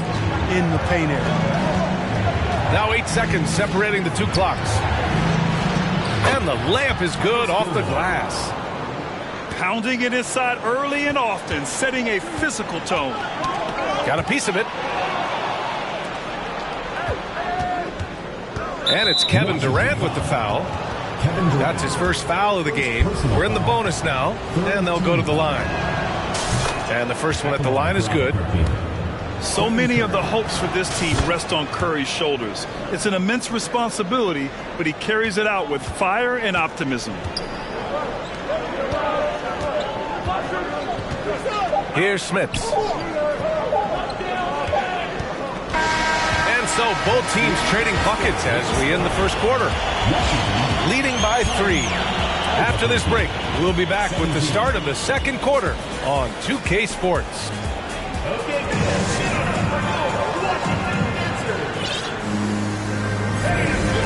in the paint area. Now 8 seconds separating the two clocks. And the layup is good off the glass. Pounding it inside early and often, setting a physical tone. Got a piece of it. And it's Kevin Durant with the foul. That's his first foul of the game. We're in the bonus now, and they'll go to the line. And the first one at the line is good. So many of the hopes for this team rest on Curry's shoulders. It's an immense responsibility, but he carries it out with fire and optimism. Here's Smits. And so both teams trading buckets as we end the first quarter. Leading by 3. After this break, we'll be back with the start of the second quarter on 2K Sports.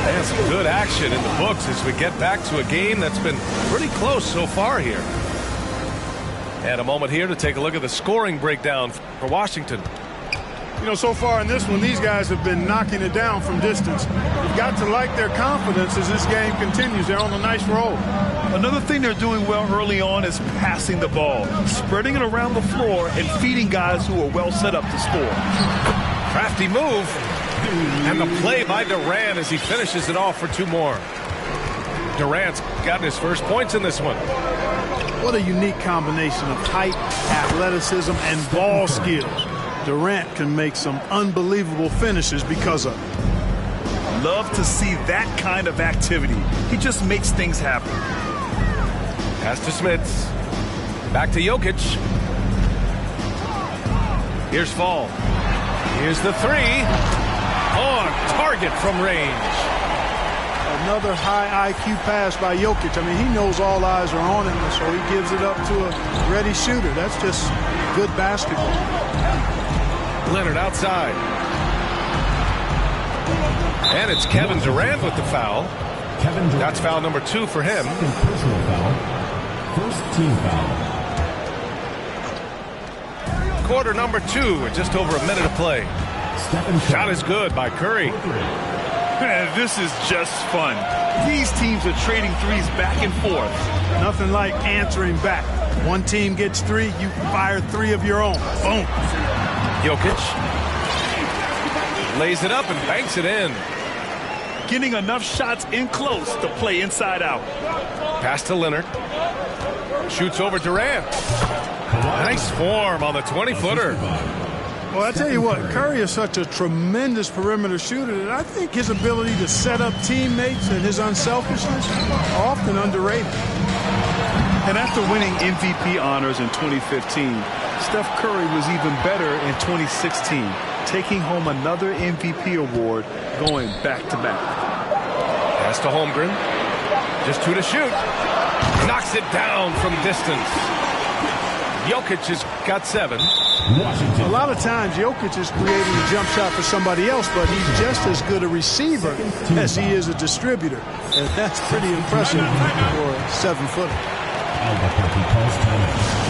And some good action in the books as we get back to a game that's been pretty close so far here. And a moment here to take a look at the scoring breakdown for Washington. You know, so far in this one, these guys have been knocking it down from distance. You've got to like their confidence as this game continues. They're on a nice roll. Another thing they're doing well early on is passing the ball, spreading it around the floor and feeding guys who are well set up to score. Crafty move. And the play by Durant as he finishes it off for 2 more. Durant's gotten his first points in this one. What a unique combination of height, athleticism, and ball skills. Durant can make some unbelievable finishes because of it. Love to see that kind of activity. He just makes things happen. Pass to Smits. Back to Jokic. Here's Fall. Here's the 3. On target from range. Another high IQ pass by Jokic. I mean, he knows all eyes are on him, so he gives it up to a ready shooter. That's just good basketball. Leonard outside. And it's Kevin Durant with the foul. That's foul number 2 for him. Personal foul. First team foul. Quarter number 2 with just over a minute of play. Shot is good by Curry. Man, this is just fun. These teams are trading threes back and forth. Nothing like answering back. One team gets 3, you fire 3 of your own. Boom. Jokic lays it up and banks it in. Getting enough shots in close to play inside out. Pass to Leonard. Shoots over Durant. Nice form on the 20-footer. Well, I tell you what, Curry is such a tremendous perimeter shooter that I think his ability to set up teammates and his unselfishness are often underrated. And after winning MVP honors in 2015, Steph Curry was even better in 2016, taking home another MVP award, going back-to-back. Pass to Holmgren. Just 2 to shoot. Knocks it down from distance. Jokic has got 7. A lot of times, Jokic is creating a jump shot for somebody else, but he's just as good a receiver as he is a distributor. And that's pretty impressive for a 7-footer. Albuquerque calls timeout.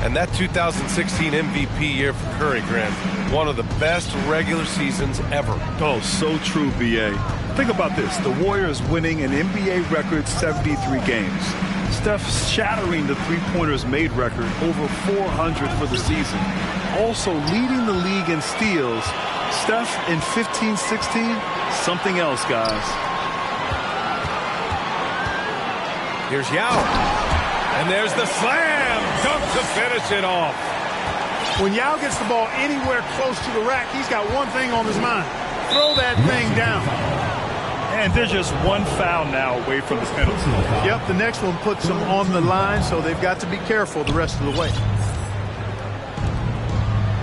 And that 2016 MVP year for Curry, Grant, one of the best regular seasons ever. Oh, so true, B.A. Think about this. The Warriors winning an NBA record 73 games. Steph shattering the three-pointers made record, over 400 for the season. Also leading the league in steals. Steph in 15-16, something else, guys. Here's Yao. And there's the slam dunk to finish it off. When Yao gets the ball anywhere close to the rack, he's got one thing on his mind. Throw that thing down. And they're just one foul now away from the penalty. Yep, the next one puts them on the line, so they've got to be careful the rest of the way.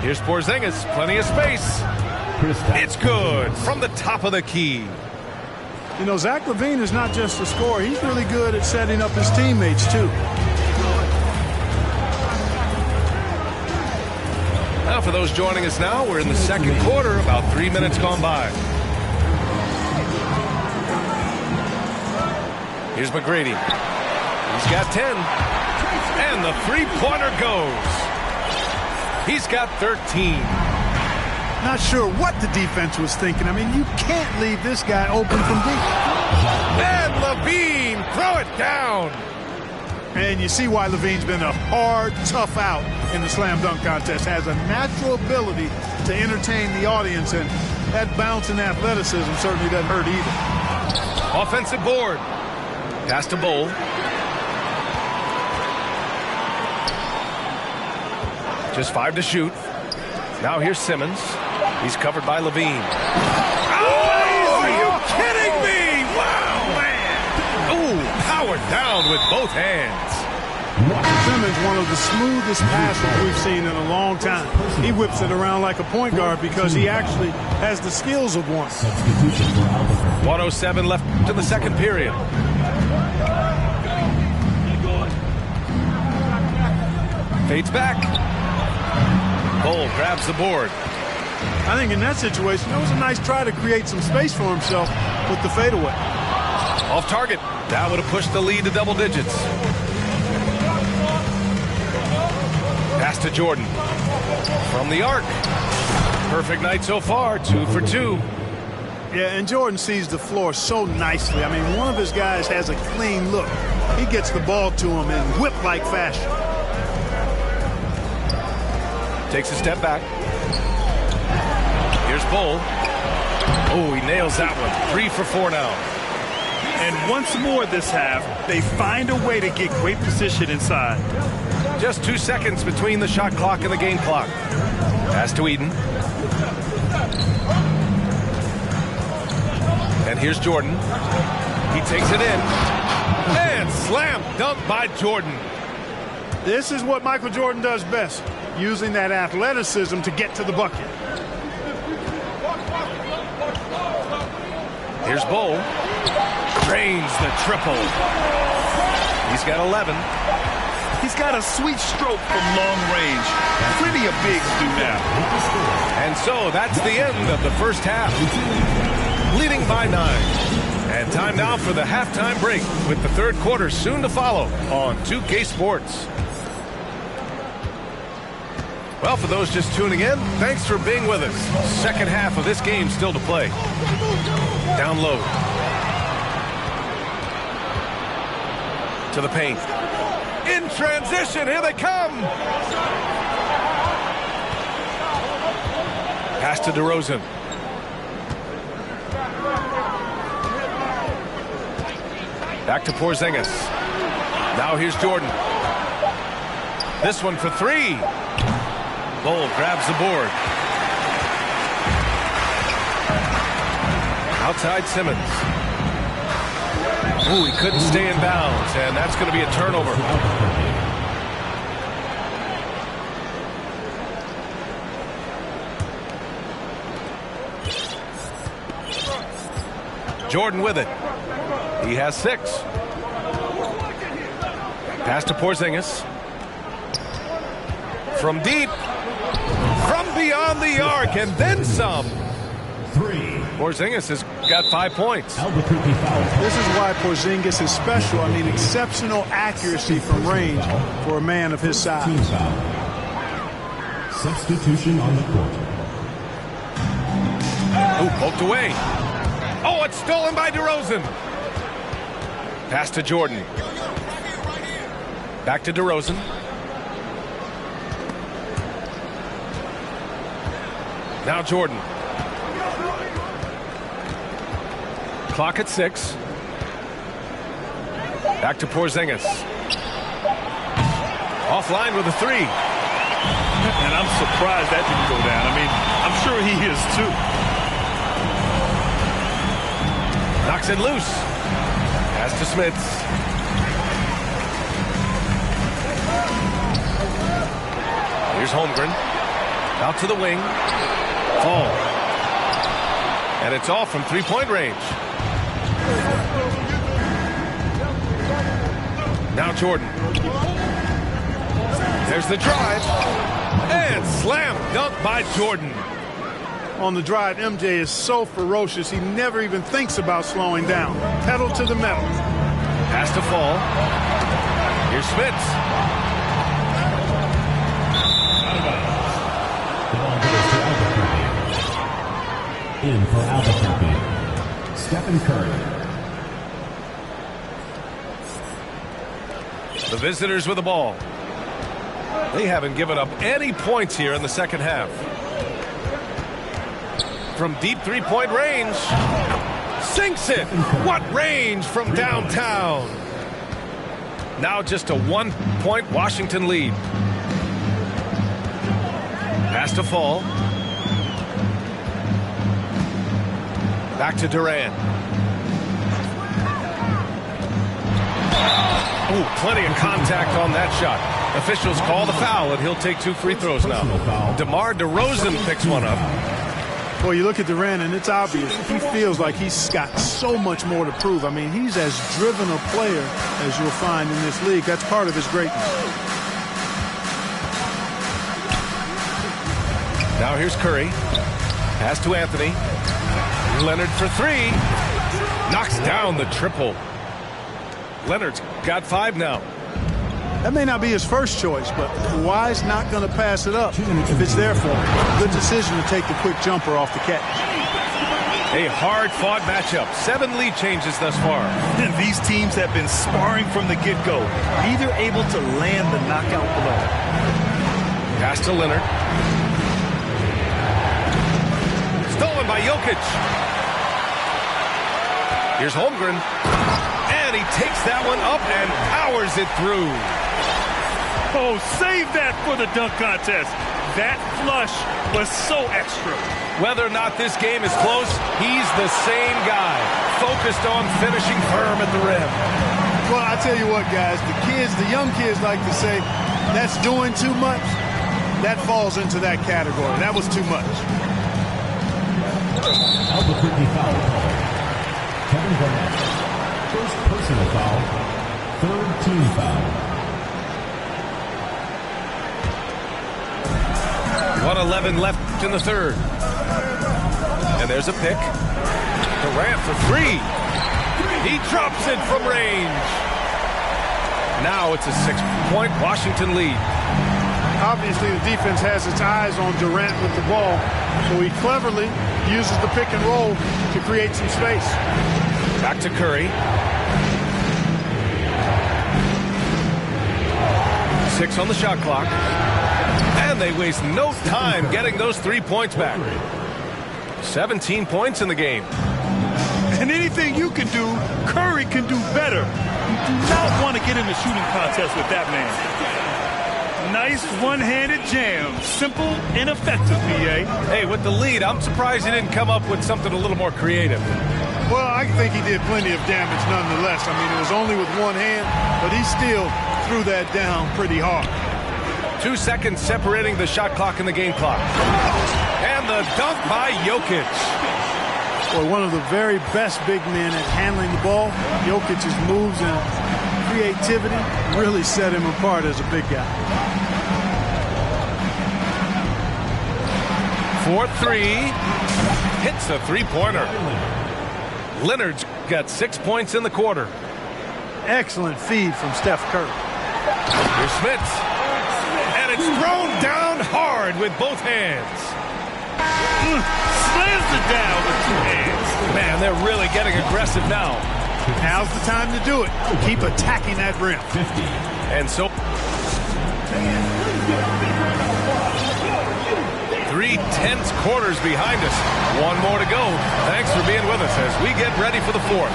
Here's Porzingis, plenty of space. It's good from the top of the key. You know, Zach LaVine is not just a scorer. He's really good at setting up his teammates, too. Now, for those joining us now, we're in the second quarter, about 3 minutes gone by. Here's McGrady. He's got 10. And the three-pointer goes. He's got 13. Not sure what the defense was thinking. I mean, you can't leave this guy open from deep. And LaVine, throw it down. And you see why LaVine's been a hard, tough out in the slam dunk contest. Has a natural ability to entertain the audience, and that bounce and athleticism certainly doesn't hurt either. Offensive board. Pass to Bull. Just 5 to shoot. Now here's Simmons. He's covered by LaVine. Oh, are you kidding me? Wow, man. Ooh, powered down with both hands. Simmons, one of the smoothest passers we've seen in a long time. He whips it around like a point guard because he actually has the skills of one. 1:07 left to the second period. Fades back. Bull grabs the board. I think in that situation, that was a nice try to create some space for himself with the fadeaway. Off target. That would have pushed the lead to double digits. Pass to Jordan. From the arc. Perfect night so far. 2 for 2. Yeah, and Jordan sees the floor so nicely. I mean, one of his guys has a clean look. He gets the ball to him in whip-like fashion. Takes a step back. Here's Bull. Oh, he nails that one. 3 for 4 now. And once more this half, they find a way to get great position inside. Just 2 seconds between the shot clock and the game clock. Pass to Eden. And here's Jordan. He takes it in. And slam dunk by Jordan. This is what Michael Jordan does best, using that athleticism to get to the bucket. Here's Bull. Drains the triple. He's got 11. He's got a sweet stroke from long range. Plenty of bigs do now. And so that's the end of the first half. Leading by 9. And time now for the halftime break with the third quarter soon to follow on 2K Sports. Well, for those just tuning in, thanks for being with us. Second half of this game still to play. Down low. To the paint. In transition, here they come. Pass to DeRozan. Back to Porzingis. Now here's Jordan. This one for 3. Bull grabs the board. Outside Simmons. Ooh, he couldn't stay in bounds, and that's going to be a turnover. Jordan with it. He has 6. Pass to Porzingis. From deep. From beyond the arc, and then some. 3. Porzingis has got 5 points. This is why Porzingis is special. I mean, exceptional accuracy from range for a man of his size. Substitution on the court. Ooh, poked away. Oh, it's stolen by DeRozan. Pass to Jordan. Back to DeRozan. Now Jordan. Clock at 6. Back to Porzingis. Offline with a 3. And I'm surprised that didn't go down. I mean, I'm sure he is too. Knocks it loose. Pass to Smits. Here's Holmgren. Out to the wing. Fall. And it's off from three-point range. Now Jordan. There's the drive. And slam dunk by Jordan. On the drive, MJ is so ferocious, he never even thinks about slowing down. Pedal to the metal. Pass to Fall. Here's Smits. In for Albuquerque, Stephen Curry. The visitors with the ball. They haven't given up any points here in the second half. From deep three-point range. Sinks it. What range from downtown. Now just a 1-point Washington lead. Pass to Fall. Back to Durant. Ooh, plenty of contact on that shot. Officials call the foul, and he'll take 2 free throws now. DeMar DeRozan picks one up. Well, you look at Durant, and it's obvious. He feels like he's got so much more to prove. I mean, he's as driven a player as you'll find in this league. That's part of his greatness. Now here's Curry. Pass to Anthony. Leonard for 3. Knocks down the triple. Leonard's got 5 now. That may not be his first choice, but Kawhi's not going to pass it up if it's there for him. Good decision to take the quick jumper off the catch. A hard-fought matchup. 7 lead changes thus far. And these teams have been sparring from the get-go. Neither able to land the knockout blow. Pass to Leonard. Stolen by Jokic. Here's Holmgren. And he takes that one up and powers it through. Oh, save that for the dunk contest. That flush was so extra. Whether or not this game is close, he's the same guy. Focused on finishing firm at the rim. Well, I tell you what, guys, the young kids like to say, that's doing too much. That falls into that category. That was too much. Albuquerque foul call. Kevin Garnett. First personal foul. Third team foul. 1:11 left in the third. And there's a pick. Durant for 3. He drops it from range. Now it's a 6-point Washington lead. Obviously, the defense has its eyes on Durant with the ball, so he cleverly uses the pick and roll to create some space. Back to Curry. 6 on the shot clock. And they waste no time getting those 3 points back. 17 points in the game. And anything you can do, Curry can do better. You do not want to get in the shooting contest with that man. Nice one-handed jam. Simple and effective, B.A. Hey, with the lead, I'm surprised he didn't come up with something a little more creative. Well, I think he did plenty of damage nonetheless. I mean, it was only with one hand, but he still threw that down pretty hard. 2 seconds separating the shot clock and the game clock. And the dunk by Jokic. Boy, one of the very best big men at handling the ball. Jokic's moves and creativity really set him apart as a big guy. 4-3. Hits a three-pointer. Leonard's got 6 points in the quarter. Excellent feed from Steph Curry. Here's Smits. And it's thrown down hard hard with both hands. Slams it down with 2 hands. Man, they're really getting aggressive now. Now's the time to do it. Keep attacking that rim. 50. And so 3 tense quarters behind us. 1 more to go. Thanks for being with us as we get ready for the 4th.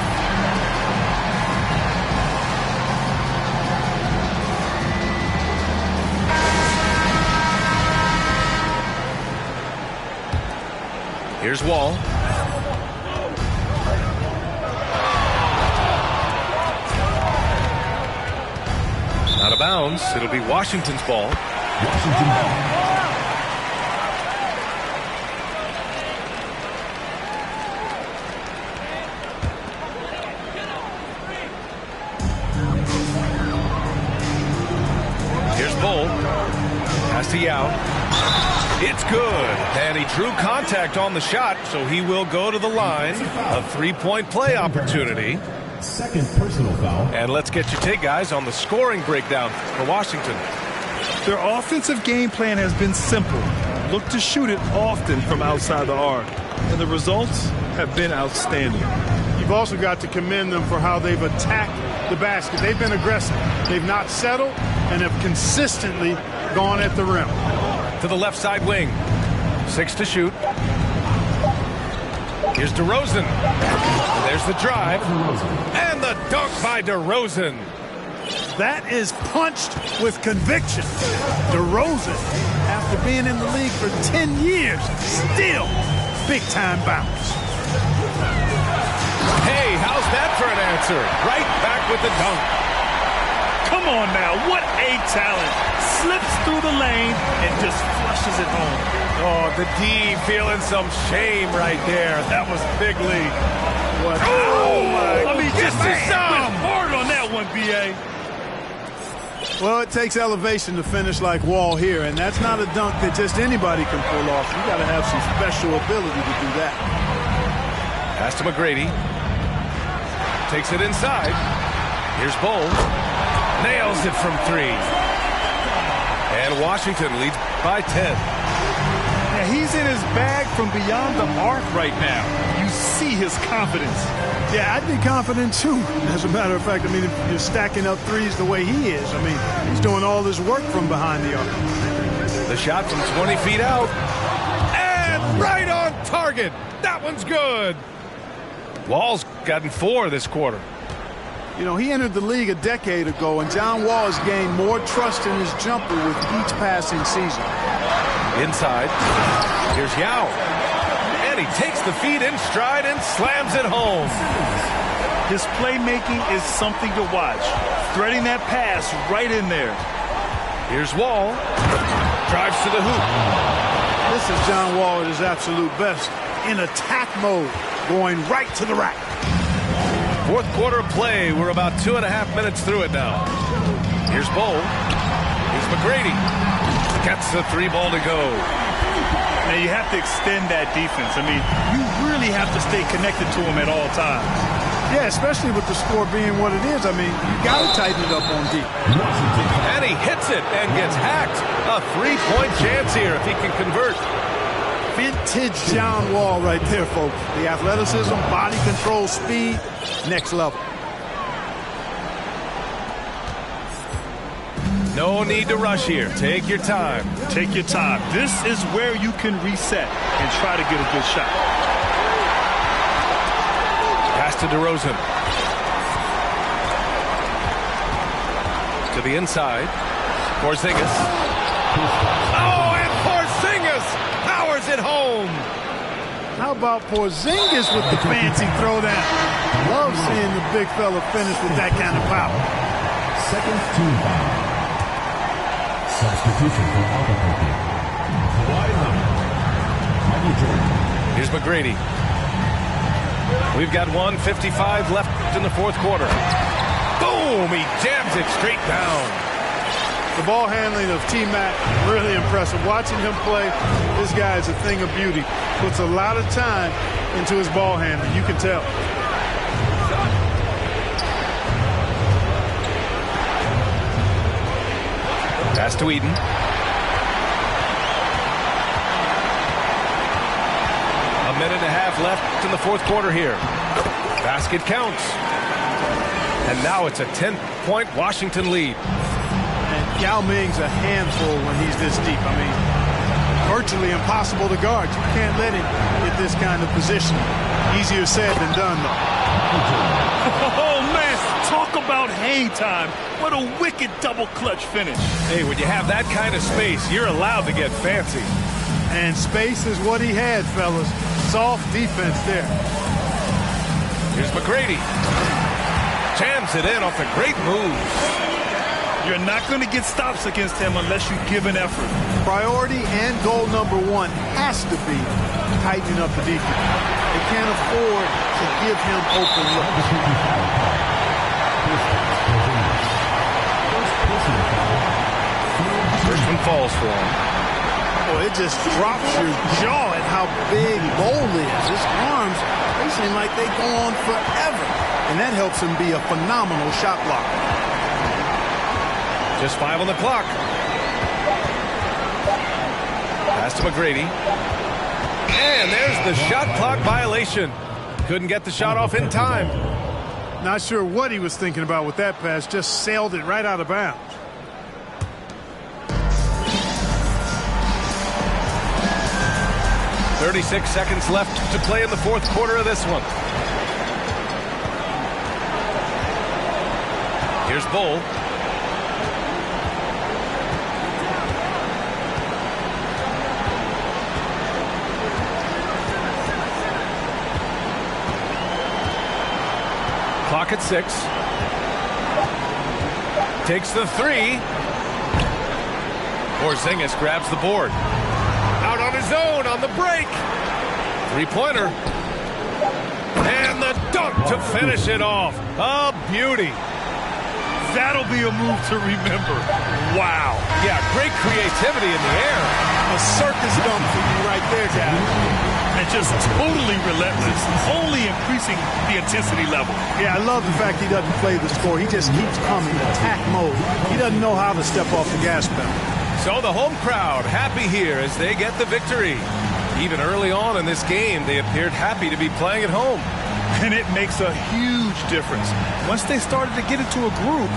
Here's Wall. Out of bounds. It'll be Washington's ball. Washington ball. Here's Bull. Pass to Yao. It's good. And he drew contact on the shot, so he will go to the line. A 3-point play opportunity. Second personal foul. And let's get your take, guys, on the scoring breakdown for Washington. Their offensive game plan has been simple. Look to shoot it often from outside the arc. And the results have been outstanding. You've also got to commend them for how they've attacked the basket. They've been aggressive. They've not settled and have consistently gone at the rim. To the left side wing. 6 to shoot. Here's DeRozan. There's the drive. And the dunk by DeRozan. That is punched with conviction. DeRozan, after being in the league for 10 years, still big-time bounce. Hey, how's that for an answer? Right back with the dunk. Come on now, what a talent. Slips through the lane and just flushes it home. Oh, the D feeling some shame right there. That was big league. What? Oh, my. I mean, just went hard on that one, B.A. Well, it takes elevation to finish like Wall here, and that's not a dunk that just anybody can pull off. You got to have some special ability to do that. Pass to McGrady. Takes it inside. Here's Bull. Nails it from 3. And Washington leads by 10. Now, he's in his bag from beyond the arc right now. You see his confidence. Yeah, I'd be confident too. As a matter of fact, I mean, if you're stacking up threes the way he is, I mean, he's doing all this work from behind the arc. The shot from 20 feet out. And right on target. That one's good. Wall's gotten 4 this quarter. You know, he entered the league a decade ago, and John Wall has gained more trust in his jumper with each passing season. Inside. Here's Yao. And he takes the feed in stride and slams it home. His playmaking is something to watch. Threading that pass right in there. Here's Wall. Drives to the hoop. This is John Wall at his absolute best. In attack mode, going right to the rack. 4th quarter of play. We're about 2.5 minutes through it now. Here's Bull. Here's McGrady. Gets the 3 ball to go. Now you have to extend that defense. I mean, you really have to stay connected to him at all times. Yeah, especially with the score being what it is. I mean, you got to tighten it up on deep. And he hits it and gets hacked. A 3-point chance here if he can convert. Vintage John Wall right there, folks. The athleticism, body control, speed, next level. No need to rush here. Take your time. Take your time. This is where you can reset and try to get a good shot. Pass to DeRozan. To the inside. Porzingis. Oh, and Porzingis powers it home. How about Porzingis with the fancy throwdown? Love seeing the big fella finish with that kind of power. Second team foul. Substitution for Albuquerque. Kawhi Leonard. Michael Jordan. Here's McGrady. We've got 1:55 left in the 4th quarter. Boom! He jams it straight down. The ball handling of T-Mac, really impressive. Watching him play, this guy is a thing of beauty. Puts a lot of time into his ball handling. You can tell. Pass to Eden. left in the fourth quarter here. Basket counts. And now it's a 10-point Washington lead. And Yao Ming's a handful when he's this deep. I mean, virtually impossible to guard. You can't let him get this kind of position. Easier said than done, though. Oh, man, talk about hang time. What a wicked double clutch finish. Hey, when you have that kind of space, you're allowed to get fancy. And space is what he had, fellas. Soft defense there. Here's McGrady. Jams it in off the great moves. You're not going to get stops against him unless you give an effort. Priority and goal number one has to be tightening up the defense. They can't afford to give him open looks. First one falls for him. Well, it just drops your jaw at how big Bol is. His arms, they seem like they go on forever. And that helps him be a phenomenal shot blocker. Just 5 on the clock. Pass to McGrady. And there's the shot clock violation. Couldn't get the shot off in time. Not sure what he was thinking about with that pass. Just sailed it right out of bounds. .36 seconds left to play in the fourth quarter of this one. Here's Bol. Clock at 6. Takes the 3. Porzingis grabs the board. Out on his own on the break. Three-pointer. And the dunk to finish it off. A beauty. That'll be a move to remember. Wow. Yeah, great creativity in the air. A circus dunk for you right there, guys. And just totally relentless, only increasing the intensity level. Yeah, I love the fact he doesn't play the score. He just keeps coming, attack mode. He doesn't know how to step off the gas pedal. So the home crowd happy here as they get the victory. Even early on in this game, they appeared happy to be playing at home. And it makes a huge difference. Once they started to get into a groove,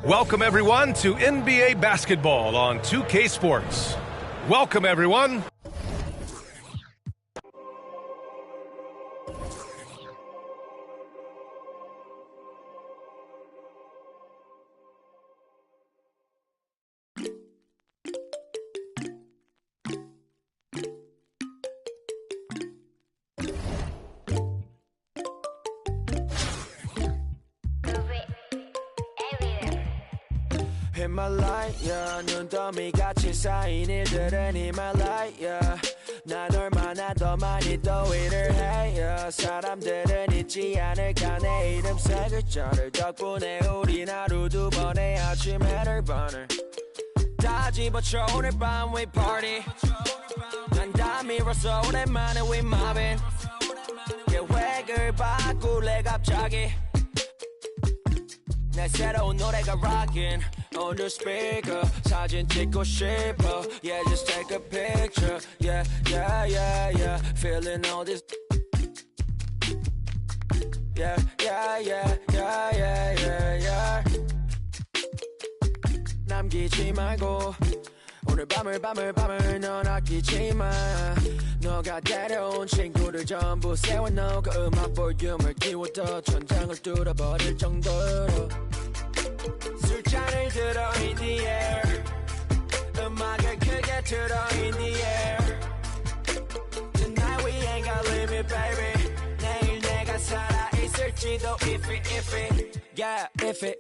Welcome, everyone, to NBA basketball on 2K Sports. Welcome, everyone. 히말라야 눈더미같이 쌓인 일들은 히말라야 난 얼마나 더 많이 더위를 해요 사람들은 잊지 않을까 내 이름 세 글자를 덕분에 우린 하루 두 번의 아침 해를 다 집어쳐 오늘 밤 we party 난 다 밀었어 오랜만에 we mobbing 계획을 바꿀래 갑자기 내 새로운 노래가 rockin' on the speaker 사진 찍고 싶어 yeah just take a picture yeah yeah yeah yeah feeling all this yeah yeah yeah yeah yeah yeah yeah 남기지 말고 오늘 밤을 넌 아끼지 마 너가 데려온 친구들 전부 세워놓고 음악 볼륨을 키워도 천장을 뚫어버릴 정도로 술잔을 들어 in the air 음악을 크게 틀어 in the air Tonight we ain't got limit baby 내일 내가 살아있을지도 if it yeah if it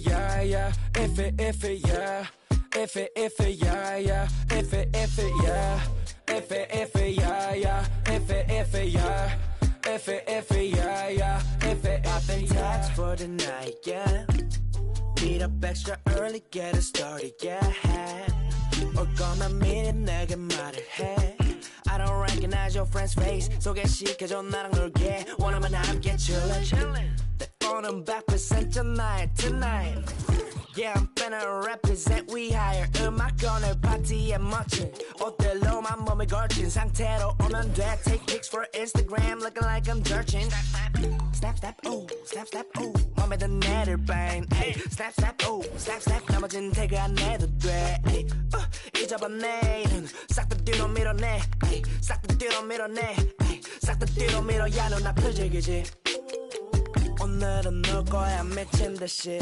yeah yeah if it yeah if it yeah yeah if it yeah if it yeah yeah if it yeah if it yeah yeah if it I've been taxed for the night yeah meet up extra early get it started yeah 올 거면 미리 내게 말을 해 I don't recognize your friend's face 소개시켜줘 나랑 놀게 원하면 함께 chillin' 내 폰은 100% tonight Yeah, I'm finna represent we higher 음악 오늘 파티에 멋진 옷들로만 몸을 걸친 상태로 오면 돼 Take pics for Instagram looking like I'm dirtin Snap, snap, ooh, snap, snap, ooh 맘에 든 애들 bang Snap, snap, ooh, snap, snap 나머진 태그 안 해도 돼 잊어봐 내일은 싹 다 뒤로 밀어내 싹 다 뒤로 밀어내 싹 다 뒤로 밀어 야 넌 앞을 즐기지 오늘은 놀 거야 미친 듯이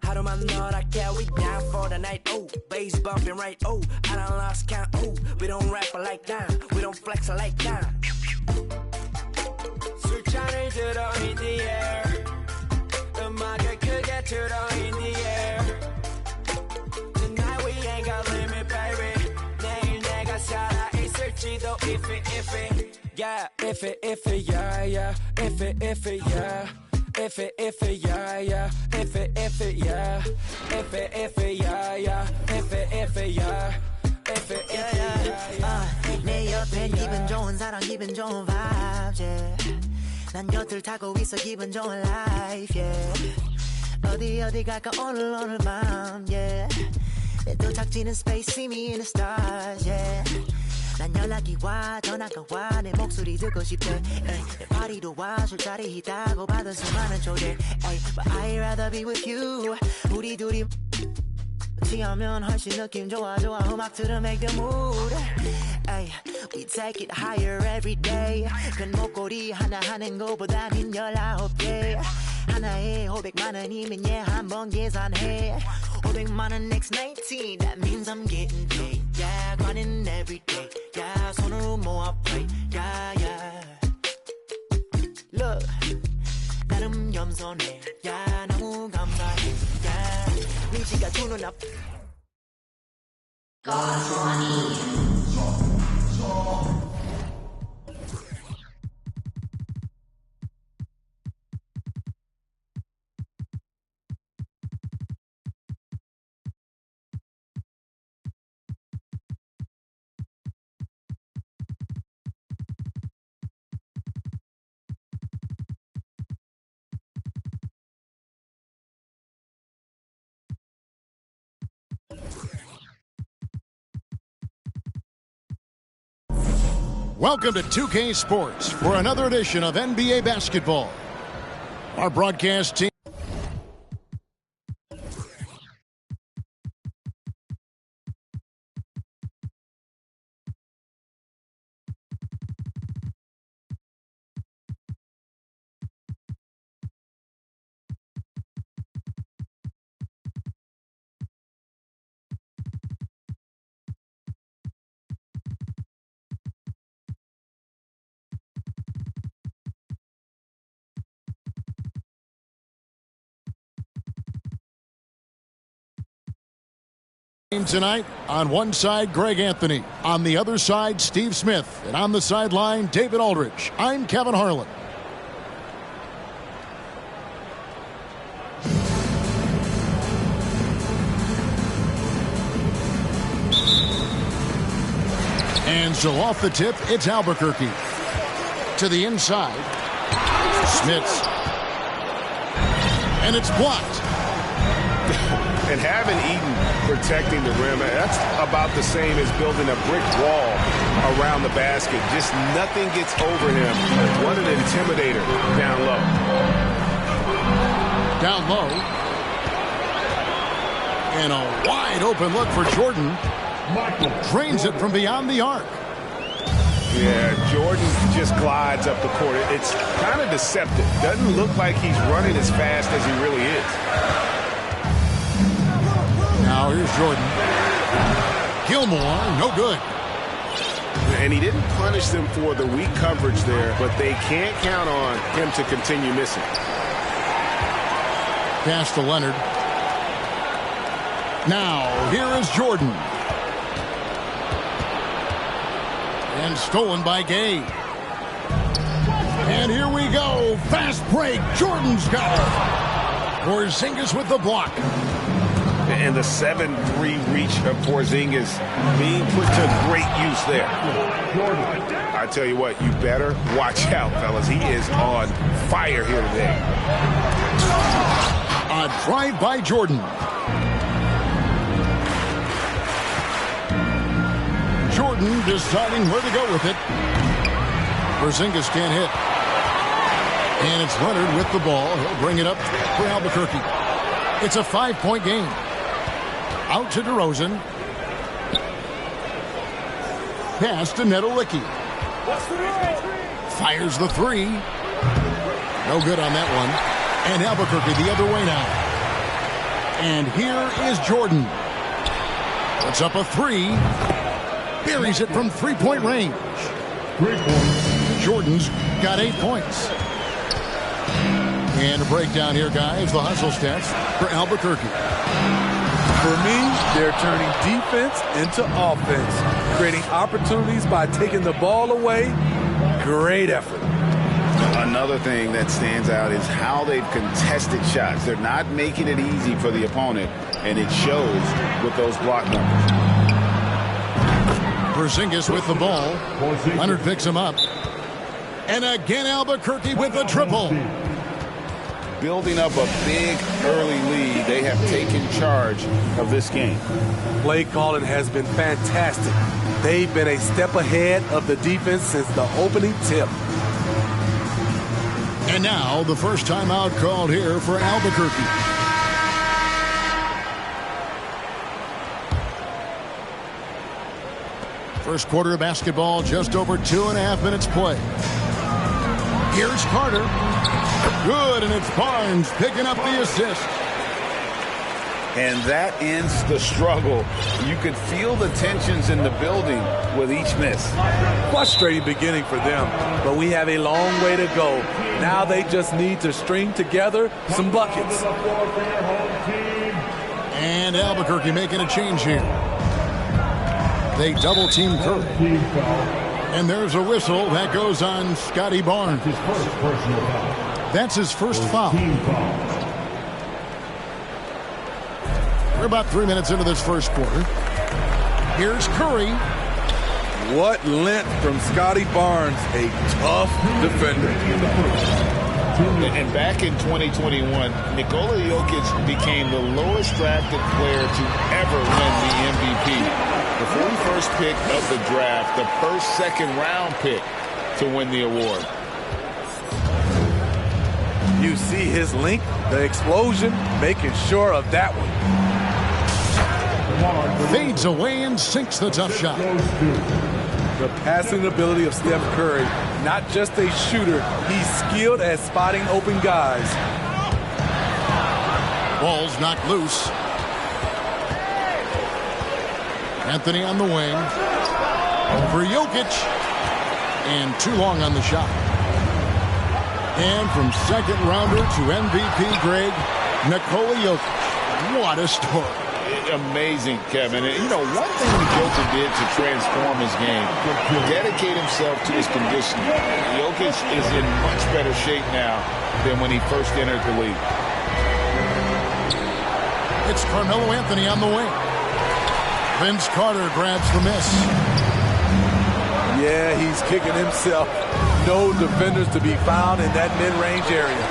하루만 너랄게 we down for the night oh bass bumping right oh I done lost count oh we don't rap like that we don't flex like that 술잔을 들어 in the air 음악을 크게 틀어 in the air Tonight we ain't got limit baby 내일 내가 살아있을지도 if it yeah if it yeah yeah if it yeah If it yeah yeah if it yeah if it yeah yeah if it yeah if it yeah 내 옆엔 기분 좋은 사람 기분 좋은 vibes yeah 난 곁을 타고 있어 기분 좋은 life yeah 어디 갈까 오늘 밤 yeah 내 도착지는 space see me in the stars yeah 난 연락이 와 전화가 와 내 목소리 듣고 싶대 내 파리도 와 술자리 있다고 받은 수많은 초대 But I'd rather be with you 우리 둘이 취하면 훨씬 느낌 좋아 음악 들어 make the mood We take it higher every day 큰 목걸이 하나 하는 거보다는 19개 하나에 500만원 이면 한번 계산해 500만원 x 19 That means I'm getting paid Yeah grinding every day Yeah 손으로 모아 play Yeah yeah Look 나름 겸손해 Yeah 너무 감사해 Yeah 위지가 주는 앞 Welcome to 2K Sports for another edition of NBA basketball. Our broadcast team Tonight, on one side, Greg Anthony. On the other side, Steve Smith. And on the sideline, David Aldridge. I'm Kevin Harlan. And so off the tip, it's Albuquerque. To the inside, Smits. And it's blocked. And having Eaton protecting the rim, that's about the same as building a brick wall around the basket. Just nothing gets over him. What an intimidator down low. Down low. And a wide open look for Jordan. Drains it from beyond the arc. Yeah, Jordan just glides up the court. It's kind of deceptive. Doesn't look like he's running as fast as he really is. Now here's Jordan. Gilmore, no good. And he didn't punish them for the weak coverage there, but they can't count on him to continue missing. Pass to Leonard. Now, here is Jordan. And stolen by Gay. And here we go. Fast break. Jordan's got it. Porzingis with the block. And the 7-3 reach of Porzingis being put to great use there. I tell you what, you better watch out, fellas. He is on fire here today. A drive by Jordan. Jordan deciding where to go with it. Porzingis can't hit. And it's Leonard with the ball. He'll bring it up for Albuquerque. It's a 5-point game. Out to DeRozan. Pass to Nedolicki. Fires the three. No good on that one. And Albuquerque the other way now. And here is Jordan. Puts up a three. Buries it from three-point range. Jordan's got 8 points. And a breakdown here, guys. The hustle stats for Albuquerque. For me, they're turning defense into offense, creating opportunities by taking the ball away. Great effort. Another thing that stands out is how they've contested shots. They're not making it easy for the opponent, and it shows with those block numbers. Porzingis with the ball. Leonard picks him up. And again, Albuquerque with a triple. Building up a big early lead, they have taken charge of this game. Play calling has been fantastic. They've been a step ahead of the defense since the opening tip. And now the first timeout called here for Albuquerque. First quarter of basketball, just over 2.5 minutes play. Here's Carter. Good, and it's Barnes picking up the assist. And that ends the struggle. You could feel the tensions in the building with each miss. Frustrating beginning for them, but we have a long way to go. Now they just need to string together some buckets. And Albuquerque making a change here. They double-team Curry. And there's a whistle that goes on Scotty Barnes. That's his first foul. We're about 3 minutes into this first quarter. Here's Curry. What length from Scotty Barnes, a tough defender. And back in 2021, Nikola Jokic became the lowest drafted player to ever win the MVP. The 41st pick of the draft, the first second-round pick to win the award. You see his length, the explosion, making sure of that one. Fades away and sinks the tough shot. The passing ability of Steph Curry, not just a shooter, he's skilled at spotting open guys. Ball's knocked loose. Anthony on the wing. For Jokic. And too long on the shot. And from second rounder to MVP Greg, Nikola Jokic. What a story. Amazing, Kevin. And, you know, one thing the Joker did to transform his game, dedicate himself to his conditioning. Jokic is in much better shape now than when he first entered the league. It's Carmelo Anthony on the wing. Vince Carter grabs the miss. Yeah, he's kicking himself. No defenders to be found in that mid-range area.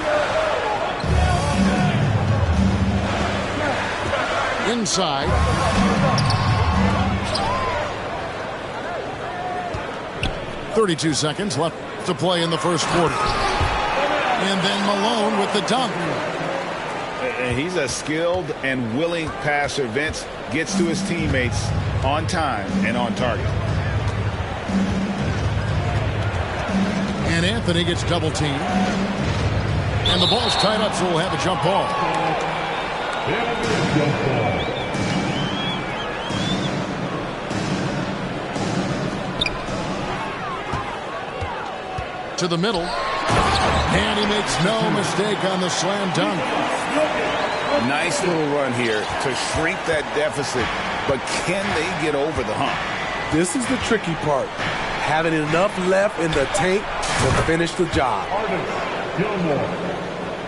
Inside. .32 seconds left to play in the first quarter. And then Malone with the dunk. And he's a skilled and willing passer. Vince gets to his teammates on time and on target. And Anthony gets double teamed. And the ball's tied up, so we'll have a jump ball. To the middle. And he makes no mistake on the slam dunk. Nice little run here to shrink that deficit. But can they get over the hump? This is the tricky part. Having enough left in the tank to finish the job.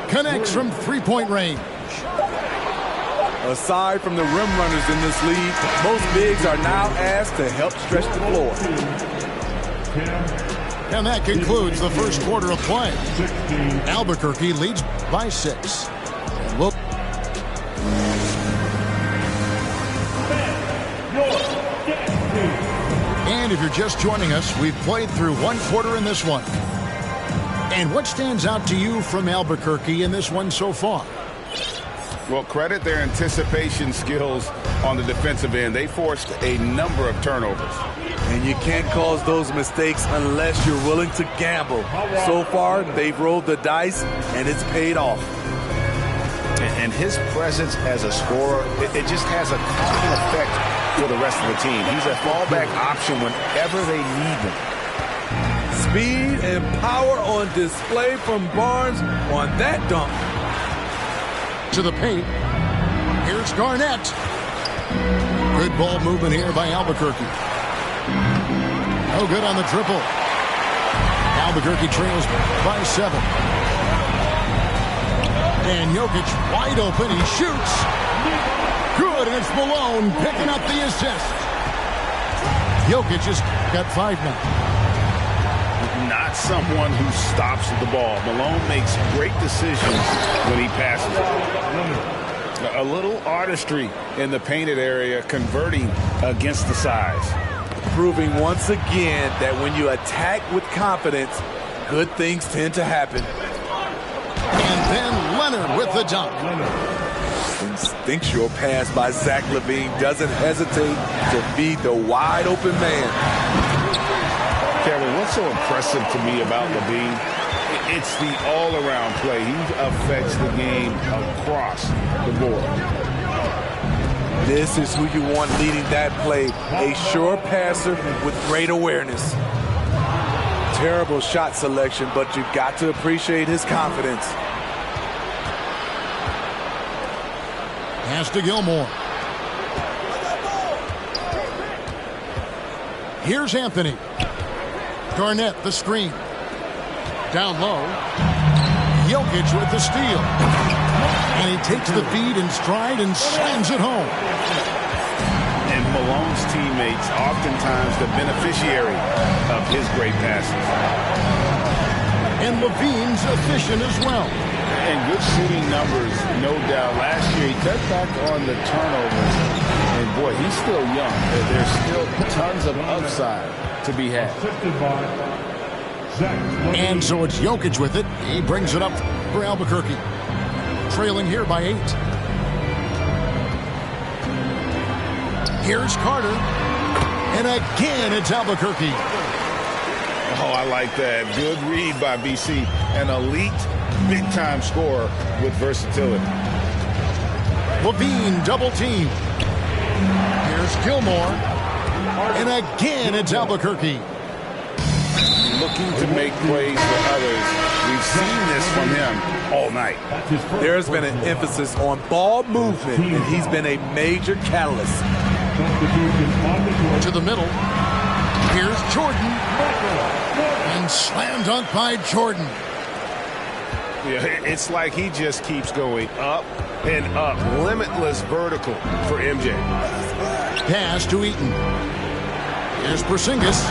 Connects from three-point range. Aside from the rim runners in this league, most bigs are now asked to help stretch the floor. And that concludes the first quarter of play. Albuquerque leads by 6. And if you're just joining us, we've played through one quarter in this one. And what stands out to you from Albuquerque in this one so far? Well, credit their anticipation skills on the defensive end. They forced a number of turnovers. And you can't cause those mistakes unless you're willing to gamble. So far, they've rolled the dice, and it's paid off. And his presence as a scorer, it just has a calming effect for the rest of the team. He's a fallback option whenever they need him. Speed and power on display from Barnes on that dunk. To the paint. Here's Garnett. Good ball movement here by Albuquerque. No good on the triple. Albuquerque trails by 7. And Jokic wide open. He shoots. Good, and it's Malone picking up the assist. Jokic has got 5 now. Not someone who stops the ball. Malone makes great decisions when he passes it. A little artistry in the painted area, converting against the size. Proving once again that when you attack with confidence, good things tend to happen. And then Leonard with the dunk. Instinctual pass by Zach LaVine doesn't hesitate to feed the wide open man. Kevin, what's so impressive to me about LaVine? It's the all-around play. He affects the game across the board. This is who you want leading that play. A sure passer with great awareness. Terrible shot selection, but you've got to appreciate his confidence. Pass to Gilmore. Here's Anthony. Garnett, the screen. Down low. Jokic with the steal. And he takes the feed in stride and slams it home. And Malone's teammates oftentimes the beneficiary of his great passes. And LaVine's efficient as well. And good shooting numbers, no doubt. Last year he cut back on the turnovers. And boy, he's still young. There's still tons of upside to be had. And so it's Jokic with it. He brings it up for Albuquerque. Trailing here by 8. Here's Carter. And again, it's Albuquerque. Oh, I like that. Good read by BC. An elite, big-time scorer with versatility. LaVine double team. Here's Gilmore. And again, it's Albuquerque. looking to make plays for others. We've seen this from him all night. There's been an emphasis on ball movement, and he's been a major catalyst. To the middle. Here's Jordan. And slam dunk by Jordan. Yeah, it's like he just keeps going up and up. Limitless vertical for MJ. Pass to Eaton. Here's Porzingis.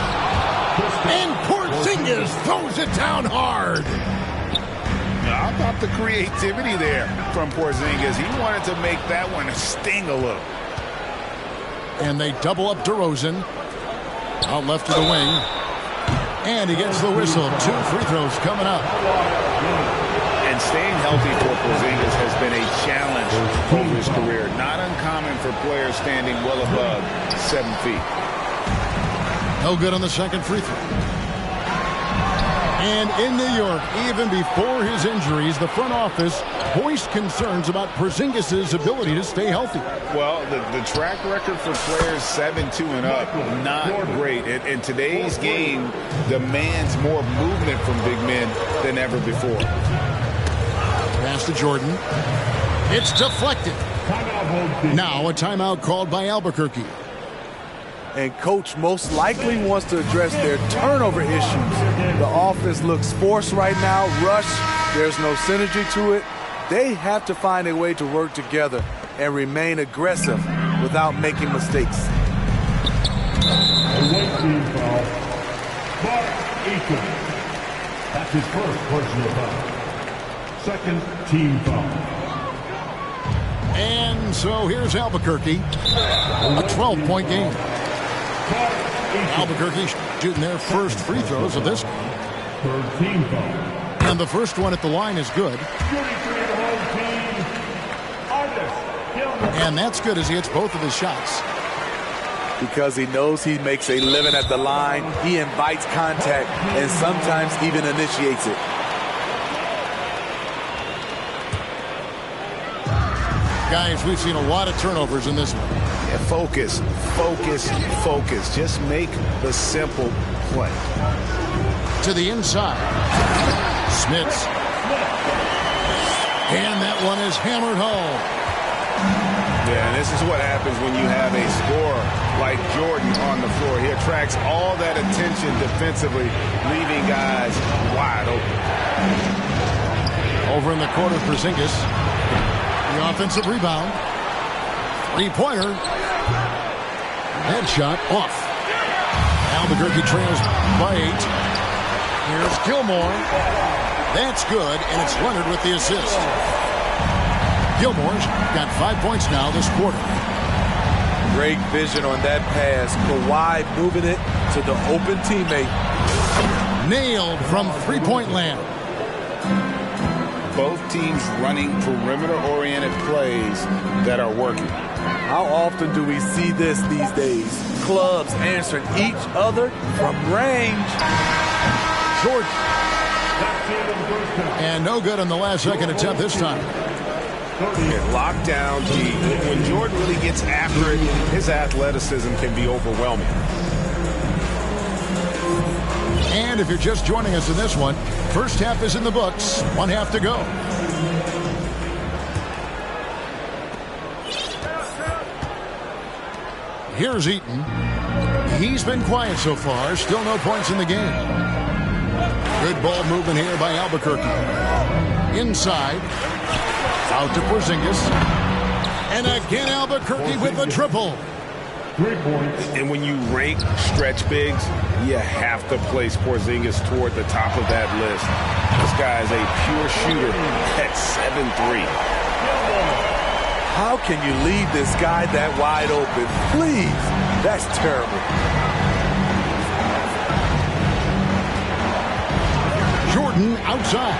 And Porzingis throws it down hard. How about the creativity there from Porzingis? He wanted to make that one sting a little. And they double up DeRozan. Out left to the wing. And he gets the whistle. 2 free throws coming up. And staying healthy for Porzingis has been a challenge over his career. Not uncommon for players standing well above 7 feet. No good on the second free throw. And in New York, even before his injuries, the front office voiced concerns about Porzingis' ability to stay healthy. Well, the track record for players 7-2 and up, not great. And today's game demands more movement from big men than ever before. Pass to Jordan. It's deflected. Now a timeout called by Albuquerque. And coach most likely wants to address their turnover issues. The offense looks forced right now, rush, there's no synergy to it. They have to find a way to work together and remain aggressive without making mistakes. That's his first personal foul. Second team foul. And so here's Albuquerque, a 12-point game. Albuquerque shooting their first free throws of this game. Third team foul. And the first one at the line is good. And that's good as he hits both of his shots. Because he knows he makes a living at the line, he invites contact and sometimes even initiates it. Guys, we've seen a lot of turnovers in this one. Yeah, focus, focus, focus. Just make the simple play. To the inside. Smits. And that one is hammered home. Yeah, and this is what happens when you have a scorer like Jordan on the floor. He attracts all that attention defensively, leaving guys wide open. Over in the corner, Porzingis. The offensive rebound. Three-pointer. Headshot off. Albuquerque trails by 8. Here's Gilmore. That's good, and it's Leonard with the assist. Gilmore's got 5 points now this quarter. Great vision on that pass. Kawhi moving it to the open teammate. Nailed from three-point land. Both teams running perimeter-oriented plays that are working. How often do we see this these days? Clubs answering each other from range. Jordan. And no good on the last second attempt this time. Locked down deep. When Jordan really gets after it, his athleticism can be overwhelming. And if you're just joining us in this one, first half is in the books. 1 half to go. Here's Eaton. He's been quiet so far. Still no points in the game. Good ball movement here by Albuquerque. Inside. Out to Porzingis. And again Albuquerque with a triple. 3 points. And when you rank stretch bigs, you have to place Porzingis toward the top of that list. This guy is a pure shooter at 7'3". How can you leave this guy that wide open? Please, that's terrible. Jordan outside.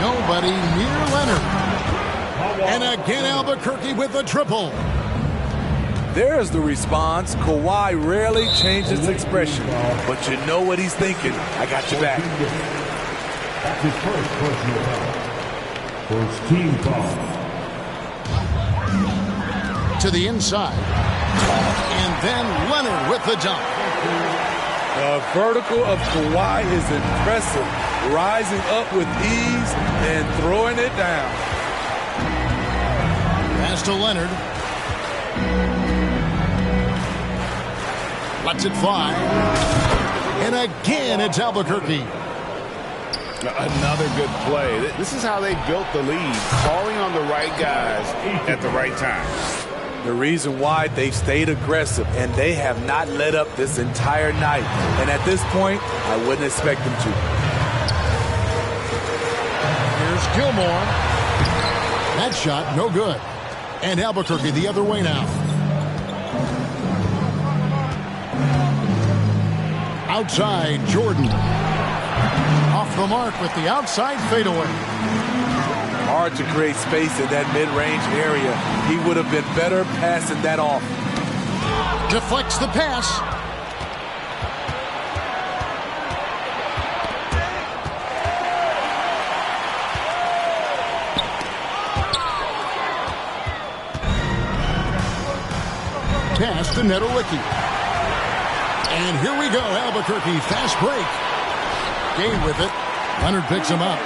Nobody near Leonard. And again Albuquerque with a triple. There's the response. Kawhi rarely changes expression, but you know what he's thinking. I got your back. That's his first personal foul. First team foul. To the inside. And then Leonard with the dunk. The vertical of Kawhi is impressive, rising up with ease and throwing it down. Pass to Leonard. Lets it fly. And again, it's Albuquerque. Another good play. This is how they built the lead, calling on the right guys at the right time. The reason why they've stayed aggressive, and they have not let up this entire night. And at this point, I wouldn't expect them to. Here's Gilmore. That shot, no good. And Albuquerque the other way now. Outside, Jordan. Off the mark with the outside fadeaway. Hard to create space in that mid-range area. He would have been better passing that off. Deflects the pass. Pass to Netolicky. And here we go, Albuquerque, fast break. Gay with it. Leonard picks him up.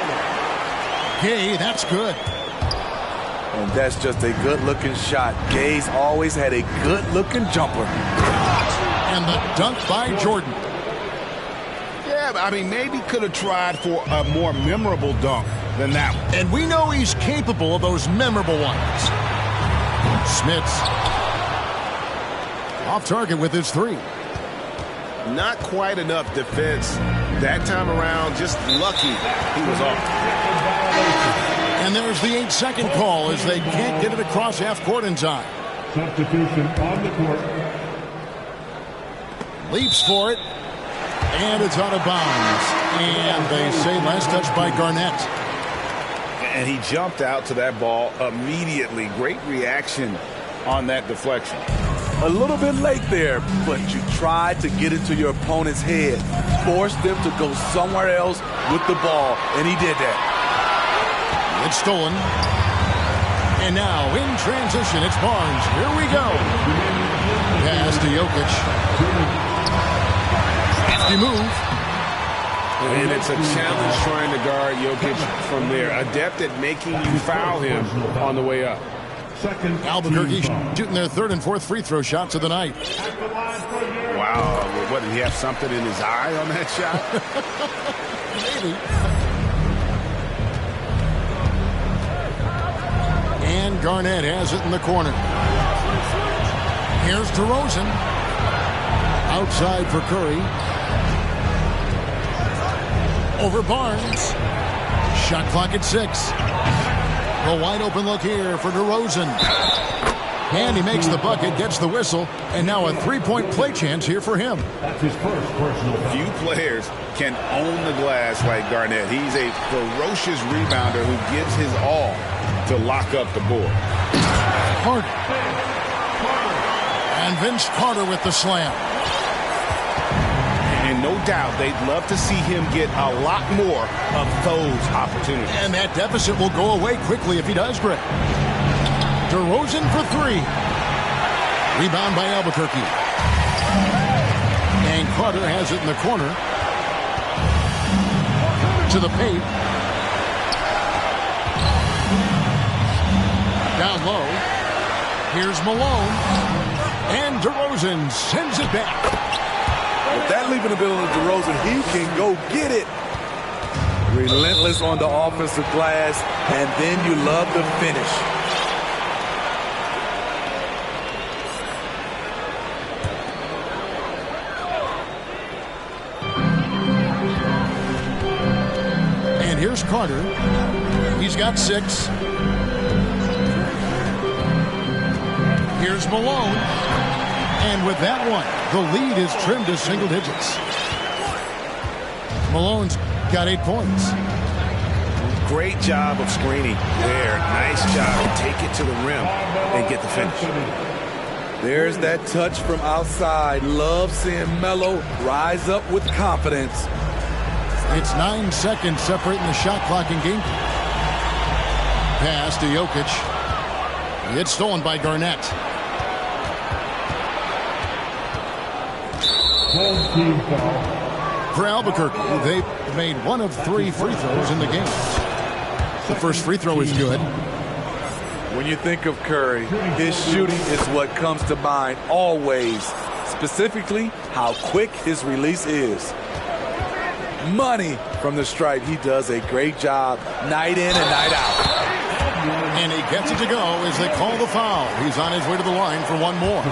Gay, that's good. And that's just a good-looking shot. Gay's always had a good-looking jumper. And the dunk by Jordan. Yeah, I mean, maybe could have tried for a more memorable dunk than that one. And we know he's capable of those memorable ones. Smits. Off target with his three. Not quite enough defense that time around. Just lucky he was off. And there's the 8-second call as they can't get it across half court in time. Substitution on the court. Leaps for it. And it's out of bounds. And they say last touch by Garnett. And he jumped out to that ball immediately. Great reaction on that deflection. A little bit late there, but you tried to get into your opponent's head. Forced them to go somewhere else with the ball, and he did that. It's stolen. And now in transition, it's Barnes. Here we go. Pass to Jokic. Hefty move. And it's a challenge trying to guard Jokic from there. Adept at making you foul him on the way up. Albuquerque shooting their third and fourth free throw shots of the night. Wow. What, did he have something in his eye on that shot? Maybe. And Garnett has it in the corner. Here's DeRozan. Outside for Curry. Over Barnes. Shot clock at 6. A wide open look here for DeRozan. And he makes the bucket, gets the whistle, and now a three-point play chance here for him. That's his first personal foul. Few players can own the glass like Garnett. He's a ferocious rebounder who gives his all to lock up the board. Carter. And Vince Carter with the slam. And no doubt they'd love to see him get a lot more of those opportunities. And that deficit will go away quickly if he does, Greg. DeRozan for three. Rebound by Albuquerque. And Carter has it in the corner. To the paint. Down low. Here's Malone. And DeRozan sends it back. With that leaping ability of DeRozan, he can go get it. Relentless on the offensive glass, and then you love the finish. And here's Carter. He's got 6. Here's Malone. And with that one, the lead is trimmed to single digits. Malone's got 8 points. Great job of screening there. Nice job to take it to the rim and get the finish. There's that touch from outside. Love seeing Melo rise up with confidence. It's 9 seconds separating the shot clock and game. Pass to Jokic. It's stolen by Garnett. For Albuquerque, they made 1 of 3 free throws in the game. The first free throw is good. When you think of Curry, his shooting is what comes to mind always. Specifically, how quick his release is. Money from the stripe. He does a great job night in and night out. And he gets it to go as they call the foul. He's on his way to the line for one more.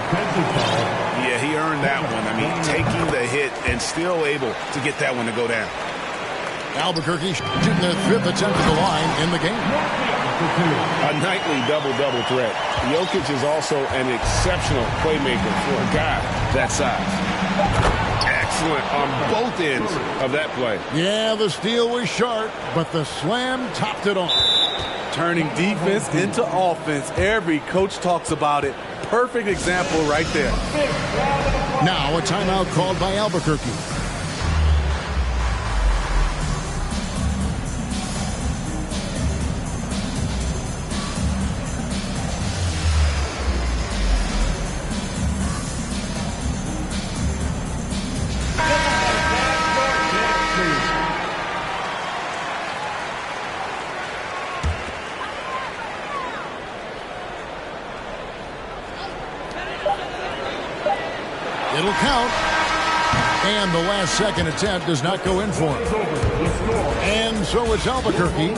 Yeah, he earned that one. I mean, taking the hit and still able to get that one to go down. Albuquerque shooting their 5th attempt at the line in the game. A nightly double-double threat. Jokic is also an exceptional playmaker for a guy that size. Excellent on both ends of that play. Yeah, the steal was sharp, but the slam topped it off. Turning defense into offense. Every coach talks about it. Perfect example right there. Now a timeout called by Albuquerque. It'll count. And the last-second attempt does not go in for him. And so it's Albuquerque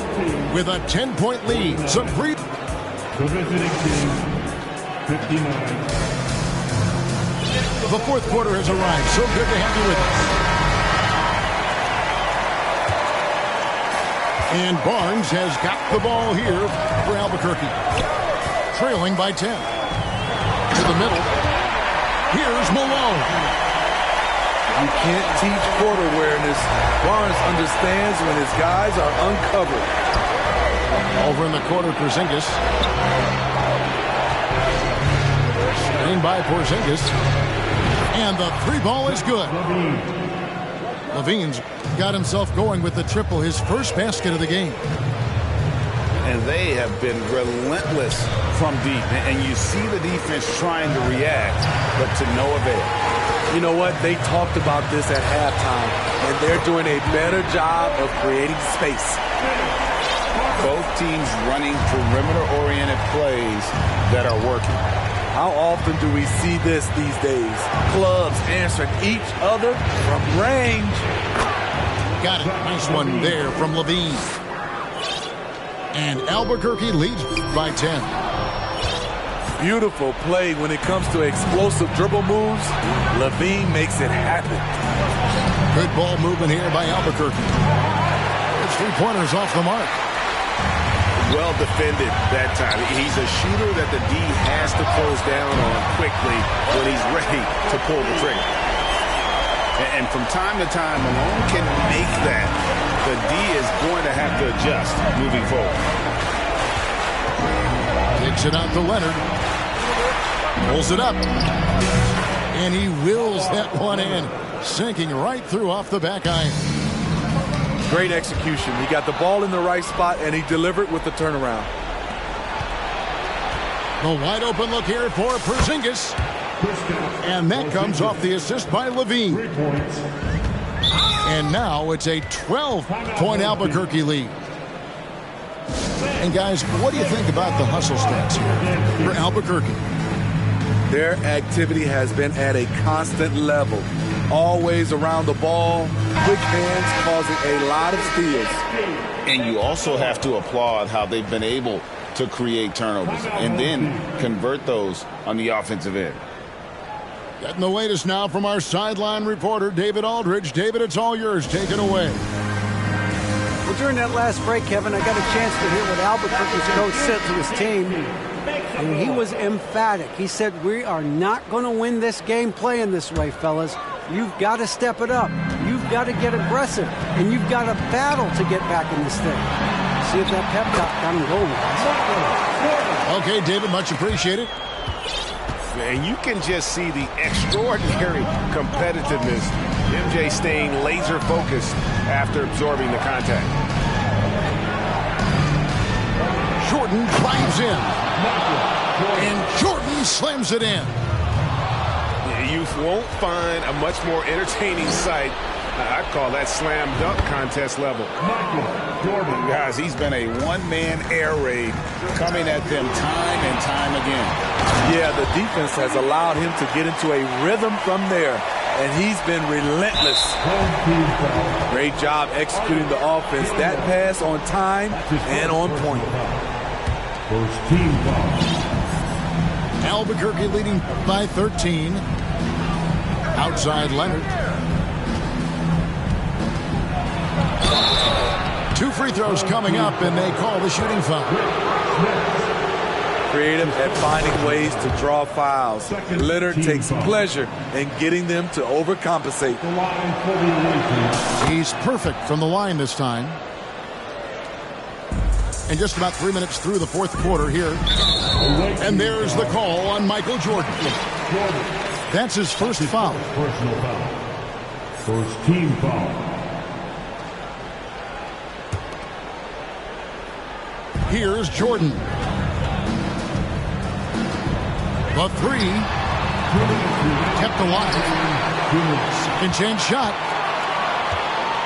with a 10-point lead. The fourth quarter has arrived. So good to have you with us. And Barnes has got the ball here for Albuquerque. Trailing by 10. To the middle. Here's Malone. You can't teach court awareness. Barnes understands when his guys are uncovered. Over in the corner, Porzingis. Screen by Porzingis. And the 3-ball is good. Levine's got himself going with the triple, his first basket of the game. And they have been relentless from deep. And you see the defense trying to react, but to no avail. You know what? They talked about this at halftime, and they're doing a better job of creating space. Both teams running perimeter-oriented plays that are working. How often do we see this these days? Clubs answering each other from range. Got it. Nice one there from Levine. And Albuquerque leads by 10. Beautiful play when it comes to explosive dribble moves. Levine makes it happen. Good ball movement here by Albuquerque. It's 3-pointers off the mark. Well defended that time. He's a shooter that the D has to close down on quickly when he's ready to pull the trigger. And from time to time, Malone can make that. The D is going to have to adjust moving forward. Kicks it out to Leonard. Pulls it up. And he wills that one in. Sinking right through off the back iron. Great execution. He got the ball in the right spot, and he delivered with the turnaround. The wide open look here for Porzingis. And that comes off the assist by Levine. And now it's a 12-point Albuquerque lead. And guys, what do you think about the hustle stats here for Albuquerque? Their activity has been at a constant level. Always around the ball, quick hands causing a lot of steals. And you also have to applaud how they've been able to create turnovers and then convert those on the offensive end. Getting the latest now from our sideline reporter, David Aldridge. David, it's all yours. Take it away. Well, during that last break, Kevin, I got a chance to hear what Albuquerque's coach said to his team. And he was emphatic. He said, we are not going to win this game playing this way, fellas. You've got to step it up. You've got to get aggressive. And you've got to battle to get back in this thing. See if that pep talk got him going. Okay, David, much appreciated. And you can just see the extraordinary competitiveness. MJ staying laser focused after absorbing the contact. Jordan drives in. And Jordan slams it in. You won't find a much more entertaining sight. I'd call that slam dunk contest level. Guys, he's been a one-man air raid coming at them time and time again. Yeah, the defense has allowed him to get into a rhythm from there, and he's been relentless. Great job executing the offense. That pass on time and on point. First team foul. Albuquerque leading by 13. Outside Leonard. 2 free throws coming up, and they call the shooting foul. Creative at finding ways to draw fouls. Leonard takes pleasure in getting them to overcompensate. He's perfect from the line this time. And just about 3 minutes through the fourth quarter here. And there's the call on Michael Jordan. That's his first foul. Personal foul. First team foul. Here's Jordan. The 3 kept alive. Second chance shot.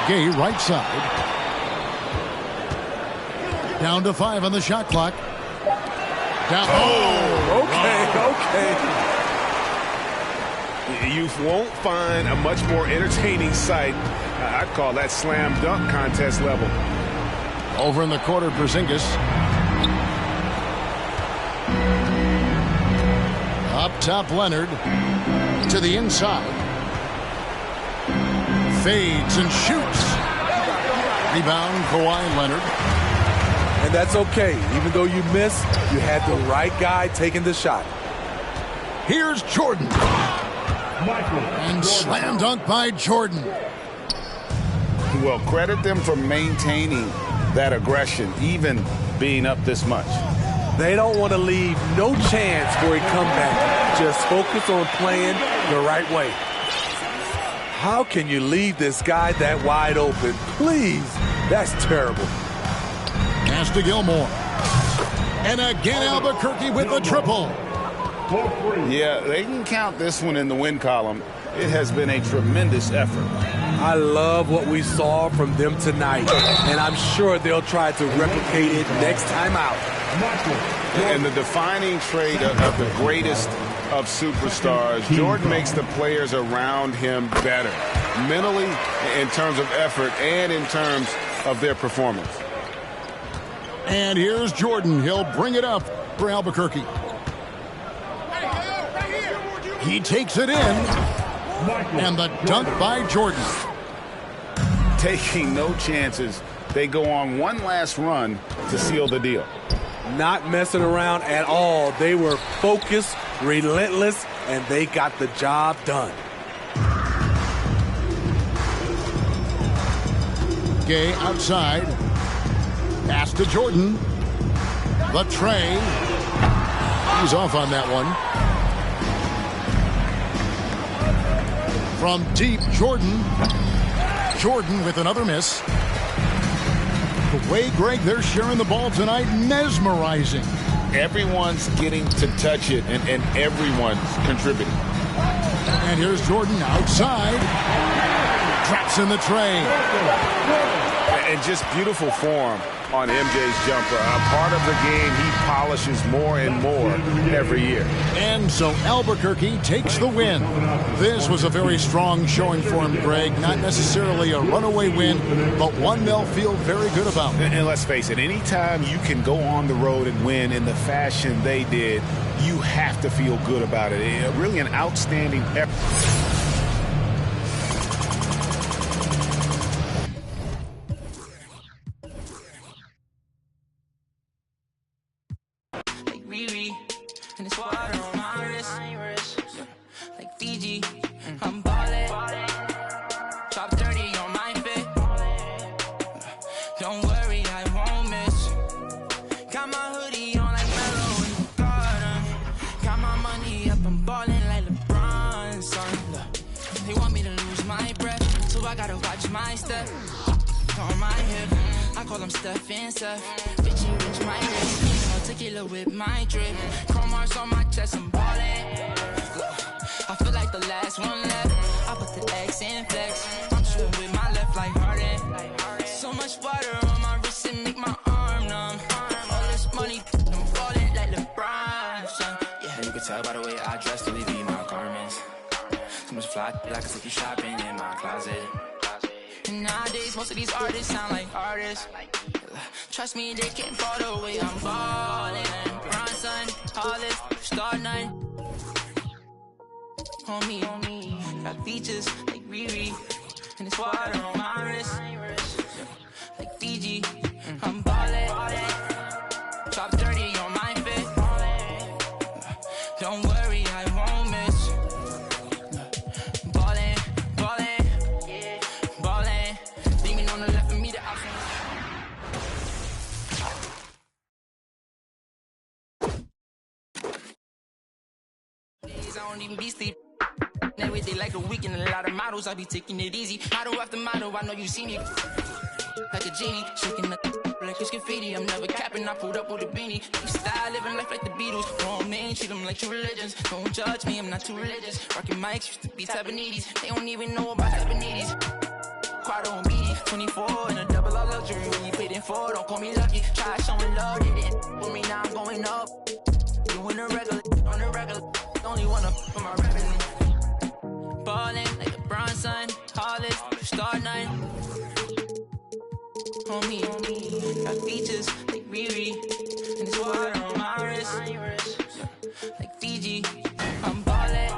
Gay right side. Down to 5 on the shot clock. Down. Oh, okay. You won't find a much more entertaining sight. I'd call that slam dunk contest level. Over in the corner, Porzingis. Up top, Leonard. To the inside. Fades and shoots. Rebound, Kawhi Leonard. And that's okay. Even though you missed, you had the right guy taking the shot. Here's Jordan. And slam dunk by Jordan. Well, credit them for maintaining that aggression, even being up this much. They don't want to leave no chance for a comeback. Just focus on playing the right way. How can you leave this guy that wide open? Please, that's terrible. Pass to Gilmore. And again, Albuquerque with the triple. Yeah, they can count this one in the win column. It has been a tremendous effort. I love what we saw from them tonight, and I'm sure they'll try to replicate it next time out. And the defining trait of the greatest of superstars, Jordan makes the players around him better, mentally, in terms of effort, and in terms of their performance. And here's Jordan. He'll bring it up for Albuquerque. He takes it in. And the dunk by Jordan. Taking no chances. They go on one last run to seal the deal. Not messing around at all. They were focused, relentless, and they got the job done. Gay outside. Pass to Jordan. The tray. He's off on that one. From deep, Jordan. Jordan with another miss. The way, Greg, they're sharing the ball tonight, mesmerizing. Everyone's getting to touch it, and everyone's contributing. And here's Jordan outside. Traps in the tray. And just beautiful form on MJ's jumper. A part of the game he polishes more and more every year. And so Albuquerque takes the win. This was a very strong showing for him, Greg. Not necessarily a runaway win, but one they'll feel very good about. And let's face it, anytime you can go on the road and win in the fashion they did, you have to feel good about it. Really an outstanding effort. And it's water on my wrist, like Fiji. I'm ballin', top 30 on my fit. Don't worry, I won't miss. Got my hoodie on like Melo in the garden. Got my money up, I'm ballin' like LeBron, son. They want me to lose my breath, so I gotta watch my step. On my hip, I call them Steph and Seth. Bitchy rich, my wrist. Tequila with my drip. Chrome hearts on my chest, I'm ballin'. I feel like the last one left. I put the X in flex. I'm shooting with my left like Harden. So much water on my wrist and make my arm numb. All this money, I'm falling like LeBron. Yeah, you can tell by the way I dress to leave my garments. Too much fly like I took you shopping in my closet. And nowadays, most of these artists sound like artists. Trust me, they can't fall the way I'm falling. Bronson, Hollis, Star 9. Homie, got features like Riri. And it's water on my wrist. Like Fiji, I'm ballin'. Drop 30 on my fit. Don't worry, I won't miss. Ballin'. Leaning on the left of me, the option. I don't even be sleep. Every day like a weekend, a lot of models, I be taking it easy. Model after model, I know you see me. Like a genie, shaking the like it's graffiti. I'm never capping, I pulled up with a beanie. You style, living life like the Beatles. Wrong name, treat them like true religions. Don't judge me, I'm not too religious. Rocking mics, used to be 70s. They don't even know about 70s. Quad on BD, 24 in a double R luxury. When you paid in for, don't call me lucky. Try showing love, they didn't for me, now I'm going up. Doing a regular, on a regular. Only wanna put my revenue. Ballin' like a Bronson, Hollis, Star 9. Homie, got features like Riri. And it's water on my wrist. Like Fiji, I'm ballin'.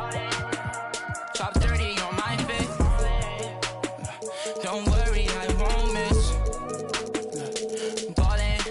Drop 30 on my fit. Don't worry, I won't miss. Ballin'.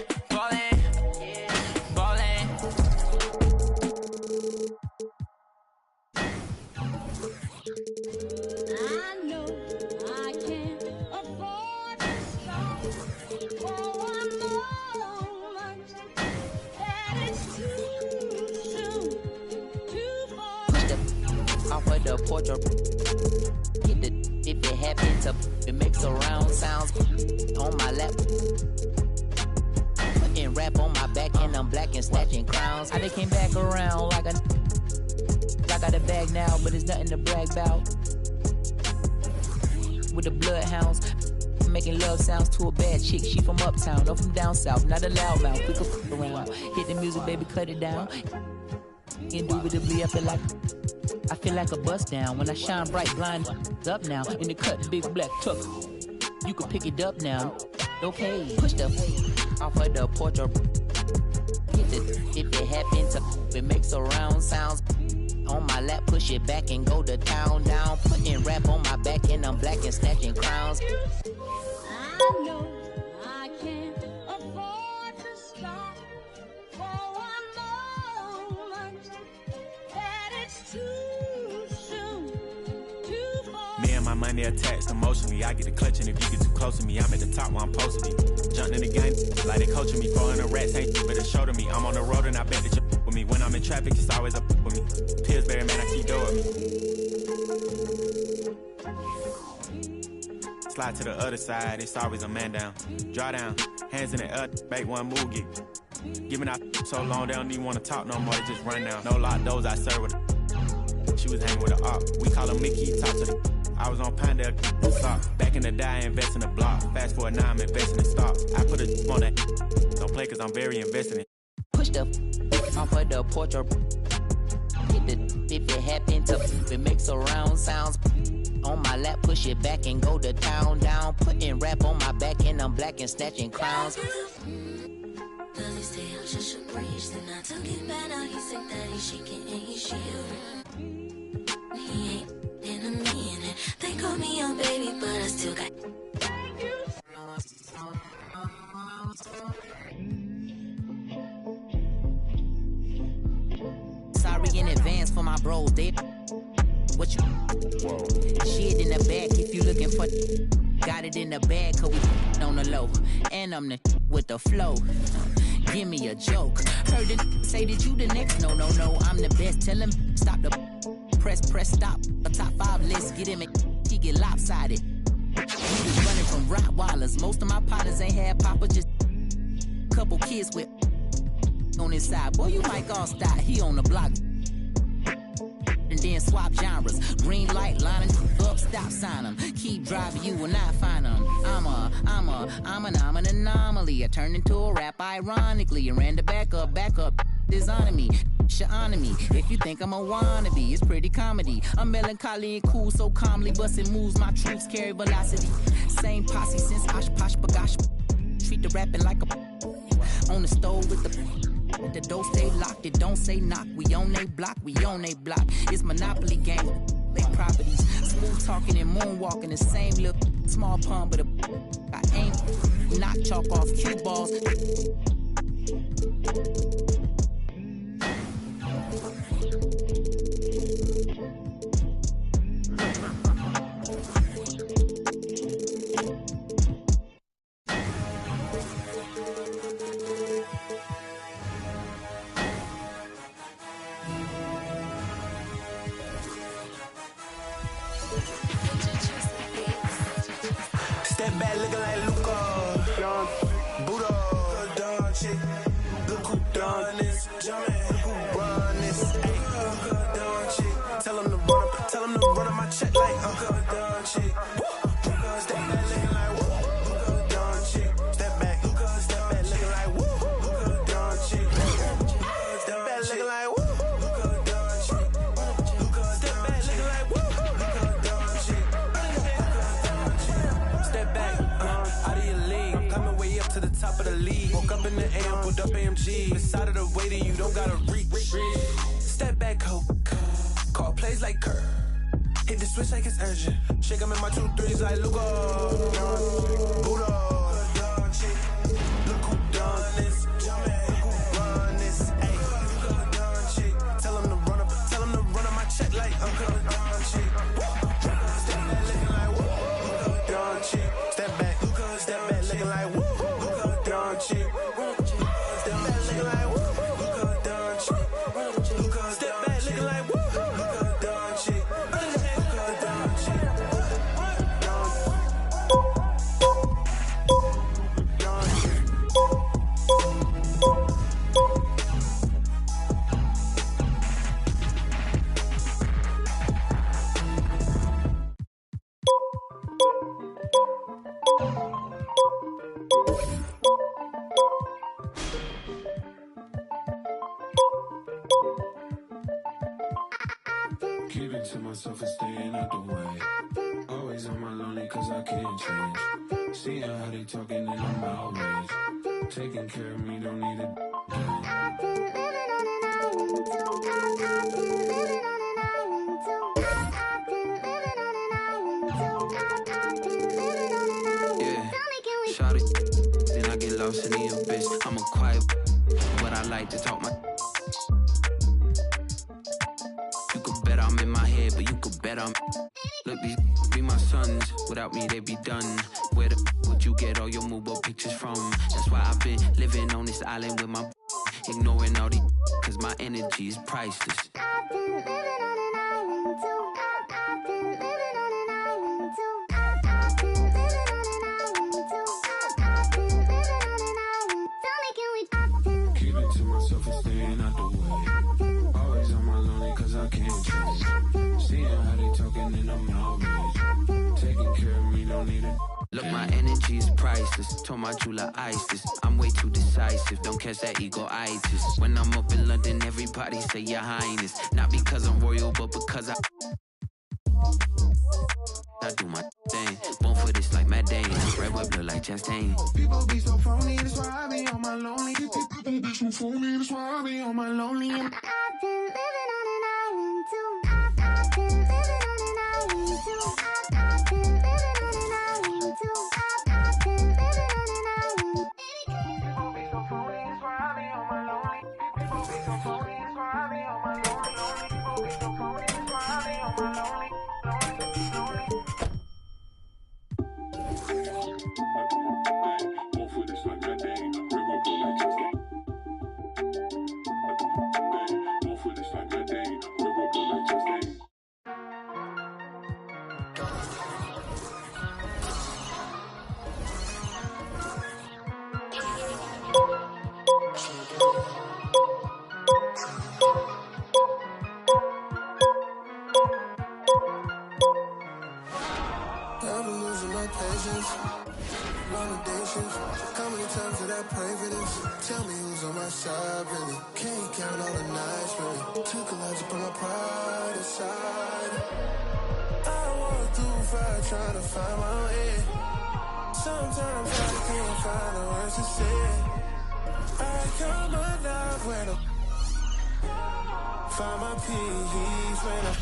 The porch or hit the if it happens to it makes a round sounds on my lap. Putting rap on my back and I'm black and snatching crowns. I came back around like I got a bag now, but it's nothing to brag about. With the bloodhounds, making love sounds to a bad chick. She from uptown, no from down south, not a loudmouth. We could f around. Hit the music, baby, cut it down. Indubitably, I feel like a bust down when I shine bright, blind up now in the cut, big black truck. You can pick it up now. Okay, push the off of the porch or hit it if it happens to it makes a round sounds on my lap. Push it back and go to town down. Putting rap on my back and I'm black and snatching crowns. I know I can't afford to stop for one moment. That it's too. Me and my money attached emotionally. I get the clutch, and if you get too close to me, I'm at the top where I'm supposed to be. Jumping in the game like they coaching me. Throwing the rats ain't but a show to me. I'm on the road and I bet that you with me. When I'm in traffic, it's always up with me. Pillsbury, man, I keep doing me. Slide to the other side, it's always a man down. Draw down, hands in the air, make one move, get. Giving out so long, they don't even want to talk no more, they just run down. No lock doors, I serve with a. She was hanging with a op. We call her Mickey, talk to the. I was on Pinedale, back in the day, I invest in the block. Fast forward now, I'm investing in stocks. I put a on that. Don't play cause I'm very invested in. Push the off of the porch or hit the if it happens to it makes a round sounds on my lap. Push it back and go to town down. Putting rap on my back and I'm black and snatching crowns. Does he stay out just a breeze? Then I took it back, now he said that he's shaking and he's shivering. He ain't in a minute. They call me a baby, but I still got. Sorry in advance for my bros. They what you shit in the back if you looking for. Got it in the bag, cause we on the low. And I'm the with the flow. Give me a joke. Heard it say that you the next. No, I'm the best. Tell him stop the press, stop. A top 5 list, get him he get lopsided. We was running from Rottweilers. Most of my partners ain't had papa, just couple kids with on his side. Boy, you might all stop. He on the block. and then swap genres. Green light lining up, stop sign them. Keep driving, you will not find them. I'm an anomaly. I turned into a rap ironically and ran the back up, designing me. Honor me. If you think I'm a wannabe, it's pretty comedy. I'm melancholy and cool, so calmly busting moves. My truths carry velocity. Same posse since Osh Posh Bagash. Treat the rapping like a on the stove with the door stay locked. It don't say knock. We on they block. It's Monopoly game. They properties. Smooth talking and moonwalking. The same little small pun, but I ain't knock chalk off cue balls. Step back looking like Luca. Buddha. Done chick. Look who done this. Jumpin'. Look who run this. Ayy. Done chick. Tell him to run up my check like done chick. Step back looking like woo. Done chick. Step back looking like woo. Done chick. Step back looking like woo. Done chick. Step back looking like woo. Done chick. Step back, out of your league. Coming way up to the top of the league. Woke up in the AM, pulled up AMG. Beside of the waiter, you don't gotta reach. Step back, hope. Call plays like Kerr. Hit the switch like it's urgent. Shake 'em in my 2-3s like Luca. Buddha. Done chick. Look who done this. Look who run this. Ayy. Done chick. Tell him to run up my check like done chick. Step back looking like woo. Done chick. Step back looking like woo. Done chick. Step back looking like woo. Done chick. Step back looking like woo. Done chick. Keep it to myself and staying out the way. Always on my lonely cause I can't change. Seeing how they talking and I'm outraged. Taking care of me, don't need it. Yeah, shout it. Then I get lost in the abyss. I'm a quiet, but I like to talk my. You could bet I'm in my head, but you could bet I'm. Look, these be my sons. Without me, they be done. Where the would you get all your Mubo pictures from? That's why I've been living on this island with my. Ignoring all the. Cause my energy is priceless. Keep it to myself and staying out the way. Always on my lonely cause I can't change. Seeing how they talking and I'm outraged. Taking care of me, don't need it. Look, my energy is priceless. Told my jeweler ice this. I'm way too decisive. Don't catch that ego-itis. When I'm up in London, everybody say your highness. Not because I'm royal, but because I do my thing. Born for this like Matt Dane. Red whip look like Chastain. People be so phony, that's why I be on my lonely. People be so phony, that's why I be on my lonely. I've been living on an island too. I've been living on an island too. I've been living on an island too. I've been living on an island. People be so phony, that's why I be on my lonely. People be so phony, that's why I be on my lonely. People be so phony, that's why I be on my lonely. losing my patience. Long addictions. How many times did I pray for this? Tell me who's on my side, really. Can't count all the nights, really. Took a lot to put my pride aside. I walk through fire trying to find my way. Sometimes I can't find the words to say. I come alive when I find my peace when I.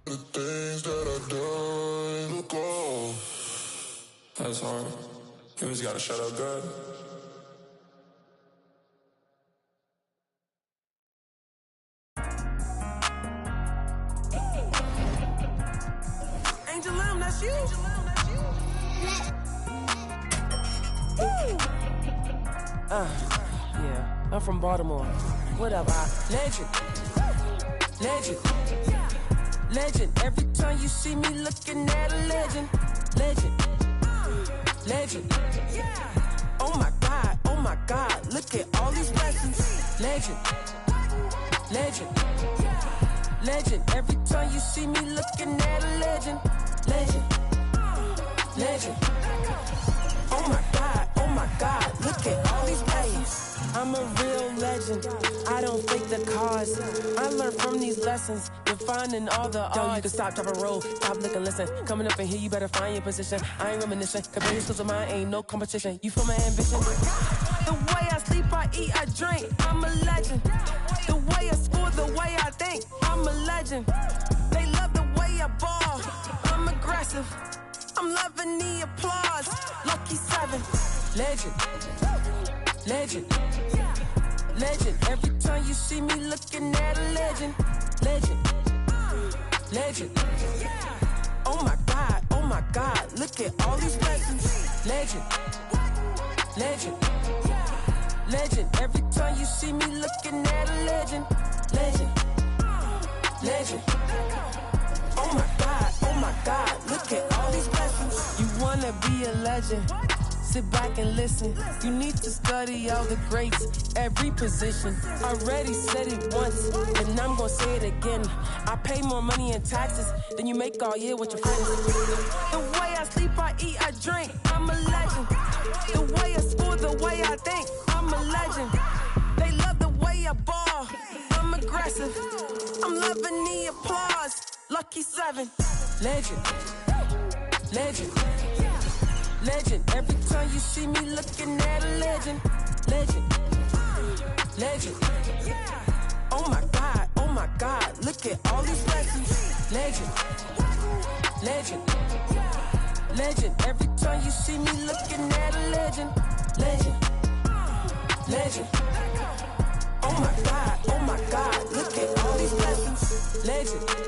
The things that I done, go. That's hard. You just gotta shut up good. Angel Lim, that's you. Yeah, I'm from Baltimore. What up, legend, legend, legend. Every time you see me looking at a legend, legend, legend. Oh my God, look at all these blessings, legend, legend, legend. Every time you see me looking at a legend, legend, legend. Oh my God, look at all these blessings. I'm a real legend, I don't fake the cause. I learned from these lessons, defining all the odds. Yo, you can stop, drop a roll, stop, look and listen. Coming up in here, you better find your position. I ain't reminiscing, compare your skills of mine, ain't no competition. You feel my ambition? The way I sleep, I eat, I drink, I'm a legend. The way I score, the way I think, I'm a legend. They love the way I ball, I'm aggressive. I'm loving the applause, lucky 7. Legend, legend, legend. Every time you see me looking at a legend, legend, legend. Oh my God, look at all these blessings. Legend, legend, legend. Every time you see me looking at a legend, legend, legend. Oh my God, look at all these blessings. You wanna be a legend? Sit back and listen. You need to study all the greats, every position. Already said it once, and I'm gonna say it again. I pay more money in taxes than you make all year with your friends. The way I sleep, I eat, I drink. I'm a legend. The way I score, the way I think. I'm a legend. They love the way I ball. I'm aggressive. I'm loving the applause. Lucky 7. Legend. Legend. Legend. Every time you see me looking at a legend. Legend. Legend. Oh my God. Oh my God. Look at all these lessons. Legend. Legend. Legend. Every time you see me looking at a legend. Legend. Legend. Oh my God. Oh my God. Look at all these lessons. Legend.